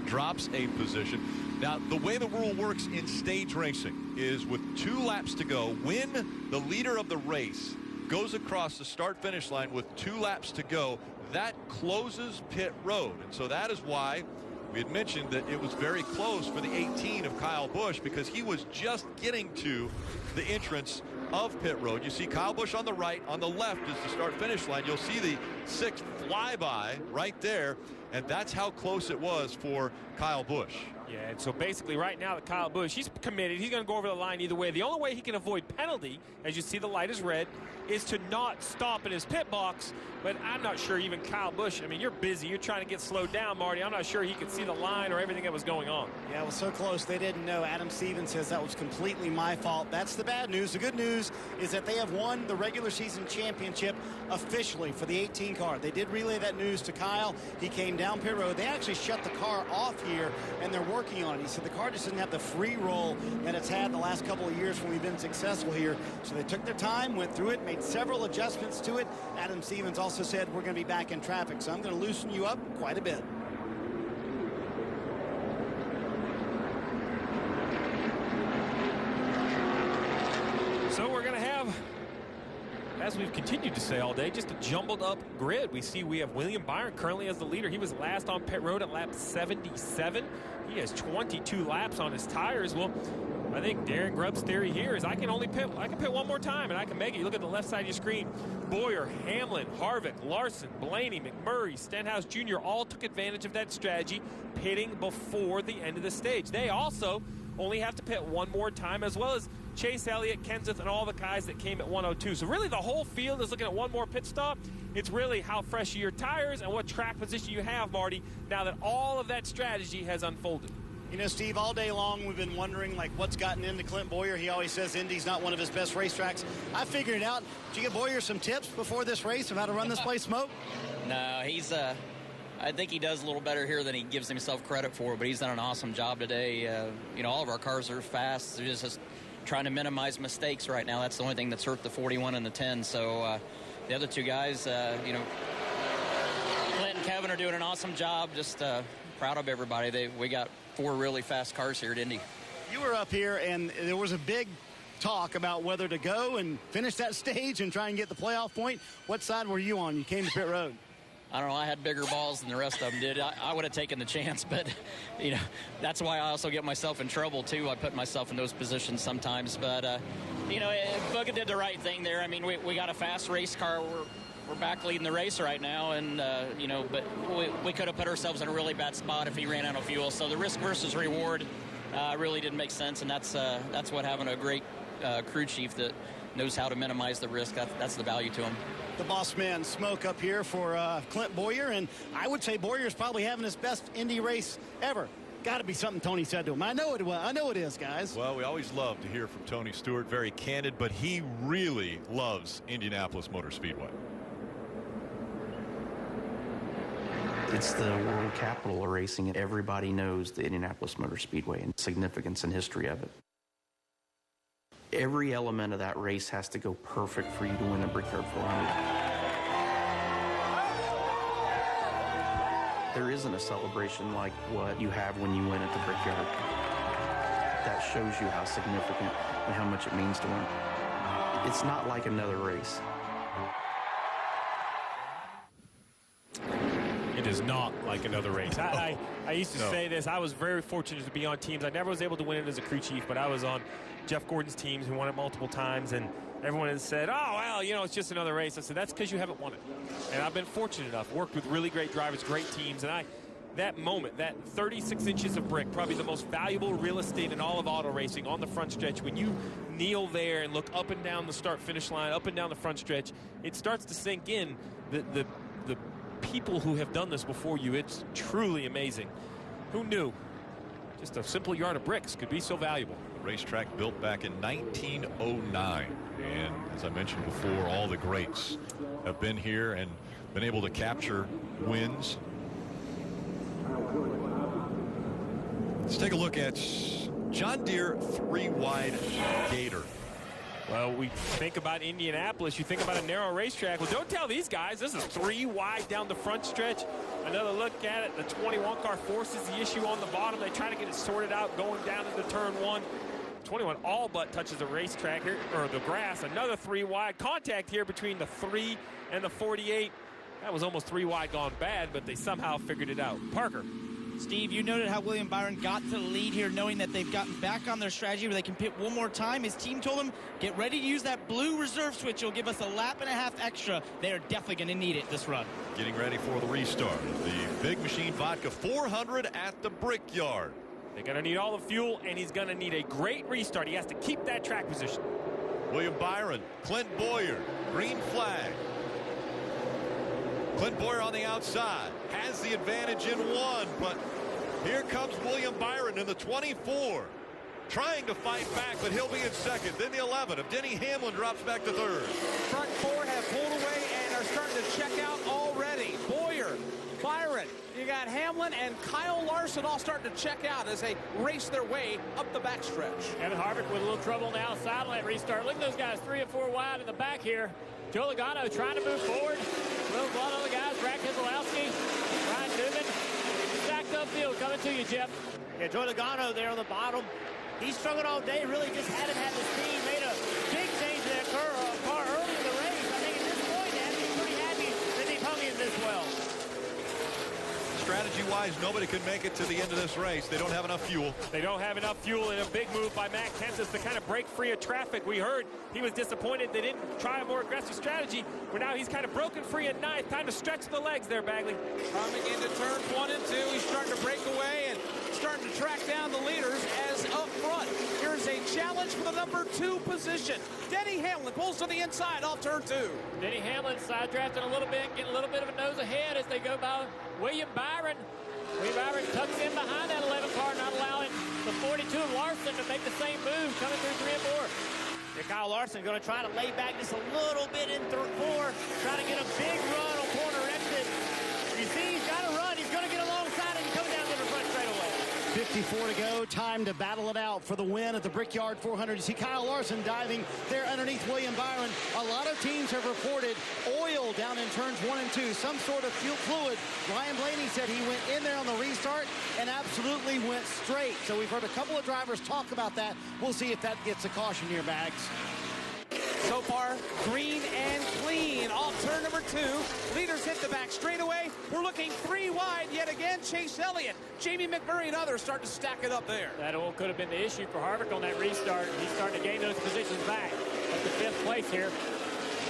drops a position. Now, the way the rule works in stage racing is with 2 laps to go, when the leader of the race goes across the start-finish line with 2 laps to go, that closes pit road. And so that is why we had mentioned that it was very close for the 18 of Kyle Busch, because he was just getting to the entrance of pit road. You see Kyle Busch on the right, on the left is the start-finish line. You'll see the 6th flyby right there, and that's how close it was for Kyle Busch. Yeah, and so basically right now that Kyle Busch, he's committed. He's going to go over the line either way. The only way he can avoid penalty, as you see the light is red, is to not stop in his pit box. But I'm not sure even Kyle Busch, I mean, you're busy. You're trying to get slowed down, Marty. I'm not sure he could see the line or everything that was going on. Yeah, it was so close they didn't know. Adam Stevens says that was completely my fault. That's the bad news. The good news is that they have won the regular season championship officially for the 18 car. They did relay that news to Kyle. He came down pit road. They actually shut the car off here, and they're working on it. He said the car just didn't have the free roll that it's had the last couple of years when we've been successful here. So they took their time, went through it, made several adjustments to it. Adam Stevens also said we're going to be back in traffic, so I'm going to loosen you up quite a bit. So we're going to have, as we've continued to say all day, just a jumbled up grid. We have William Byron currently as the leader. He was last on pit road at lap 77. He has 22 laps on his tires. Well, I think Darren Grubb's theory here is I can pit one more time and I can make it. You look at the left side of your screen. Boyer, Hamlin, Harvick, Larson, Blaney, McMurray, Stenhouse Jr. all took advantage of that strategy, pitting before the end of the stage. They also only have to pit one more time, as well as Chase Elliott, Kenseth, and all the guys that came at 102. So really the whole field is looking at one more pit stop. It's really how fresh are your tires and what track position you have, Marty, now that all of that strategy has unfolded. You know, Steve, all day long we've been wondering, like, what's gotten into Clint Boyer. He always says Indy's not one of his best racetracks. I figured it out. Did you give Boyer some tips before this race of how to run this place, Smoke? No, he's I think he does a little better here than he gives himself credit for, but he's done an awesome job today. You know, all of our cars are fast. They're just trying to minimize mistakes right now. That's the only thing that's hurt the 41 and the 10. So the other 2 guys, you know, Clint and Kevin are doing an awesome job. Just proud of everybody. We got 4 really fast cars here at Indy. You were up here, and there was a big talk about whether to go and finish that stage and try and get the playoff point. What side were you on? You came to pit road. I don't know. I had bigger balls than the rest of them did. I would have taken the chance, but, you know, that's why I also get myself in trouble, too. I put myself in those positions sometimes. But, you know, Bugga did the right thing there. I mean, we got a fast race car. We're back leading the race right now, and, you know, but we could have put ourselves in a really bad spot if he ran out of fuel. So the risk versus reward really didn't make sense, and that's what having a great crew chief that knows how to minimize the risk, that's the value to him. The boss man smoke up here for Clint Boyer, and I would say Boyer's probably having his best Indy race ever. Got to be something Tony said to him. I know it was. I know it is, guys. Well, we always love to hear from Tony Stewart. Very candid, but he really loves Indianapolis Motor Speedway. It's the world capital of racing, and everybody knows the Indianapolis Motor Speedway and significance and history of it. Every element of that race has to go perfect for you to win the Brickyard 400. There isn't a celebration like what you have when you win at the Brickyard. That shows you how significant and how much it means to win. It's not like another race. It is not like another race. I used to say this. I was very fortunate to be on teams. I never was able to win it as a crew chief, but I was on Jeff Gordon's teams who won it multiple times, and everyone has said, oh, well, you know, it's just another race. I said, that's because you haven't won it. And I've been fortunate enough, worked with really great drivers, great teams, and that moment, that 36 inches of brick, probably the most valuable real estate in all of auto racing on the front stretch. When you kneel there and look up and down the start-finish line, up and down the front stretch, it starts to sink in the people who have done this before you. It's truly amazing. Who knew just a simple yard of bricks could be so valuable? Racetrack built back in 1909, and as I mentioned before, all the greats have been here and been able to capture wins. Let's take a look at John Deere 3-wide Gator. Well, we think about Indianapolis, you think about a narrow racetrack. Well, don't tell these guys, this is 3 wide down the front stretch. Another look at it, the 21 car forces the issue on the bottom. They try to get it sorted out going down into turn 1. 21 all but touches the racetrack here, or the grass. Another 3 wide. Contact here between the 3 and the 48. That was almost 3 wide gone bad, but they somehow figured it out. Parker. Steve, you noted how William Byron got to the lead here, knowing that they've gotten back on their strategy where they can pit one more time. His team told him, get ready to use that blue reserve switch. It'll give us a lap and a half extra. They are definitely going to need it this run. Getting ready for the restart. The Big Machine Vodka 400 at the Brickyard. They're going to need all the fuel, and he's going to need a great restart. He has to keep that track position. William Byron, Clint Boyer, green flag. Clint Boyer on the outside, has the advantage in 1, but here comes William Byron in the 24, trying to fight back, but he'll be in second. Then the 11 of Denny Hamlin drops back to third. Front 4 have pulled away and are starting to check out already. Boyer, Byron, you got Hamlin and Kyle Larson all starting to check out as they race their way up the backstretch. Kevin Harvick with a little trouble on the outside on that restart. Look at those guys, 3 and 4 wide in the back here. Joe Logano trying to move forward. A little blood on the guys. Brad Keselowski, Ryan Newman. Stacked upfield coming to you, Jeff. Yeah, Joe Logano there on the bottom. He struggled all day. Really just hadn't had the speed. Made a big change to that car early in the race. I think at this point, they have to be pretty happy that they hung in this well. Strategy-wise, nobody can make it to the end of this race. They don't have enough fuel. They don't have enough fuel, and a big move by Matt Kenseth to kind of break free of traffic. We heard he was disappointed they didn't try a more aggressive strategy, but now he's kind of broken free at 9th. Time to stretch the legs there, Bagley. Coming into turns 1 and 2, he's starting to break away and starting to track down the leaders as up front. Here's a challenge for the number 2 position. Denny Hamlin pulls to the inside off turn 2. Denny Hamlin side drafting a little bit, getting a little bit of a nose ahead as they go by William Byron. William Byron tucks in behind that 11 car, not allowing the 42 of Larson to make the same move, coming through 3 and 4. Yeah, Kyle Larson going to try to lay back just a little bit in 4, trying to get a big run on corner exit. You see, he's got to run. He's going to get alongside and come down to the front straightaway. 54 to go. Time to battle it out for the win at the Brickyard 400. You see Kyle Larson diving there underneath William Byron. A lot of teams have reported oil down in turns 1 and 2, some sort of fuel fluid. Ryan Blaney said he went in there on the restart and absolutely went straight. So we've heard a couple of drivers talk about that. We'll see if that gets a caution here, Bags. So far, green and clean off turn number 2. Leaders hit the back straightaway. We're looking 3 wide yet again. Chase Elliott, Jamie McMurray, and others start to stack it up there. That all could have been the issue for Harvick on that restart. He's starting to gain those positions back at the 5th place here.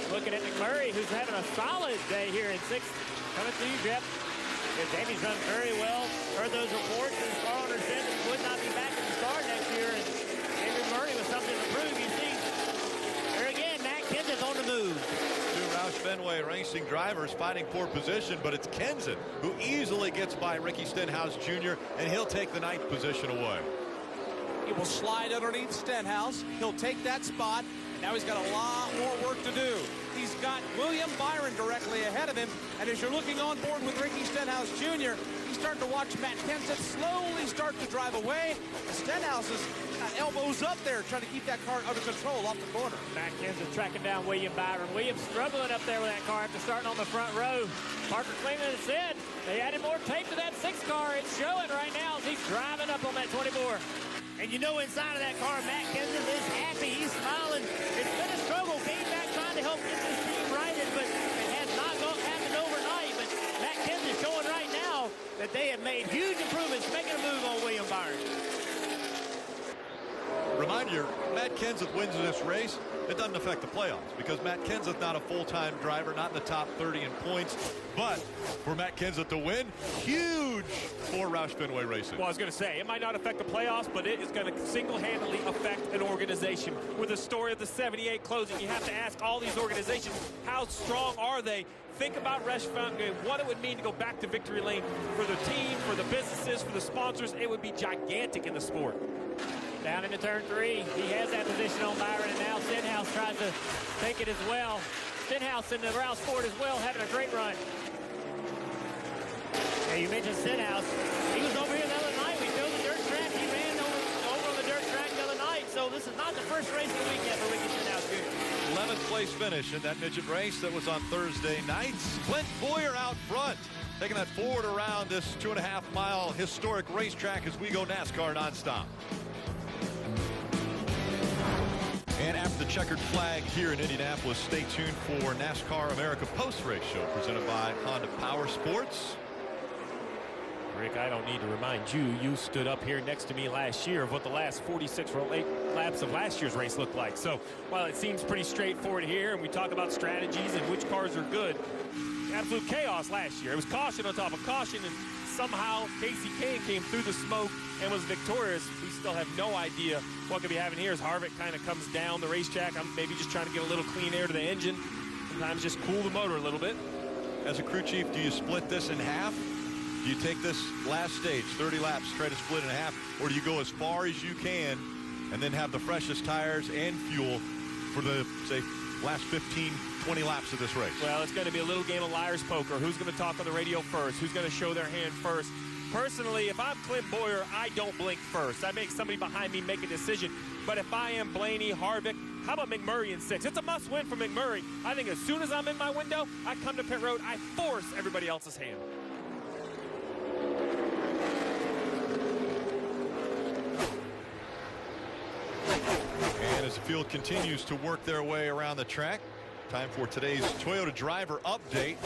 Looking at McMurray, who's having a solid day here in 6th. Coming to you, Jeff. Yeah, Jamie's run very well. Heard those reports. His car owner said he would not be back in the start next year. And Jamie McMurray was something to prove. You see, there again, Matt Kenseth on the move. 2 Roush Fenway Racing drivers fighting for position, but it's Kenseth who easily gets by Ricky Stenhouse Jr., and he'll take the 9th position away. He will slide underneath Stenhouse. He'll take that spot. Now he's got a lot more work to do. He's got William Byron directly ahead of him. And as you're looking on board with Ricky Stenhouse Jr., he's starting to watch Matt Kenseth slowly start to drive away. Stenhouse is elbows up there trying to keep that car under control off the corner. Matt Kenseth tracking down William Byron. William's struggling up there with that car after starting on the front row. Parker Klingman said they added more tape to that 6 car. It's showing right now as he's driving up on that 24. And you know inside of that car, Matt Kenseth is happy. He's smiling. It's been a struggle. Came back trying to help get this team righted, but it has not happened overnight. But Matt Kenseth showing right now that they have made huge improvements, making a move on William Byron. Remind you, Matt Kenseth wins this race. It doesn't affect the playoffs because Matt Kenseth not a full-time driver, not in the top 30 in points. But for Matt Kenseth to win, huge for Roush Fenway Racing. Well, I was going to say, it might not affect the playoffs, but it is going to single-handedly affect an organization. With the story of the 78 closing, you have to ask all these organizations, how strong are they? Think about Roush Fenway, what it would mean to go back to victory lane for the team, for the businesses, for the sponsors. It would be gigantic in the sport. Down into turn 3. He has that position on Byron, and now Stenhouse tries to take it as well. Stenhouse in the Roush Ford as well, having a great run. Hey, you mentioned Stenhouse. He was over here the other night. We showed the dirt track. He ran over on the dirt track the other night. So this is not the first race of the weekend for Ricky Stenhouse Jr. 11th place finish in that midget race that was on Thursday night. Clint Boyer out front, taking that forward around this 2.5-mile historic racetrack as we go NASCAR nonstop. And after the checkered flag here in Indianapolis, stay tuned for NASCAR America Post-Race Show presented by Honda Power Sports. Rick, I don't need to remind you, you stood up here next to me last year of what the last 46 laps of last year's race looked like. So while it seems pretty straightforward here and we talk about strategies and which cars are good, absolute chaos last year. It was caution on top of caution, and somehow Casey Kane came through the smoke and was victorious. We still have no idea what could be happening here as Harvick kind of comes down the racetrack. I'm maybe just trying to get a little clean air to the engine. Sometimes just cool the motor a little bit. As a crew chief, do you split this in half? Do you take this last stage, 30 laps, try to split in half, or do you go as far as you can and then have the freshest tires and fuel for the, say, last 15, 20 laps of this race? Well, it's going to be a little game of liar's poker. Who's going to talk on the radio first? Who's going to show their hand first? Personally, if I'm Clint Boyer, I don't blink first. I make somebody behind me make a decision. But if I am Blaney, Harvick, how about McMurray in 6? It's a must-win for McMurray. I think as soon as I'm in my window, I come to pit road, I force everybody else's hand. And as the field continues to work their way around the track, time for today's Toyota driver update.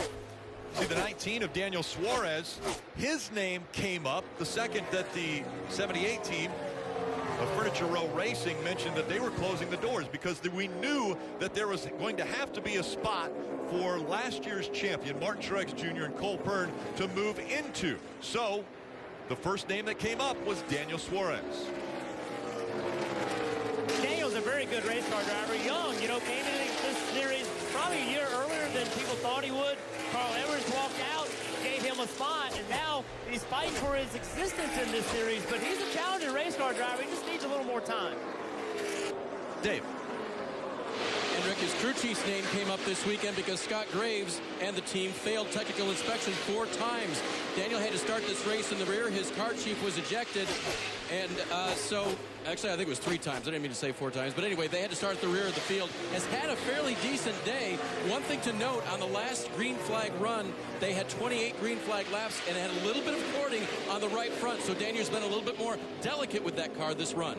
See the 19 of Daniel Suarez. His name came up the second that the 78 team of Furniture Row Racing mentioned that they were closing the doors because we knew that there was going to have to be a spot for last year's champion Martin Truex Jr. and Cole Pearn to move into. So the first name that came up was Daniel Suarez. Daniel's a very good race car driver. Young, you know, came into this series probably a year earlier than people thought he would. Carl Edwards walked out, gave him a spot, and now he's fighting for his existence in this series. But he's a challenging race car driver. He just needs a little more time. Dave. And Rick, his crew chief's name came up this weekend because Scott Graves and the team failed technical inspection 4 times. Daniel had to start this race in the rear. His car chief was ejected. And so, actually, I think it was 3 times. I didn't mean to say 4 times. But anyway, they had to start at the rear of the field. Has had a fairly decent day. One thing to note, on the last green flag run, they had 28 green flag laps and had a little bit of cording on the right front. So Daniel's been a little bit more delicate with that car this run.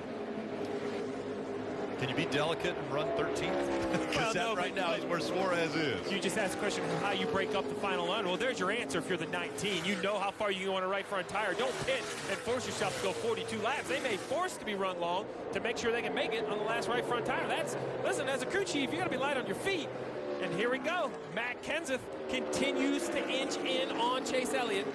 Can you be delicate and run 13th? Because Well, no, right now is where Suarez is. You just asked the question of how you break up the final run. Well, there's your answer if you're the 19. You know how far you go on a right front tire. Don't pit and force yourself to go 42 laps. They may force to be run long to make sure they can make it on the last right front tire. Listen, as a crew chief, you got to be light on your feet. And here we go. Matt Kenseth continues to inch in on Chase Elliott.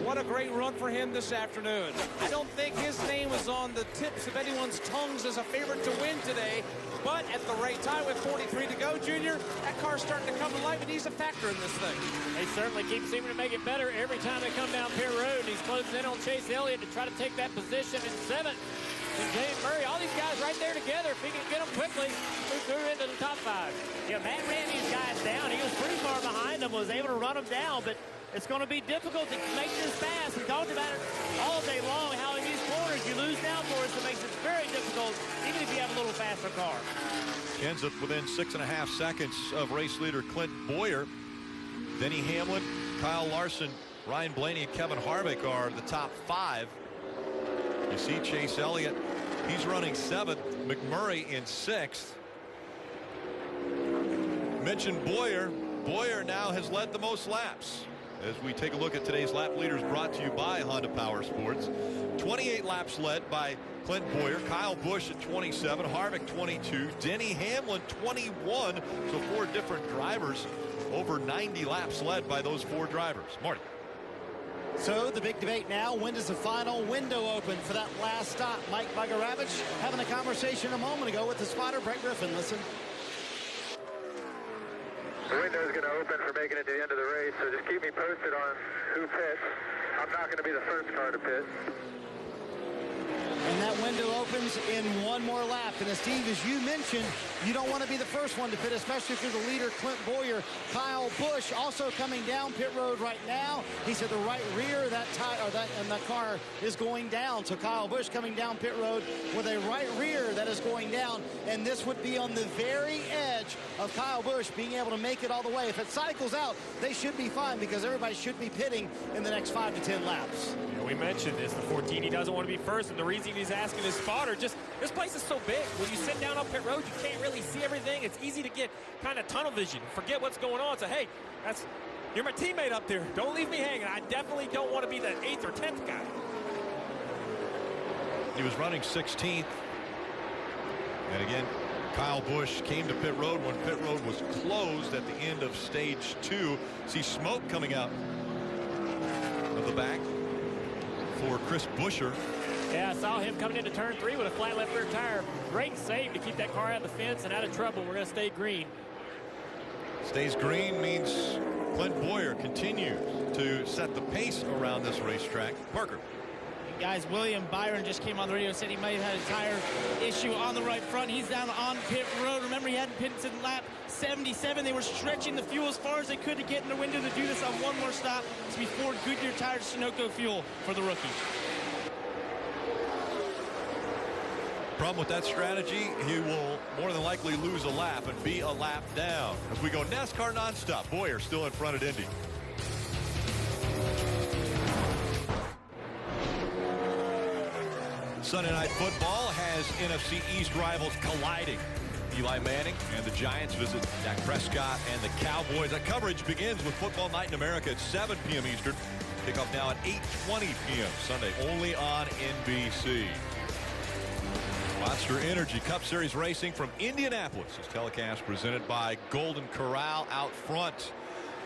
What a great run for him this afternoon. I don't think his name was on the tips of anyone's tongues as a favorite to win today, but at the right time with 43 to go, Junior, that car's starting to come to life, and he's a factor in this thing. They certainly keep seeming to make it better every time they come down pit road. He's closing in on Chase Elliott to try to take that position in 7th. And James Murray, all these guys right there together. If he can get them quickly, move through into the top 5. Yeah, Matt ran these guys down. He was pretty far behind them, was able to run them down, but it's going to be difficult to make this pass. We talked about it all day long, how in these corners you lose downforce. It makes it very difficult, even if you have a little faster car. Ends up within 6.5 seconds of race leader Clint Boyer. Denny Hamlin, Kyle Larson, Ryan Blaney, and Kevin Harvick are the top 5. You see Chase Elliott, he's running 7th. McMurray in 6th. Mentioned Boyer. Boyer now has led the most laps. As we take a look at today's lap leaders brought to you by Honda Power Sports. 28 laps led by Clint Boyer, Kyle Busch at 27, Harvick 22, Denny Hamlin 21. So 4 different drivers, over 90 laps led by those 4 drivers. Marty. So the big debate now, when does the final window open for that last stop? Mike Bagaravich having a conversation a moment ago with the spotter, Brett Griffin. Listen. The window is going to open for making it to the end of the race, so just keep me posted on who pits. I'm not going to be the first car to pit. And that window opens in 1 more lap. And as Steve, as you mentioned, you don't want to be the first one to pit, especially if you're the leader, Clint Boyer. Kyle Busch also coming down pit road right now. He's at the right rear of that that car is going down. So Kyle Busch coming down pit road with a right rear that is going down. And this would be on the very edge of Kyle Busch being able to make it all the way. If it cycles out, they should be fine because everybody should be pitting in the next 5 to 10 laps. Yeah, we mentioned this, the 14, he doesn't want to be first, and the reason he's asking his spotter, just this place is so big. When you sit down up pit road, you can't really see everything. It's easy to get kind of tunnel vision, forget what's going on. So, hey, you're my teammate up there. Don't leave me hanging. I definitely don't want to be the 8th or 10th guy. He was running 16th. And again, Kyle Busch came to pit road when pit road was closed at the end of stage 2. See smoke coming out of the back for Chris Buescher. Yeah, I saw him coming into turn 3 with a flat left rear tire. Great save to keep that car out of the fence and out of trouble. We're going to stay green. Stays green means Clint Boyer continues to set the pace around this racetrack. Parker. Guys, William Byron just came on the radio and said he might have had a tire issue on the right front. He's down on pit road. Remember, he hadn't pitted since lap 77. They were stretching the fuel as far as they could to get in the window to do this on one more stop. It's before Goodyear Tires Sunoco fuel for the rookie. Problem with that strategy, he will more than likely lose a lap and be a lap down. As we go NASCAR nonstop, Boyer still in front at Indy. Sunday Night Football has NFC East rivals colliding. Eli Manning and the Giants visit Dak Prescott and the Cowboys. That coverage begins with Football Night in America at 7 p.m. Eastern. Kickoff now at 8:20 p.m. Sunday, only on NBC. Monster Energy Cup Series racing from Indianapolis is telecast presented by Golden Corral out front.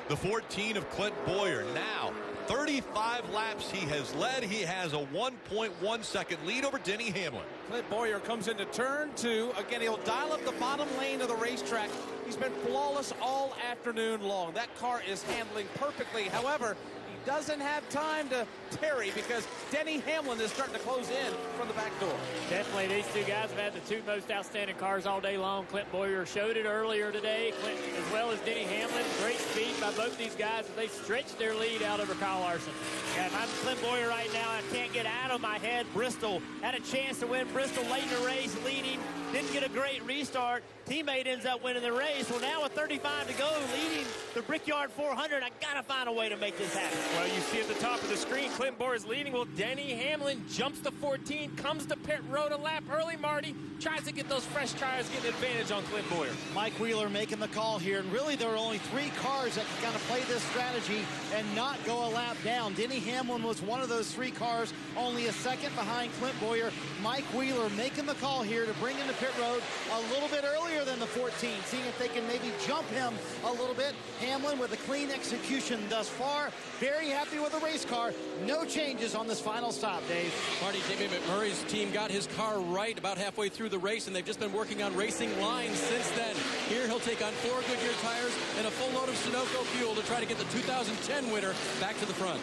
The 14 of Clint Boyer. Now 35 laps he has led. He has a 1.1 second lead over Denny Hamlin. Clint Boyer comes into turn 2. Again, he'll dial up the bottom lane of the racetrack. He's been flawless all afternoon long. That car is handling perfectly. However, he doesn't have time to tarry because Denny Hamlin is starting to close in from the back door. Definitely, these two guys have had the 2 most outstanding cars all day long. Clint Boyer showed it earlier today, as well as Denny Hamlin. Great speed by both these guys as they stretched their lead out over Kyle Larson. Yeah, if I'm Clint Boyer right now, I can't get out of my head. Bristol had a chance to win Bristol late in the race, leading. Didn't get a great restart. Teammate ends up winning the race. Well, now with 35 to go, leading the Brickyard 400, I got to find a way to make this happen. Well, you see at the top of the screen, Clint Boyer's leading. Well, Denny Hamlin jumps to 14, comes to pit road a lap early. Marty tries to get those fresh tires, get an advantage on Clint Boyer. Mike Wheeler making the call here, and really there are only 3 cars that can kind of play this strategy and not go a lap down. Denny Hamlin was one of those 3 cars, only a second behind Clint Boyer. Mike Wheeler making the call here to bring into pit pit road a little bit earlier than the 14, seeing if they can maybe jump him a little bit. Hamlin with a clean execution thus far. Very happy with the race car. No changes on this final stop, Dave. Marty, Jamie McMurray's team got his car right about halfway through the race, and they've just been working on racing lines since then. Here he'll take on 4 Goodyear tires and a full load of Sunoco fuel to try to get the 2010 winner back to the front.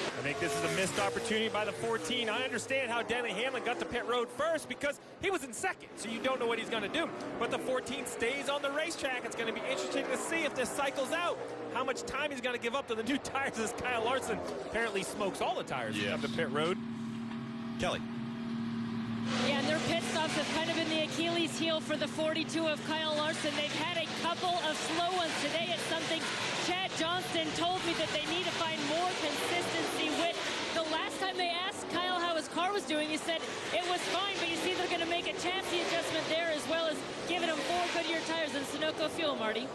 I think this is a missed opportunity by the 14. I understand how Denny Hamlin got to pit road first because he was in second, so you don't know what he's going to do. But the 14 stays on the racetrack. It's going to be interesting to see if this cycles out, how much time he's going to give up to the new tires as Kyle Larson apparently smokes all the tires up the pit road. Kelly. Yeah, and their pit stops have kind of been the Achilles heel for the 42 of Kyle Larson. They've had a couple of slow ones today. It's something Chad Johnston told me that they need to find more consistency with. The last time they asked Kyle how his car was doing, he said it was fine, but you see they're going to make a chassis adjustment there as well as giving him 4 Goodyear tires and Sunoco fuel, Marty.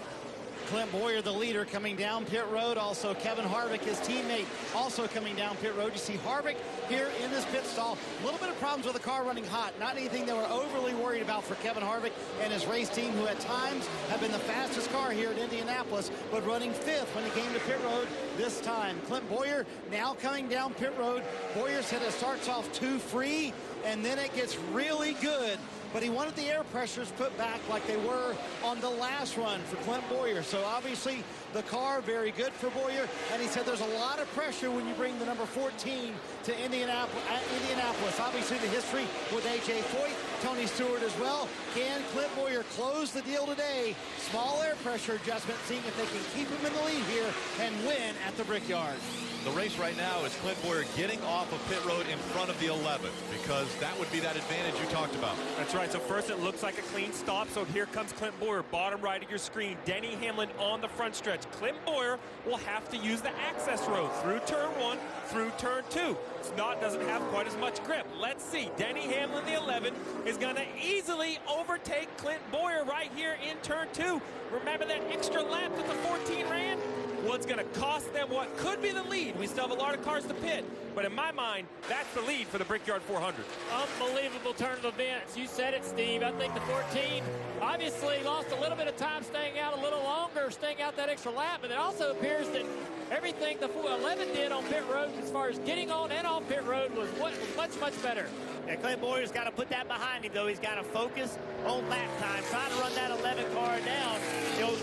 Clint Boyer, the leader, coming down pit road. Also, Kevin Harvick, his teammate, also coming down pit road. You see Harvick here in this pit stall. A little bit of problems with the car running hot. Not anything they were overly worried about for Kevin Harvick and his race team, who at times have been the fastest car here at Indianapolis, but running 5th when it came to pit road this time. Clint Boyer now coming down pit road. Boyer said it starts off too free, and then it gets really good. But he wanted the air pressures put back like they were on the last run for Clint Boyer. So obviously the car very good for Boyer. And he said there's a lot of pressure when you bring the number 14 to Indianapolis. Obviously the history with A.J. Foyt, Tony Stewart as well. Can Clint Boyer close the deal today? Small air pressure adjustment, seeing if they can keep him in the lead here and win at the Brickyard. The race right now is Clint Boyer getting off of pit road in front of the 11, because that would be that advantage you talked about. That's right. So first it looks like a clean stop. So here comes Clint Boyer, bottom right of your screen. Denny Hamlin on the front stretch. Clint Boyer will have to use the access road through turn 1, through turn 2. Doesn't have quite as much grip. Let's see. Denny Hamlin, the 11, is going to easily overtake Clint Boyer right here in turn 2. Remember that extra lap that the 14 ran? Well, it's going to cost them what could be the lead. We still have a lot of cars to pit, but in my mind, that's the lead for the Brickyard 400. Unbelievable turn of events. You said it, Steve. I think the 14 obviously lost a little bit of time staying out a little longer, staying out that extra lap, but it also appears that everything the 11 did on pit road as far as getting on and off pit road was much, much better. Yeah, Clint Boyer's got to put that behind him, though. He's got to focus on lap time, trying to run that 11 car down.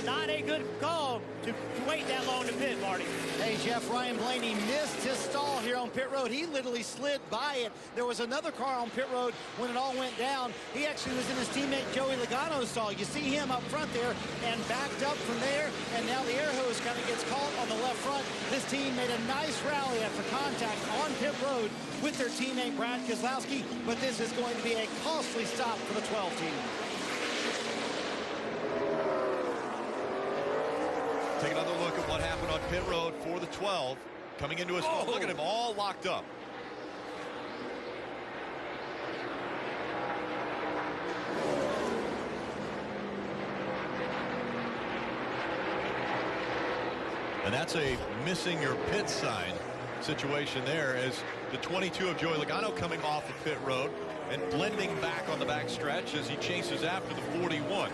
Not a good call to wait that long to pit, Marty. Hey, Jeff, Ryan Blaney missed his stall here on pit road. He literally slid by it. There was another car on pit road when it all went down. He actually was in his teammate Joey Logano's stall. You see him up front there and backed up from there, and now the air hose kind of gets caught on the left front. This team made a nice rally after contact on pit road with their teammate Brad Keselowski, but this is going to be a costly stop for the 12 team. Take another look at what happened on pit road for the 12. Coming into his stall. Look at him all locked up. And that's a missing your pit sign situation there, as the 22 of Joey Logano coming off the pit road and blending back on the back stretch as he chases after the 41.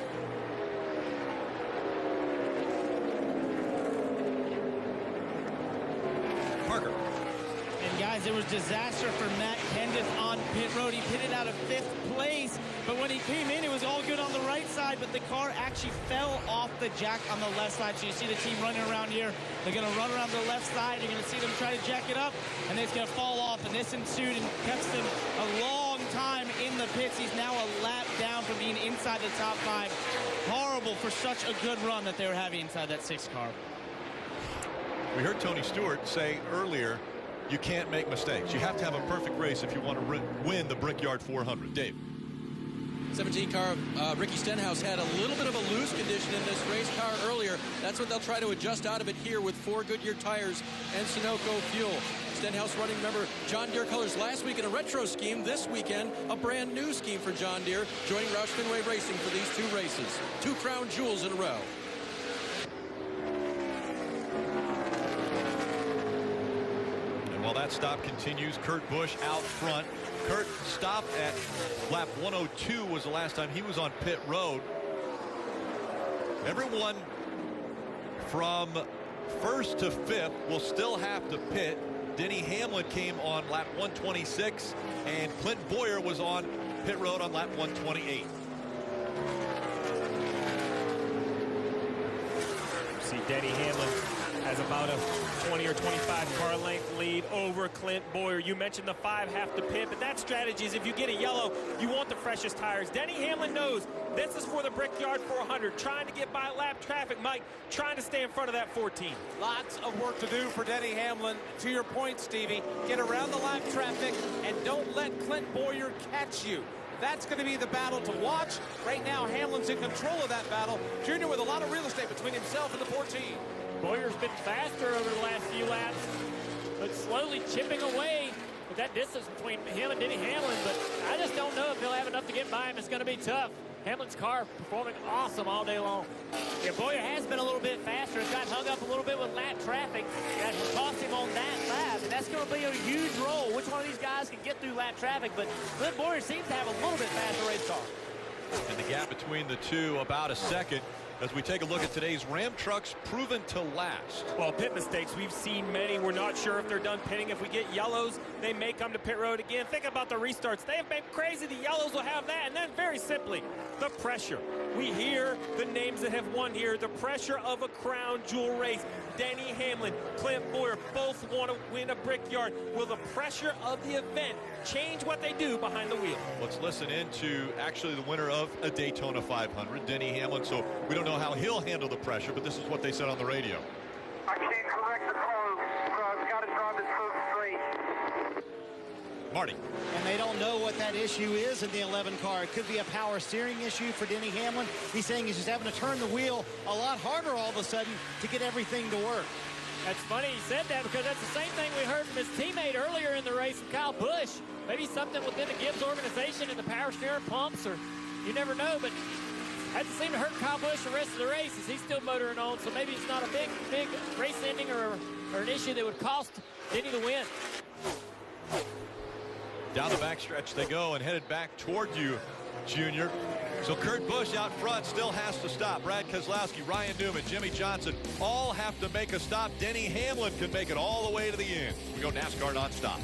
Parker. And guys, it was disaster for Matt Kenseth on pit road. He pitted out of 5th place, but when he came in, it was all good on the right side, but the car actually fell off the jack on the left side. So you see the team running around here. They're going to run around the left side. You're going to see them try to jack it up, and it's going to fall off. And this ensued and kept him a long time in the pits. He's now a lap down from being inside the top 5. Horrible for such a good run that they were having inside that 6th car. We heard Tony Stewart say earlier, you can't make mistakes. You have to have a perfect race if you want to win the Brickyard 400. Dave. 17 car Ricky Stenhouse had a little bit of a loose condition in this race car earlier. That's what they'll try to adjust out of it here with 4 Goodyear tires and Sunoco fuel. Stenhouse running, remember, John Deere colors last week in a retro scheme. This weekend, a brand new scheme for John Deere, joining Roush Fenway Racing for these 2 races. 2 crown jewels in a row. while that stop continues, Kurt Busch out front. Kurt stopped at lap 102 was the last time he was on pit road. Everyone from first to fifth will still have to pit. Denny Hamlin came on lap 126, and Clint Boyer was on pit road on lap 128. See Denny Hamlin has about a 20 or 25 car length lead over Clint Boyer. You mentioned the 5 have to pit, but that strategy is if you get a yellow, you want the freshest tires. Denny Hamlin knows this is for the Brickyard 400, trying to get by lap traffic, Mike, trying to stay in front of that 14. Lots of work to do for Denny Hamlin. To your point, Stevie, get around the lap traffic and don't let Clint Boyer catch you. That's going to be the battle to watch. Right now, Hamlin's in control of that battle. Junior with a lot of real estate between himself and the 14. Boyer's been faster over the last few laps, but slowly chipping away with that distance between him and Denny Hamlin. But I just don't know if he'll have enough to get by him. It's going to be tough. Hamlin's car performing awesome all day long. Yeah, Boyer has been a little bit faster. He's got hung up a little bit with lap traffic. That cost him on that lap, and that's going to be a huge role. Which one of these guys can get through lap traffic? But Clint Boyer seems to have a little bit faster race car. And the gap between the two about a second. As we take a look at today's Ram trucks proven to last. Well, pit mistakes, we've seen many. We're not sure if they're done pitting. If we get yellows, they may come to pit road again. Think about the restarts. They have been crazy. The yellows will have that. And then very simply, the pressure. We hear the names that have won here. The pressure of a crown jewel race. Denny Hamlin, Clint Boyer both want to win a Brickyard. Will the pressure of the event change what they do behind the wheel? Let's listen into actually the winner of a Daytona 500, Denny Hamlin. So we don't know how he'll handle the pressure, but this is what they said on the radio. I can't correct the car, so I've got to drive it so straight. Marty. And they don't know what that issue is in the 11 car. It could be a power steering issue for Denny Hamlin. He's saying he's just having to turn the wheel a lot harder all of a sudden to get everything to work. That's funny he said that because that's the same thing we heard from his teammate earlier in the race from Kyle Busch. Maybe something within the Gibbs organization and the power steering pumps, or you never know, but hasn't seemed to hurt Kyle Busch the rest of the race as he's still motoring on, so maybe it's not a big race ending or an issue that would cost Denny the win. Down the backstretch they go and headed back toward you, Junior. So Kurt Busch out front still has to stop. Brad Keselowski, Ryan Newman, Jimmy Johnson all have to make a stop. Denny Hamlin can make it all the way to the end. We go NASCAR nonstop.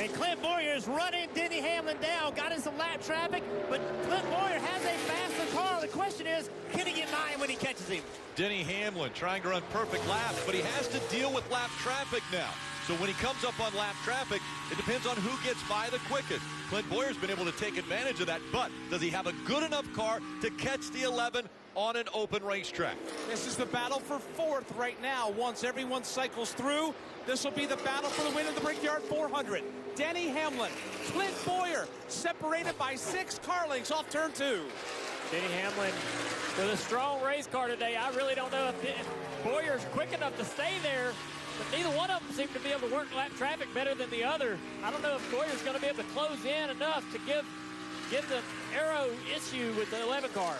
And Clint Boyer is running Denny Hamlin down, got in some lap traffic, but Clint Boyer has a faster car. The question is, can he get by him when he catches him? Denny Hamlin trying to run perfect laps, but he has to deal with lap traffic now. So when he comes up on lap traffic, it depends on who gets by the quickest. Clint Boyer's been able to take advantage of that, but does he have a good enough car to catch the 11 on an open racetrack? This is the battle for fourth right now. Once everyone cycles through, this will be the battle for the win of the Brickyard 400. Denny Hamlin, Clint Boyer, separated by 6 car lengths off turn 2. Denny Hamlin with a strong race car today. I really don't know if Boyer's quick enough to stay there, but neither one of them seem to be able to work lap traffic better than the other. I don't know if Boyer's going to be able to close in enough to give the aero issue with the 11 car.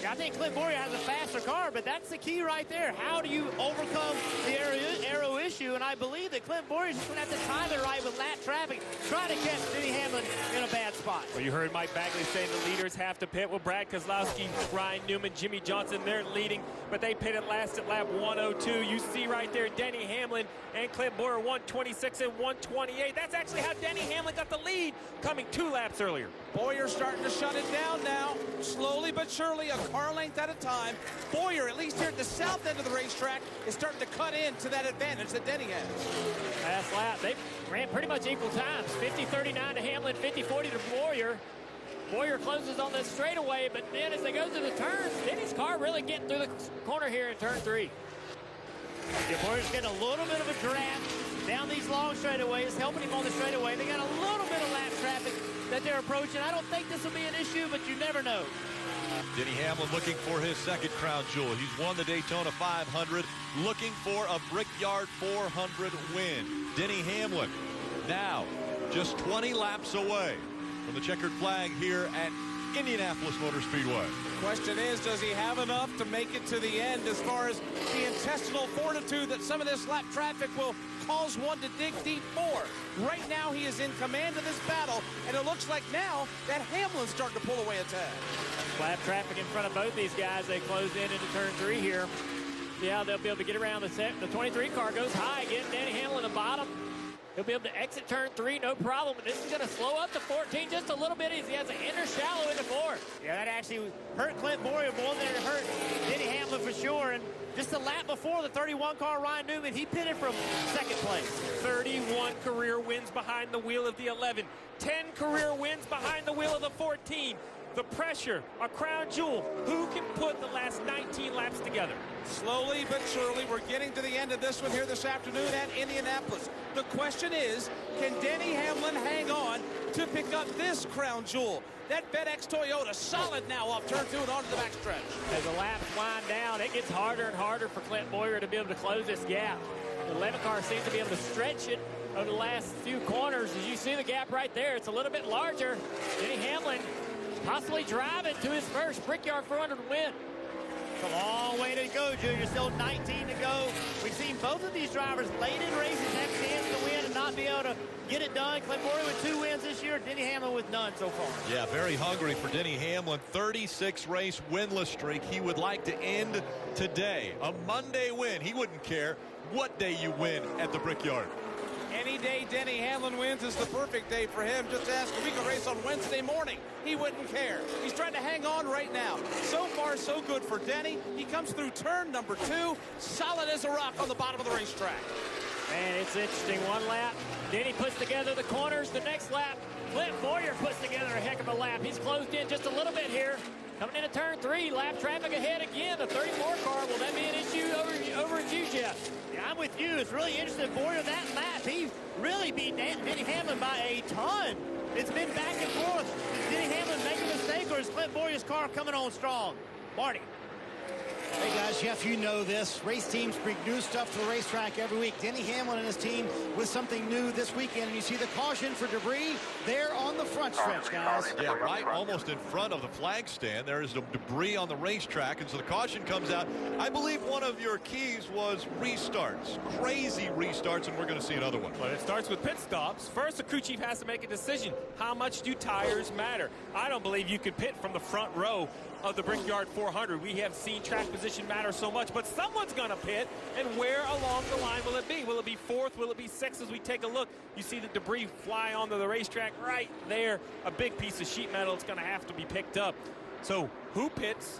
Yeah, I think Clint Boyer has a faster car, but that's the key right there. How do you overcome the aero issue? And I believe that Clint Boyer's just going to have to time it right with lap traffic, try to catch Denny Hamlin in a bad spot. Well, you heard Mike Bagley say the leaders have to pit. Well, Brad Keselowski, Ryan Newman, Jimmy Johnson, they're leading, but they pitted last at lap 102. You see right there Denny Hamlin and Clint Boyer 126 and 128. That's actually how Denny Hamlin got the lead coming 2 laps earlier. Boyer starting to shut it down now, slowly but surely, a car length at a time. Boyer, at least here at the south end of the racetrack, is starting to cut into that advantage that Denny has. Last lap, they ran pretty much equal times. 50-39 to Hamlin, 50-40 to Boyer. Boyer closes on this straightaway, but then as they go through the turns, Denny's car really getting through the corner here in turn 3. Yeah, Boyer's getting a little bit of a draft down these long straightaways, helping him on the straightaway. They got a little bit of lap traffic that they're approaching. I don't think this will be an issue, but you never know. Denny Hamlin looking for his second crown jewel. He's won the Daytona 500, looking for a Brickyard 400 win. Denny Hamlin now just 20 laps away from the checkered flag here at Indianapolis Motor Speedway. The question is, does he have enough to make it to the end as far as the intestinal fortitude that some of this lap traffic will cause one to dig deep for? Right now, he is in command of this battle, and it looks like now that Hamlin's starting to pull away a tad. Lap traffic in front of both these guys. They close in into turn 3 here. Yeah, they'll be able to get around the set. The 23 car goes high, getting Danny Hamlin at the bottom. He'll be able to exit turn 3, no problem. This is going to slow up to 14 just a little bit as he has an inner shallow into 4. Yeah, that actually hurt Clint Boyer more than it hurt Denny Hamlin for sure. And just a lap before, the 31 car, Ryan Newman, he pitted from second place. 31 career wins behind the wheel of the 11. 10 career wins behind the wheel of the 14. The pressure, a crown jewel. Who can put the last 19 laps together? Slowly but surely, we're getting to the end of this one here this afternoon at Indianapolis. The question is, can Denny Hamlin hang on to pick up this crown jewel? That FedEx Toyota solid now off turn 2 and onto the backstretch. As the laps wind down, it gets harder and harder for Clint Boyer to be able to close this gap. The 11 car seems to be able to stretch it over the last few corners. As you see the gap right there, it's a little bit larger. Denny Hamlin possibly driving to his first Brickyard 400 win. It's a long way to go, Junior. Still 19 to go. We've seen both of these drivers late in races have a chance to win and not be able to get it done. Clint Boyer with 2 wins this year. Denny Hamlin with none so far. Yeah, very hungry for Denny Hamlin. 36 race winless streak. He would like to end today. A Monday win. He wouldn't care what day you win at the Brickyard. Any day Denny Hamlin wins is the perfect day for him. Just ask if we could race on Wednesday morning. He wouldn't care. He's trying to hang on right now. So far, so good for Denny. He comes through turn number 2, solid as a rock on the bottom of the racetrack. Man, it's interesting. One lap, Denny puts together the corners. The next lap, Clint Boyer puts together a heck of a lap. He's closed in just a little bit here. Coming into turn 3, lap traffic ahead again. The 34 car, will that be an issue over at you, Jeff? Yeah, I'm with you. It's really interesting. Boyer, that lap, he really beat Denny Hamlin by a ton. It's been back and forth. Did Denny Hamlin make a mistake, or is Clint Boyer's car coming on strong? Marty. Hey guys, Jeff, you know this. Race teams bring new stuff to the racetrack every week. Denny Hamlin and his team with something new this weekend. And you see the caution for debris there on the front stretch, guys. Yeah, right almost in front of the flag stand. There is the debris on the racetrack, and so the caution comes out. I believe one of your keys was restarts. Crazy restarts, and we're going to see another one. Well, it starts with pit stops. First, the crew chief has to make a decision. How much do tires matter? I don't believe you could pit from the front row of the Brickyard 400. We have seen track position matter so much, but someone's going to pit, and where along the line will it be? Will it be 4th? Will it be 6th? As we take a look, you see the debris fly onto the racetrack right there. A big piece of sheet metal. It's going to have to be picked up. So who pits?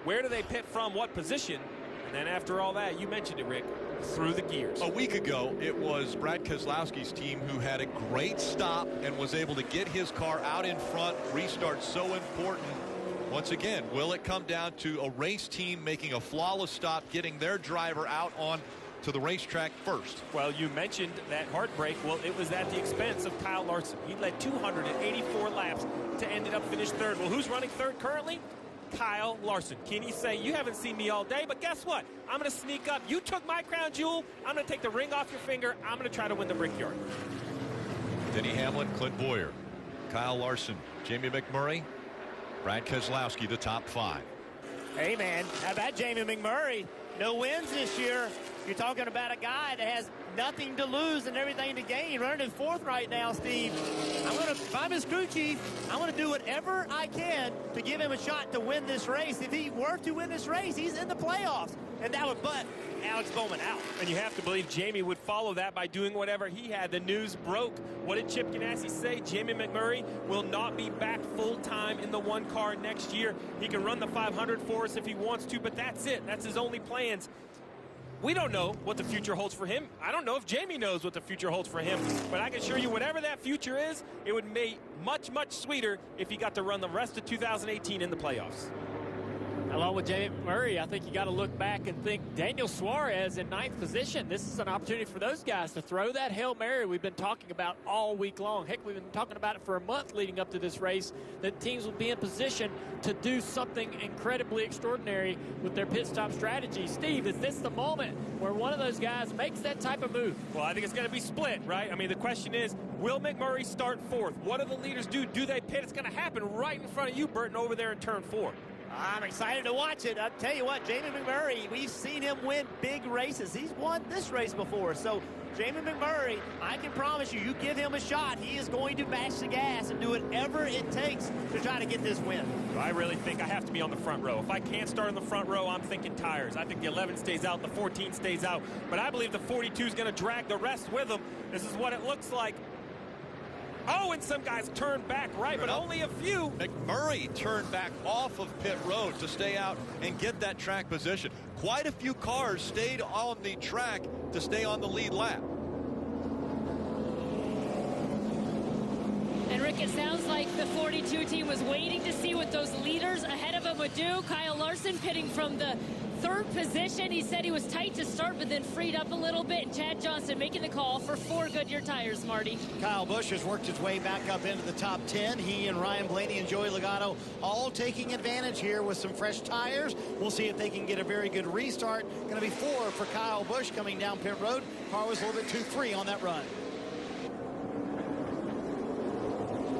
Where do they pit from? What position? And then after all that, you mentioned it, Rick, through the gears. A week ago, it was Brad Keselowski's team who had a great stop and was able to get his car out in front. Restart so important. Once again, will it come down to a race team making a flawless stop, getting their driver out on to the racetrack first? Well, you mentioned that heartbreak. Well, it was at the expense of Kyle Larson. He led 284 laps to ended up finish 3rd. Well, who's running 3rd currently? Kyle Larson. Can he say, you haven't seen me all day, but guess what? I'm going to sneak up. You took my crown jewel. I'm going to take the ring off your finger. I'm going to try to win the Brickyard. Denny Hamlin, Clint Boyer, Kyle Larson, Jamie McMurray, Brad Keselowski, the top 5. Hey, man, how about Jamie McMurray? No wins this year. You're talking about a guy that has nothing to lose and everything to gain. Running in 4th right now, Steve. If I'm his crew chief, I'm going to do whatever I can to give him a shot to win this race. If he were to win this race, he's in the playoffs. And that would butt Alex Bowman out. And you have to believe Jamie would follow that by doing whatever he had. The news broke. What did Chip Ganassi say? Jamie McMurray will not be back full-time in the 1 car next year. He can run the 500 for us if he wants to, but that's it. That's his only plans. We don't know what the future holds for him. I don't know if Jamie knows what the future holds for him, but I can assure you whatever that future is, it would make much, much sweeter if he got to run the rest of 2018 in the playoffs. Along with Jamie Murray, I think you got to look back and think Daniel Suarez in 9th position. This is an opportunity for those guys to throw that Hail Mary we've been talking about all week long. Heck, we've been talking about it for a month leading up to this race, that teams will be in position to do something incredibly extraordinary with their pit stop strategy. Steve, is this the moment where one of those guys makes that type of move? Well, I think it's going to be split, right? I mean, the question is, Will McMurray start fourth? What do the leaders do? Do they pit? It's going to happen right in front of you, Burton, over there in turn 4. I'm excited to watch it. I'll tell you what, Jamie McMurray, we've seen him win big races. He's won this race before. So, Jamie McMurray, I can promise you, you give him a shot, he is going to mash the gas and do whatever it takes to try to get this win. I really think I have to be on the front row. If I can't start in the front row, I'm thinking tires. I think the 11 stays out, the 14 stays out. But I believe the 42 is going to drag the rest with him. This is what it looks like. Oh, and some guys turned back right, but only a few. McMurray turned back off of pit road to stay out and get that track position. Quite a few cars stayed on the track to stay on the lead lap. And Rick, it sounds like the 42 team was waiting to see what those leaders ahead of him would do. Kyle Larson pitting from the 3rd position. He said he was tight to start, but then freed up a little bit. And Chad Johnson making the call for 4 Goodyear tires, Marty. Kyle Busch has worked his way back up into the top 10. He and Ryan Blaney and Joey Logano all taking advantage here with some fresh tires. We'll see if they can get a very good restart. Going to be 4 for Kyle Busch coming down pit road. Car was a little bit too free on that run.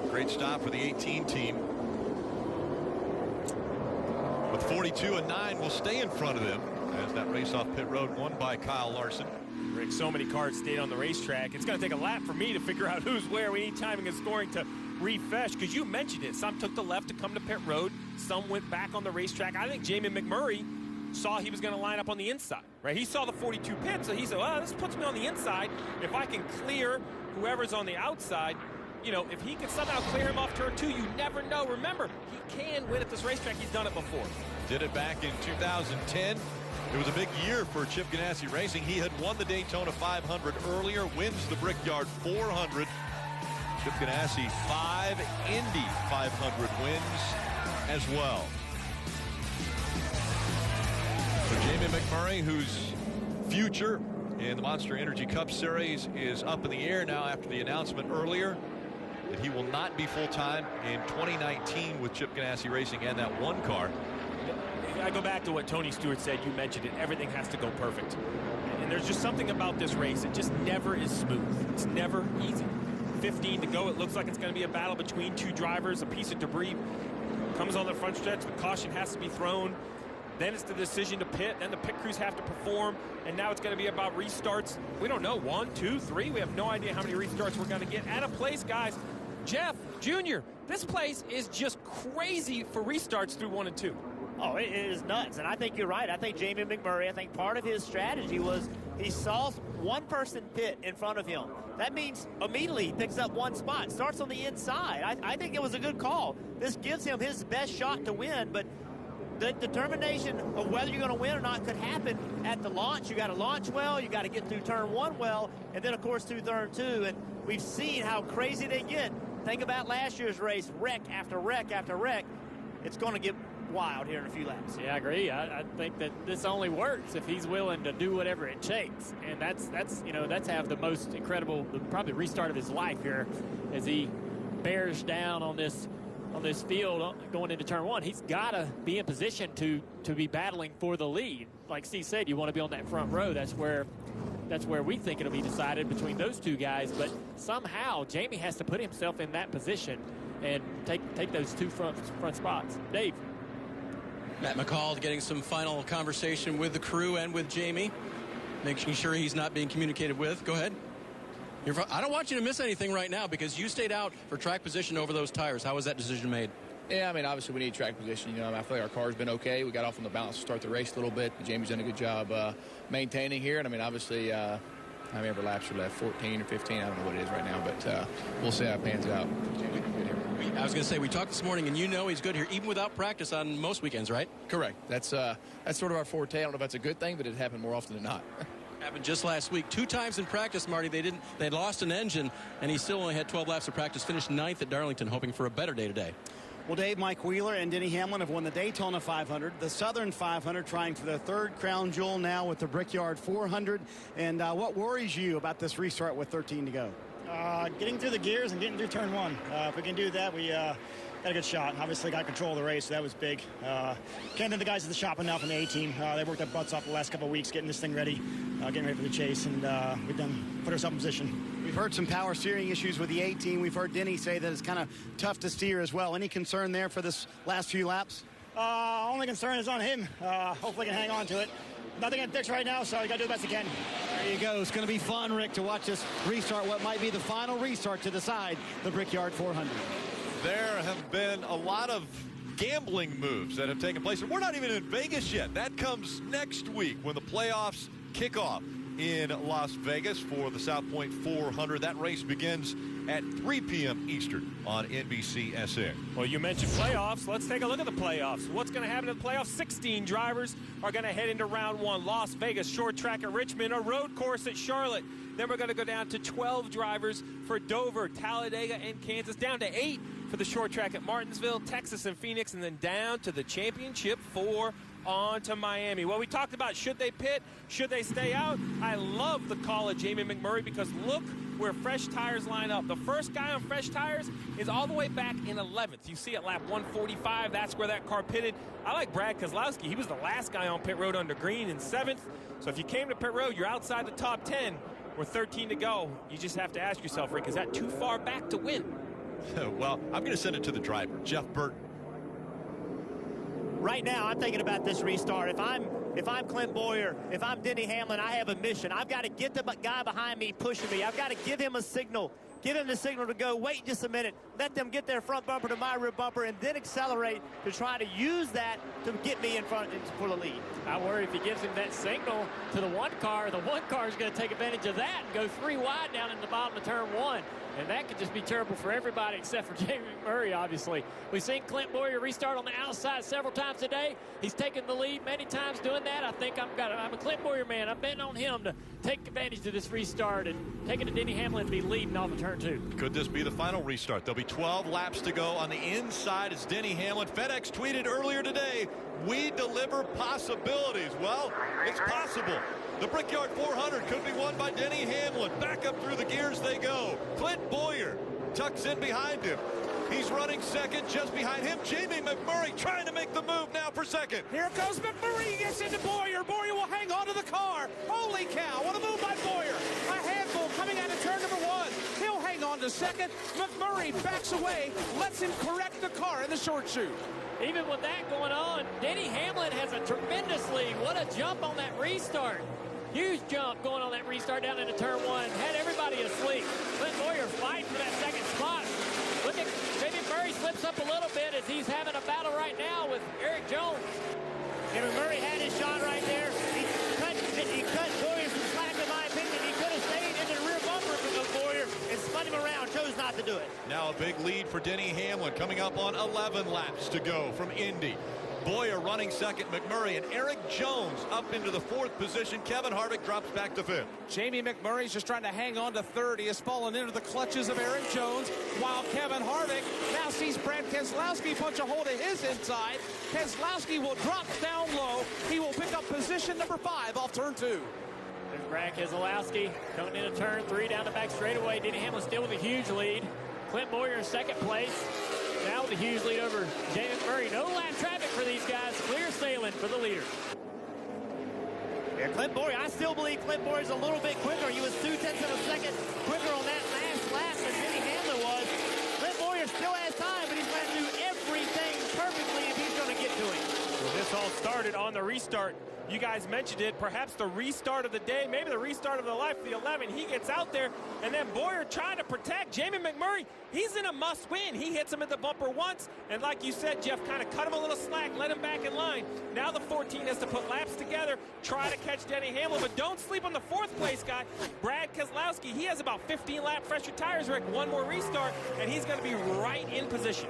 Great stop for the 18 team. With 42 and 9 will stay in front of them as that race off pit road won by Kyle Larson. Rick, so many cars stayed on the racetrack. It's going to take a lap for me to figure out who's where. We need timing and scoring to refresh, because you mentioned it. Some took the left to come to pit road. Some went back on the racetrack. I think Jamie McMurray saw he was going to line up on the inside, right? He saw the 42 pit, so he said, well, this puts me on the inside. If I can clear whoever's on the outside, you know, if he can somehow clear him off turn 2, you never know. Remember, he can win at this racetrack. He's done it before. Did it back in 2010. It was a big year for Chip Ganassi Racing. He had won the Daytona 500 earlier, wins the Brickyard 400. Chip Ganassi 5 Indy 500 wins as well. So Jamie McMurray, whose future in the Monster Energy Cup Series is up in the air now after the announcement earlier that he will not be full-time in 2019 with Chip Ganassi Racing and that one car. I go back to what Tony Stewart said. You mentioned it. Everything has to go perfect. And there's just something about this race. It just never is smooth. It's never easy. 15 to go. It looks like it's going to be a battle between 2 drivers. A piece of debris comes on the front stretch. The caution has to be thrown. Then it's the decision to pit. Then the pit crews have to perform. And now it's going to be about restarts. We don't know. 1, 2, 3. We have no idea how many restarts we're going to get. At a place, guys, Jeff Jr., this place is just crazy for restarts through 1 and 2. Oh, it is nuts. And I think you're right. I think Jamie McMurray, I think part of his strategy was he saw one person pit in front of him. That means immediately he picks up 1 spot, starts on the inside. I think it was a good call. This gives him his best shot to win, but the determination of whether you're going to win or not could happen at the launch. You got to launch well, you got to get through turn 1 well, and then of course through turn 2. And we've seen how crazy they get. Think about last year's race, wreck after wreck after wreck. It's going to get wild here in a few laps. Yeah, I agree. I think that this only works if he's willing to do whatever it takes, and that's have the most incredible, probably restart of his life here as he bears down on this field going into turn 1. He's got to be in position to be battling for the lead. Like Steve said, you want to be on that front row. That's where we think it'll be decided between those 2 guys. But somehow Jamie has to put himself in that position and take those 2 front spots. Dave. Matt McCall getting some final conversation with the crew and with Jamie, making sure he's not being communicated with. Go ahead. I don't want you to miss anything right now because you stayed out for track position over those tires. How was that decision made? Yeah, I mean, obviously we need track position. You know, I feel like our car's been okay. We got off on the balance to start the race a little bit. Jamie's done a good job maintaining here. And, I mean, obviously, how many ever laps are left? 14 or 15? I don't know what it is right now, but we'll see how it pans out. Jamie's good here. I was going to say, we talked this morning, and you know he's good here, even without practice on most weekends, right? Correct. That's sort of our forte. I don't know if that's a good thing, but it happened more often than not. Happened just last week. 2 times in practice, Marty. They lost an engine, and he still only had 12 laps of practice. Finished 9th at Darlington, hoping for a better day today. Well, Dave, Mike Wheeler and Denny Hamlin have won the Daytona 500, the Southern 500, trying for their 3rd crown jewel now with the Brickyard 400. And what worries you about this restart with 13 to go? Getting through the gears and getting through turn 1. If we can do that, we got a good shot. Obviously got control of the race, so that was big. Can't thank the guys at the shop enough in the A-team. They worked their butts off the last couple of weeks getting this thing ready, getting ready for the chase, and we've put ourselves in position. We've heard some power steering issues with the A-team. We've heard Denny say that it's kind of tough to steer as well. Any concern there for this last few laps? Only concern is on him. Hopefully he can hang on to it. Nothing can fix right now, so you got to do the best you can. There you go. It's going to be fun, Rick, to watch this restart, what might be the final restart to decide the Brickyard 400. There have been a lot of gambling moves that have taken place. And we're not even in Vegas yet. That comes next week when the playoffs kick off in Las Vegas for the South Point 400. That race begins at 3 p.m. Eastern on NBCSN. Well, you mentioned playoffs. Let's take a look at the playoffs. What's going to happen in the playoffs? 16 drivers are going to head into round one. Las Vegas, short track at Richmond, a road course at Charlotte. Then we're going to go down to 12 drivers for Dover, Talladega, and Kansas, down to 8 for the short track at Martinsville, Texas, and Phoenix, and then down to the championship 4 on to Miami. Well, we talked about should they pit, should they stay out. I love the call of Jamie McMurray because look where fresh tires line up. The first guy on fresh tires is all the way back in 11th. You see at lap 145, that's where that car pitted. I like Brad Keselowski. He was the last guy on pit road under green in 7th. So if you came to pit road, you're outside the top 10 with 13 to go. You just have to ask yourself, Rick, is that too far back to win? Well, I'm going to send it to the driver, Jeff Burton. Right now, I'm thinking about this restart. If I'm Clint Bowyer, if I'm Denny Hamlin, I have a mission. I've got to get the guy behind me pushing me. I've got to give him a signal. Give him the signal to go, wait just a minute, let them get their front bumper to my rear bumper, and then accelerate to try to use that to get me in front for the lead. I worry if he gives him that signal to the one car is going to take advantage of that and go 3 wide down in the bottom of turn 1. And that could just be terrible for everybody except for Jamie McMurray, obviously. We've seen Clint Bowyer restart on the outside several times today. He's taken the lead many times doing that. I think I'm a Clint Bowyer man. I'm betting on him to take advantage of this restart and take it to Denny Hamlin to be leading off of turn 2. Could this be the final restart? There'll be 12 laps to go. On the inside is Denny Hamlin. FedEx tweeted earlier today, we deliver possibilities. Well, it's possible. The Brickyard 400 could be won by Denny Hamlin. Back up through the gears they go. Clint Bowyer tucks in behind him. He's running second. Just behind him, Jamie McMurray trying to make the move now for second. Here goes McMurray. He gets into Bowyer. Bowyer will hang on to the car. Holy cow, what a move by Bowyer. A handful coming out of turn number 1. He'll hang on to second. McMurray backs away, lets him correct the car in the short chute. Even with that going on, Denny Hamlin has a tremendous lead. What a jump on that restart. Huge jump going on that restart down into turn 1. Had everybody asleep. Clint Bowyer fighting for that second spot. Look at Jamie Murray slips up a little bit as he's having a battle right now with Eric Jones. Jamie Murray had his shot right there. He cut Bowyer some slack, in my opinion. He could have stayed into the rear bumper of Bowyer and spun him around. Chose not to do it. Now a big lead for Denny Hamlin coming up on 11 laps to go from Indy. Bowyer running second, McMurray and Eric Jones up into the 4th position. Kevin Harvick drops back to 5th. Jamie McMurray's just trying to hang on to 3rd. He has fallen into the clutches of Eric Jones, while Kevin Harvick now sees Brad Keselowski punch a hole to his inside. Keselowski will drop down low. He will pick up position number 5 off turn 2. There's Brad Keselowski coming into turn 3 down the back straightaway. Denny Hamlin still with a huge lead. Clint Bowyer in 2nd place. Now with a huge lead over Jamie McMurray. No lap traffic for these guys. Clear sailing for the leader. Yeah, Clint Bowyer, I still believe Clint Bowyer's a little bit quicker. He was 0.2 of a second quicker on that last lap than Denny Hamlin was. Clint Bowyer still has time, but he's going to do everything perfectly if he's going to get to him. Well, this all started on the restart. You guys mentioned it, perhaps the restart of the day, maybe the restart of the life, the 11. He gets out there, and then Bowyer trying to protect Jamie McMurray. He's in a must-win. He hits him at the bumper once, and like you said, Jeff, kind of cut him a little slack, let him back in line. Now the 14 has to put laps together, try to catch Denny Hamlin, but don't sleep on the 4th place guy, Brad Keselowski. He has about 15 lap fresher tires, Rick, one more restart, and he's going to be right in position.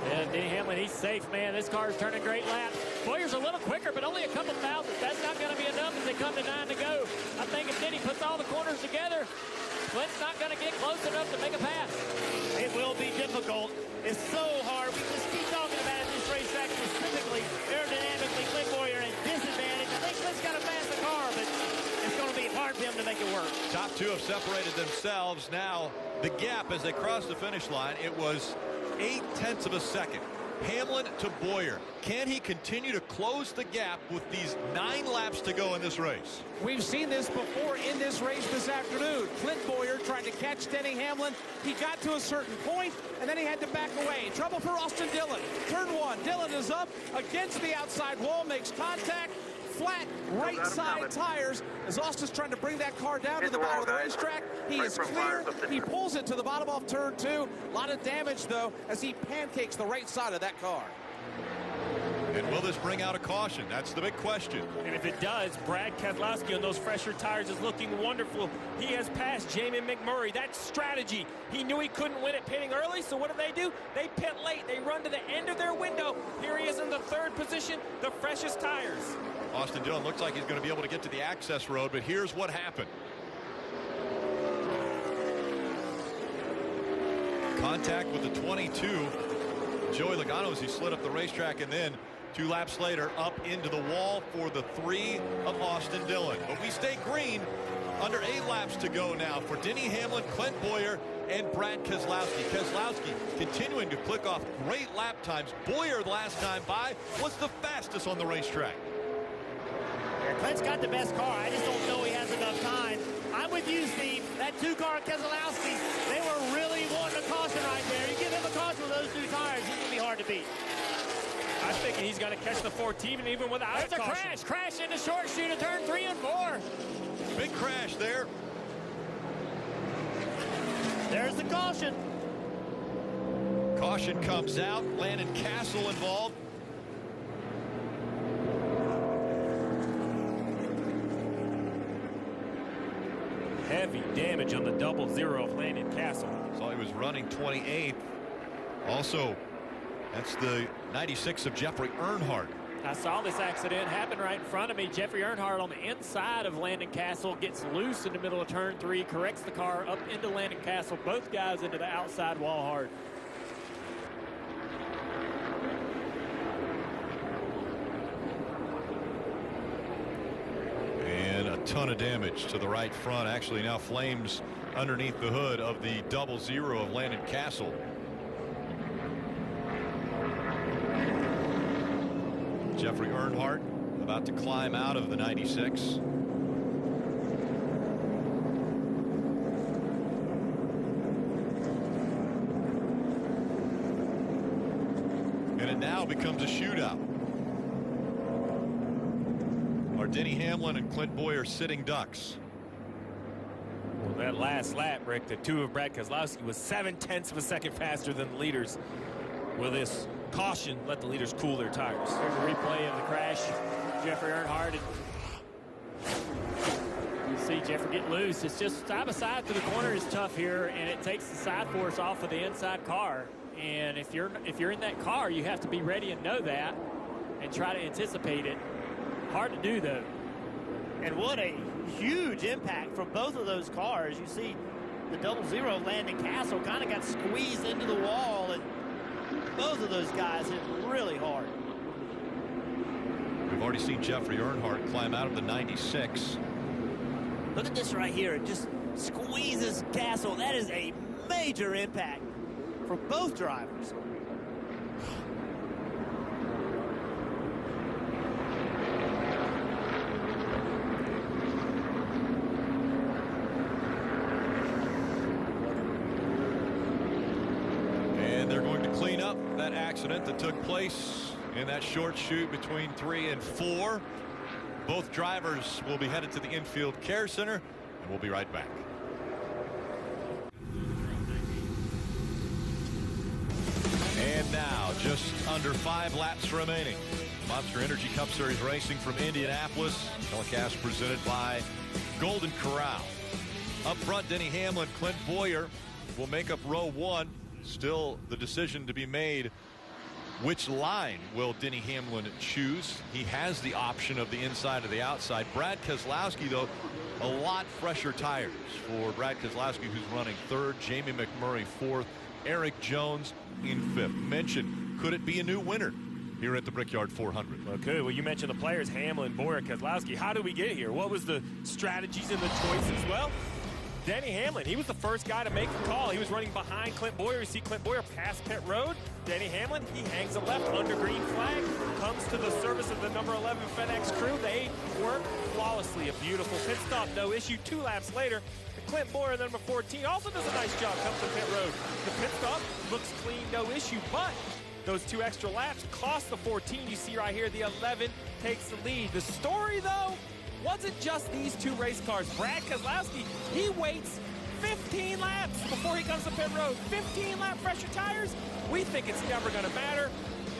And Denny Hamlin, he's safe, man. This car is turning great laps. Bowyer's a little quicker, but only a couple thousandths. That's not going to be enough as they come to 9 to go. I think if Denny puts all the corners together, Clint's not going to get close enough to make a pass. It will be difficult. It's so hard. We just keep talking about it, this racetrack specifically, aerodynamically, Clint Bowyer at disadvantage. I think Clint's got to pass the car, but it's going to be hard for him to make it work. Top 2 have separated themselves. Now the gap as they cross the finish line, it was 0.8 of a second. Hamlin to Bowyer. Can he continue to close the gap with these 9 laps to go in this race? We've seen this before in this race this afternoon. Clint Bowyer tried to catch Denny Hamlin. He got to a certain point, and then he had to back away. Trouble for Austin Dillon. Turn 1. Dillon is up against the outside wall, makes contact. Flat right side tires as Austin's trying to bring that car down to the bottom of the racetrack. He is clear. He pulls it to the bottom off turn 2. A lot of damage, though, as he pancakes the right side of that car. And will this bring out a caution? That's the big question. And if it does, Brad Keselowski on those fresher tires is looking wonderful. He has passed Jamie McMurray. That's strategy. He knew he couldn't win it pitting early, so what do? They pit late. They run to the end of their window. Here he is in the 3rd position, the freshest tires. Austin Dillon looks like he's going to be able to get to the access road, but here's what happened. Contact with the 22. Joey Logano as he slid up the racetrack, and then 2 laps later up into the wall for the 3 of Austin Dillon. But we stay green. Under 8 laps to go now for Denny Hamlin, Clint Bowyer, and Brad Keselowski. Keselowski continuing to click off great lap times. Bowyer the last time by was the fastest on the racetrack. Clint's got the best car. I just don't know he has enough time. I'm with you, Steve. That 2-car Keselowski, they were really wanting a caution right there. You give him a caution with those 2 tires, he's going to be hard to beat. I'm thinking he's going to catch the 14 even without There's a caution. Crash into short shoot of turn 3 and 4. Big crash there. There's the caution. Caution comes out. Landon Castle involved. Heavy damage on the 00 of Landon Castle. So he was running 28th. Also, that's the 96 of Jeffrey Earnhardt. I saw this accident happen right in front of me. Jeffrey Earnhardt on the inside of Landon Castle gets loose in the middle of turn 3, corrects the car up into Landon Castle. Both guys into the outside wall hard. And a ton of damage to the right front. Actually now flames underneath the hood of the 00 of Landon Castle. Jeffrey Earnhardt about to climb out of the 96. And it now becomes a shootout. Are Denny Hamlin and Clint Bowyer sitting ducks? Well, that last lap, Rick, the 2 of Brad Keselowski was 0.7 of a second faster than the leaders. Will this caution let the leaders cool their tires? Here's a replay of the crash. Jeffrey Earnhardt. You see Jeffrey get loose. It's just side by side through the corner is tough here, and it takes the side force off of the inside car. And if you're in that car, you have to be ready and know that and try to anticipate it. Hard to do, though. And what a huge impact from both of those cars. You see the 00 Landon Castle kind of got squeezed into the wall, and both of those guys hit really hard. We've already seen Jeffrey Earnhardt climb out of the 96. Look at this right here. It just squeezes Castle. That is a major impact for both drivers. And they're going to clean up that accident that took place in that short shoot between 3 and 4. Both drivers will be headed to the infield care center, and we'll be right back. And now, just under 5 laps remaining. Monster Energy Cup Series racing from Indianapolis. Telecast presented by Golden Corral. Up front, Denny Hamlin, Clint Bowyer will make up row 1. Still the decision to be made. Which line will Denny Hamlin choose? He has the option of the inside or the outside. Brad Keselowski, though, a lot fresher tires for Brad Keselowski, who's running 3rd. Jamie McMurray 4th. Eric Jones in 5th. Mentioned, could it be a new winner here at the Brickyard 400? Okay, well, you mentioned the players, Hamlin, Bowyer, Keselowski. How did we get here? What was the strategies and the choices? Well, Denny Hamlin, he was the first guy to make the call. He was running behind Clint Boyer. You see Clint Boyer pass pit road. Denny Hamlin, he hangs a left under green flag, comes to the service of the number 11 FedEx crew. They work flawlessly. A beautiful pit stop, no issue. 2 laps later, Clint Boyer, number 14, also does a nice job, comes to pit road. The pit stop looks clean, no issue, but those 2 extra laps cost the 14. You see right here, the 11 takes the lead. The story, though, wasn't just these 2 race cars. Brad Keselowski, he waits 15 laps before he comes to pit road. 15 lap fresher tires. We think it's never going to matter,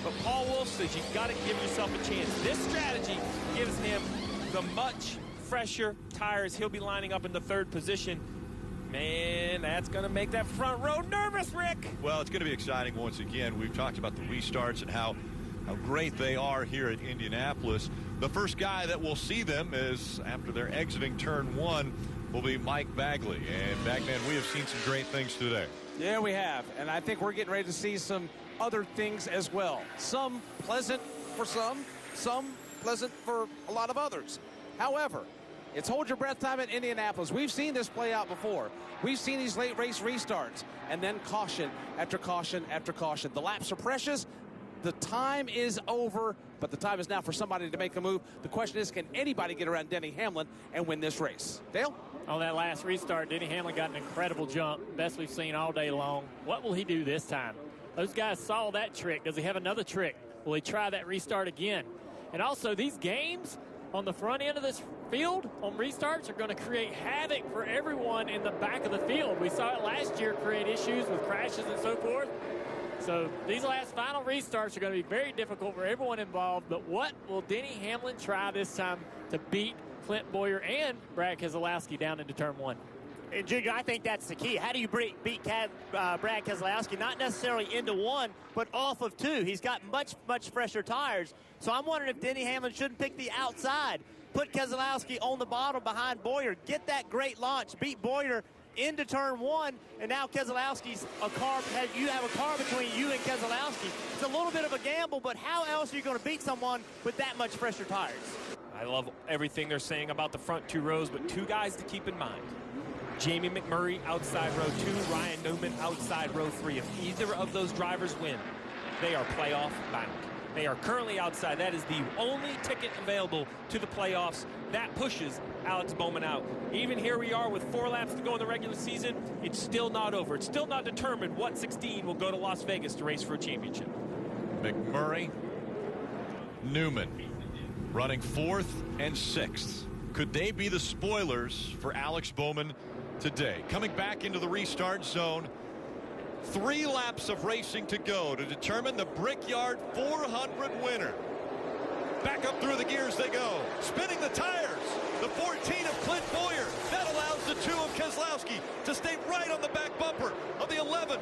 but Paul Wolf says you've got to give yourself a chance. This strategy gives him the much fresher tires. He'll be lining up in the 3rd position. Man, that's going to make that front row nervous, Rick. Well, it's going to be exciting once again. We've talked about the restarts and how great they are here at Indianapolis. The first guy that will see them is after they're exiting turn 1 will be Mike Bagley. And Bagman, we have seen some great things today. Yeah, we have. And I think we're getting ready to see some other things as well. Some pleasant for some pleasant for a lot of others. However, it's hold your breath time at Indianapolis. We've seen this play out before. We've seen these late race restarts and then caution after caution after caution. The laps are precious. The time is over, but the time is now for somebody to make a move. The question is, can anybody get around Denny Hamlin and win this race? Dale? On that last restart, Denny Hamlin got an incredible jump, best we've seen all day long. What will he do this time? Those guys saw that trick. Does he have another trick? Will he try that restart again? And also, these games on the front end of this field on restarts are going to create havoc for everyone in the back of the field. We saw it last year create issues with crashes and so forth. So these last final restarts are going to be very difficult for everyone involved. But what will Denny Hamlin try this time to beat Clint Boyer and Brad Keselowski down into turn 1? And Junior, I think that's the key. How do you beat Brad Keselowski? Not necessarily into 1, but off of 2. He's got much fresher tires. So I'm wondering if Denny Hamlin shouldn't pick the outside. Put Keselowski on the bottom behind Boyer. Get that great launch. Beat Boyer into turn 1, and now Keselowski's you have a car between you and Keselowski. It's a little bit of a gamble, but how else are you going to beat someone with that much fresher tires? I love everything they're saying about the front 2 rows, but 2 guys to keep in mind. Jamie McMurray outside row 2, Ryan Newman outside row 3. If either of those drivers win, they are playoff bound. They are currently outside. That is the only ticket available to the playoffs. That pushes Alex Bowman out. Even here we are with 4 laps to go in the regular season. It's still not over. It's still not determined what 16 will go to Las Vegas to race for a championship. McMurray, Newman running 4th and 6th. Could they be the spoilers for Alex Bowman today? Coming back into the restart zone. 3 laps of racing to go to determine the Brickyard 400 winner. Back up through the gears they go. Spinning the tires. The 14 of Clint Boyer. That allows the 2 of Keselowski to stay right on the back bumper of the 11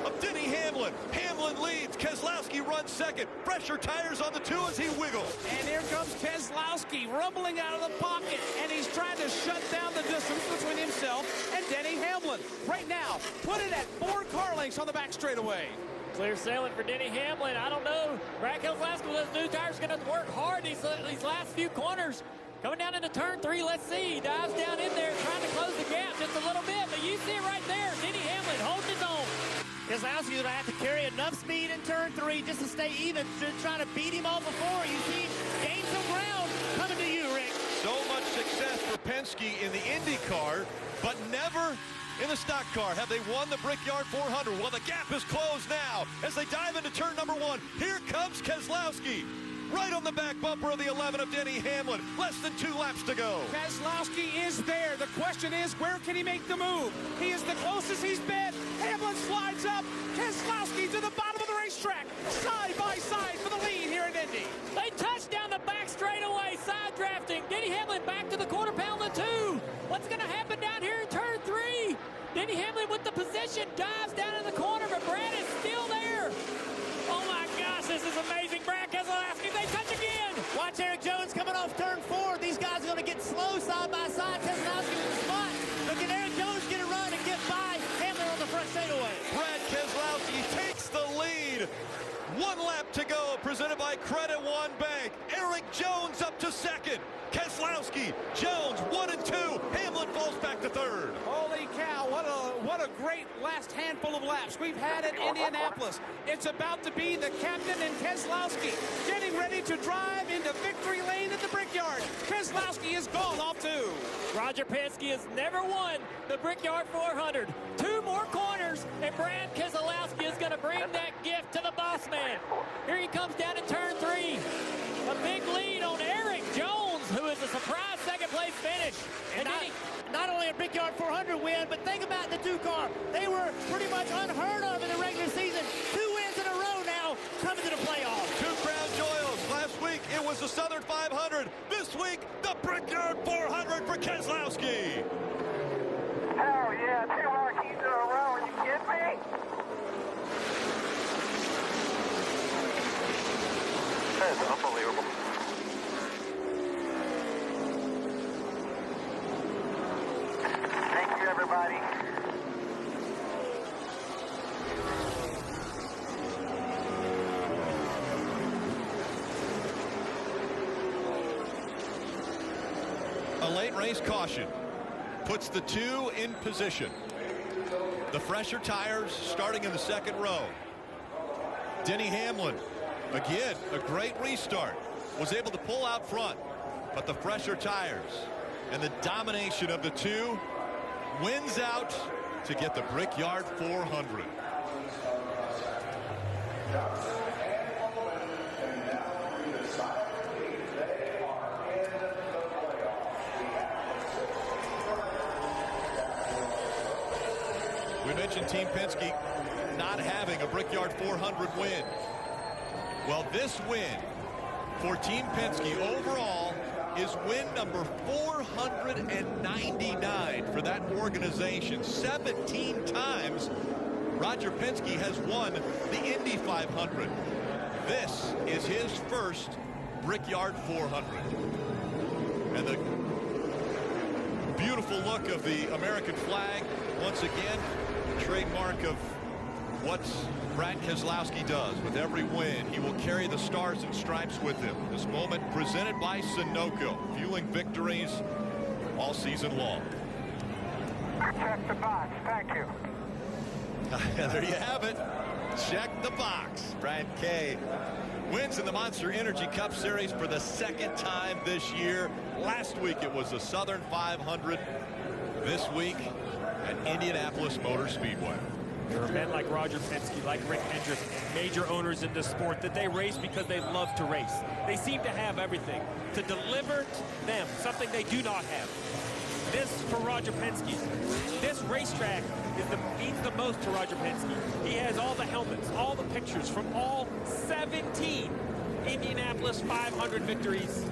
of Denny Hamlin. Hamlin leads. Keselowski runs 2nd. Fresher tires on the 2 as he wiggles. And here comes Keselowski rumbling out of the pocket, and he's trying to shut down the distance between himself and Denny Hamlin. Right now, put it at 4 car lengths on the back straightaway. Clear sailing for Denny Hamlin. I don't know. Brad Keselowski with those new tires is going to have to work hard these last few corners. Coming down into turn 3, let's see. He dives down in there, trying to close the gap just a little bit. But you see it right there. Denny Hamlin holding his own. Keselowski's going to have to carry enough speed in turn 3 just to stay even, trying to beat him off before. You see him gain some ground. Coming to you, Rick. So much success for Penske in the Indy car, but never in the stock car have they won the Brickyard 400. Well, the gap is closed now as they dive into turn number 1. Here comes Keselowski. Right on the back bumper of the 11 of Denny Hamlin. Less than 2 laps to go. Keselowski is there. The question is, where can he make the move? He is the closest he's been. Hamlin slides up. Keselowski to the bottom of the racetrack. Side by side for the lead here in Indy. They touch down the back straightaway, side drafting. Denny Hamlin back to the quarter pound of 2. What's going to happen down here in turn 3? Denny Hamlin with the position, dives down in the corner, but Brad is still there. Oh my gosh, this is amazing. Brad Keselowski, they touch again. Watch Eric Jones coming off turn 4. These guys are going to get slow side by side. Keselowski in the spot. Look at Eric Jones get a run and get by Hamlin on the front straightaway. Brad Keselowski takes the lead. 1 lap to go, presented by Credit One Bank. Eric Jones up to 2nd. Keselowski, Jones 1 and 2. Hamlin falls back to 3rd. Holy great last handful of laps we've had at Indianapolis. It's about to be the captain and Keselowski getting ready to drive into victory lane at the Brickyard. Keselowski is gone off two. Roger Penske has never won the Brickyard 400. 2 more corners, and Brad Keselowski is going to bring that gift to the boss man. Here he comes down in turn 3. A big lead on Eric Jones, who is a surprise second-place finish. And not only a Brickyard 400 win, but think about the 2-car. They were pretty much unheard of in the regular season. 2 wins in a row now coming to the playoffs. 2 crown joyals. Last week, it was the Southern 500. This week, the Brickyard 400 for Keselowski. Hell yeah, 2 Rockies in a row. Are you kidding me? That is unbelievable. Thank you, everybody. A late race caution puts the 2 in position. The fresher tires starting in the second row. Denny Hamlin, again, a great restart. Was able to pull out front, but the fresher tires and the domination of the 2 wins out to get the Brickyard 400. We mentioned Team Penske not having a Brickyard 400 win. Well, this win for Team Penske overall is win number 499 for that organization. 17 times Roger Penske has won the Indy 500. This is his first Brickyard 400. And the beautiful look of the American flag, once again, trademark of what Brad Keselowski does. With every win, he will carry the stars and stripes with him. This moment presented by Sunoco, fueling victories all season long. Check the box. Thank you. There you have it. Check the box. Brad K wins in the Monster Energy Cup Series for the 2nd time this year. Last week it was the Southern 500. This week at Indianapolis Motor Speedway. There are men like Roger Penske, like Rick Hendrick, major owners in this sport, that they race because they love to race. They seem to have everything to deliver to them, something they do not have. This for Roger Penske. This racetrack means the most to Roger Penske. He has all the helmets, all the pictures from all 17 Indianapolis 500 victories.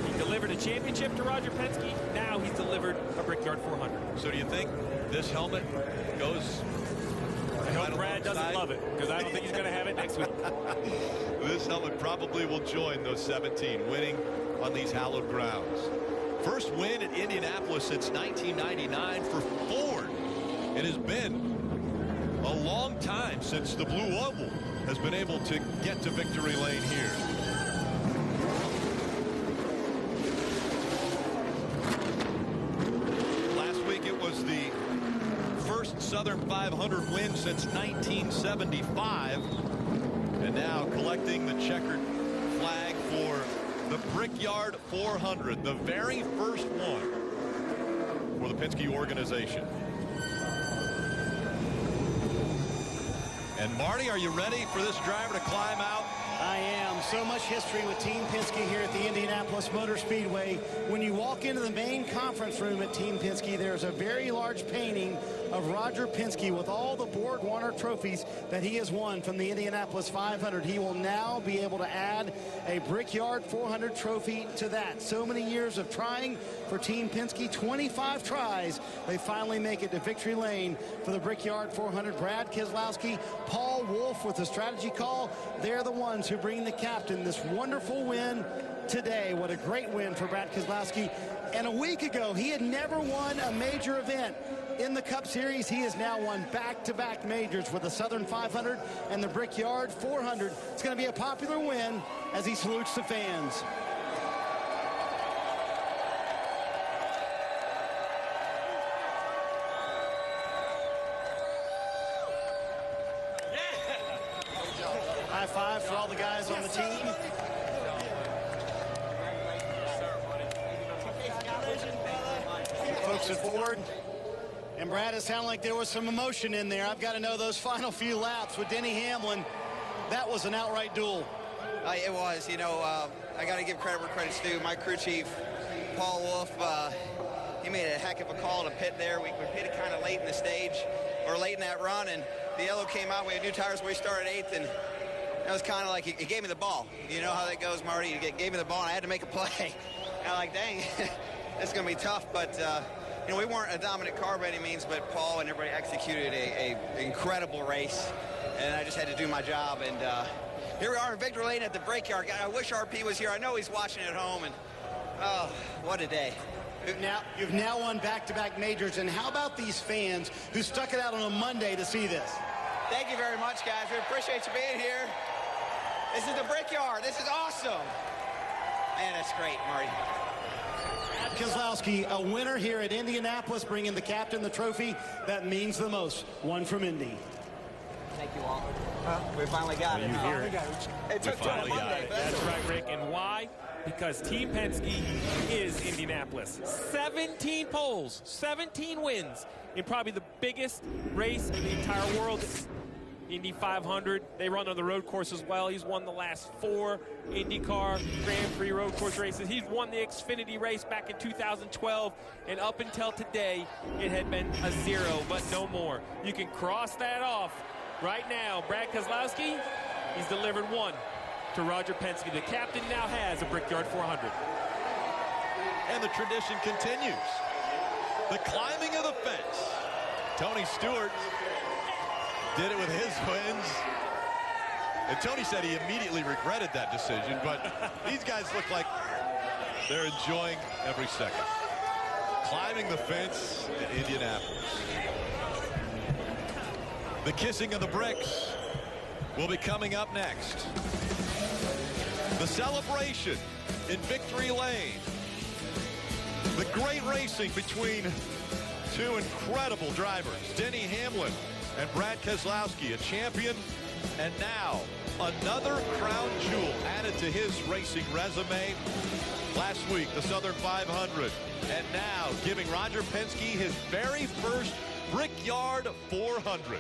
He delivered a championship to Roger Penske. Now he's delivered a Brickyard 400. So do you think this helmet goes? I hope Brad doesn't love it, because I don't think he's going to have it next week. This helmet probably will join those 17 winning on these hallowed grounds. First win at Indianapolis since 1999 for Ford. It has been a long time since the Blue Oval has been able to get to victory lane here. Last week it was the first Southern 500 win since 1975. And now collecting the checkered flag for the Brickyard 400, the very first one for the Penske organization. And Marty, are you ready for this driver to climb out? I am. So much history with Team Penske here at the Indianapolis Motor Speedway. When you walk into the main conference room at Team Penske, there's a very large painting of Roger Penske with all the Borg Warner trophies that he has won from the Indianapolis 500. He will now be able to add a Brickyard 400 trophy to that. So many years of trying for Team Penske, 25 tries. They finally make it to victory lane for the Brickyard 400. Brad Keselowski, Paul Wolfe with the strategy call. They're the ones who bring the captain this wonderful win today. What a great win for Brad Keselowski. And a week ago, he had never won a major event in the Cup Series. He has now won back-to-back majors with the Southern 500 and the Brickyard 400. It's going to be a popular win as he salutes the fans. five for all the guys on the team. Folks at Ford. And Brad, it sounded like there was some emotion in there. I've got to know those final few laps with Denny Hamlin. That was an outright duel. It was. You know, I got to give credit where credit's due. My crew chief, Paul Wolf, he made a heck of a call to pit there. We pitted kind of late in the stage, or late in that run, and the yellow came out. We had new tires. We started 8th, and it was kind of like he gave me the ball. You know how that goes, Marty. He gave me the ball, and I had to make a play. And I'm like, dang, it's going to be tough. But, you know, we weren't a dominant car by any means, but Paul and everybody executed an incredible race, and I just had to do my job. And here we are in victory lane at the Brickyard. I wish RP was here. I know he's watching at home, and oh, what a day. You've now won back-to-back majors, and how about these fans who stuck it out on a Monday to see this? Thank you very much, guys. We appreciate you being here. This is the Brickyard. This is awesome. Man, that's great, Marty. Brad Keselowski, a winner here at Indianapolis, bringing the captain the trophy that means the most. One from Indy. Thank you all. We finally got it. You hear it. It took till Monday. That's right, Rick. And why? Because Team Penske is Indianapolis. 17 poles, 17 wins in probably the biggest race in the entire world. Indy 500. They run on the road course as well. He's won the last 4 IndyCar Grand Prix road course races. He's won the Xfinity race back in 2012. And up until today, it had been a 0, but no more. You can cross that off right now. Brad Keselowski, he's delivered 1 to Roger Penske. The captain now has a Brickyard 400. And the tradition continues. The climbing of the fence. Tony Stewart did it with his wins. And Tony said he immediately regretted that decision, but these guys look like they're enjoying every second. Climbing the fence in Indianapolis. The kissing of the bricks will be coming up next. The celebration in Victory Lane. The great racing between 2 incredible drivers, Denny Hamlin and Brad Keselowski, a champion, and now another crown jewel added to his racing resume. Last week, the Southern 500, and now giving Roger Penske his very first Brickyard 400.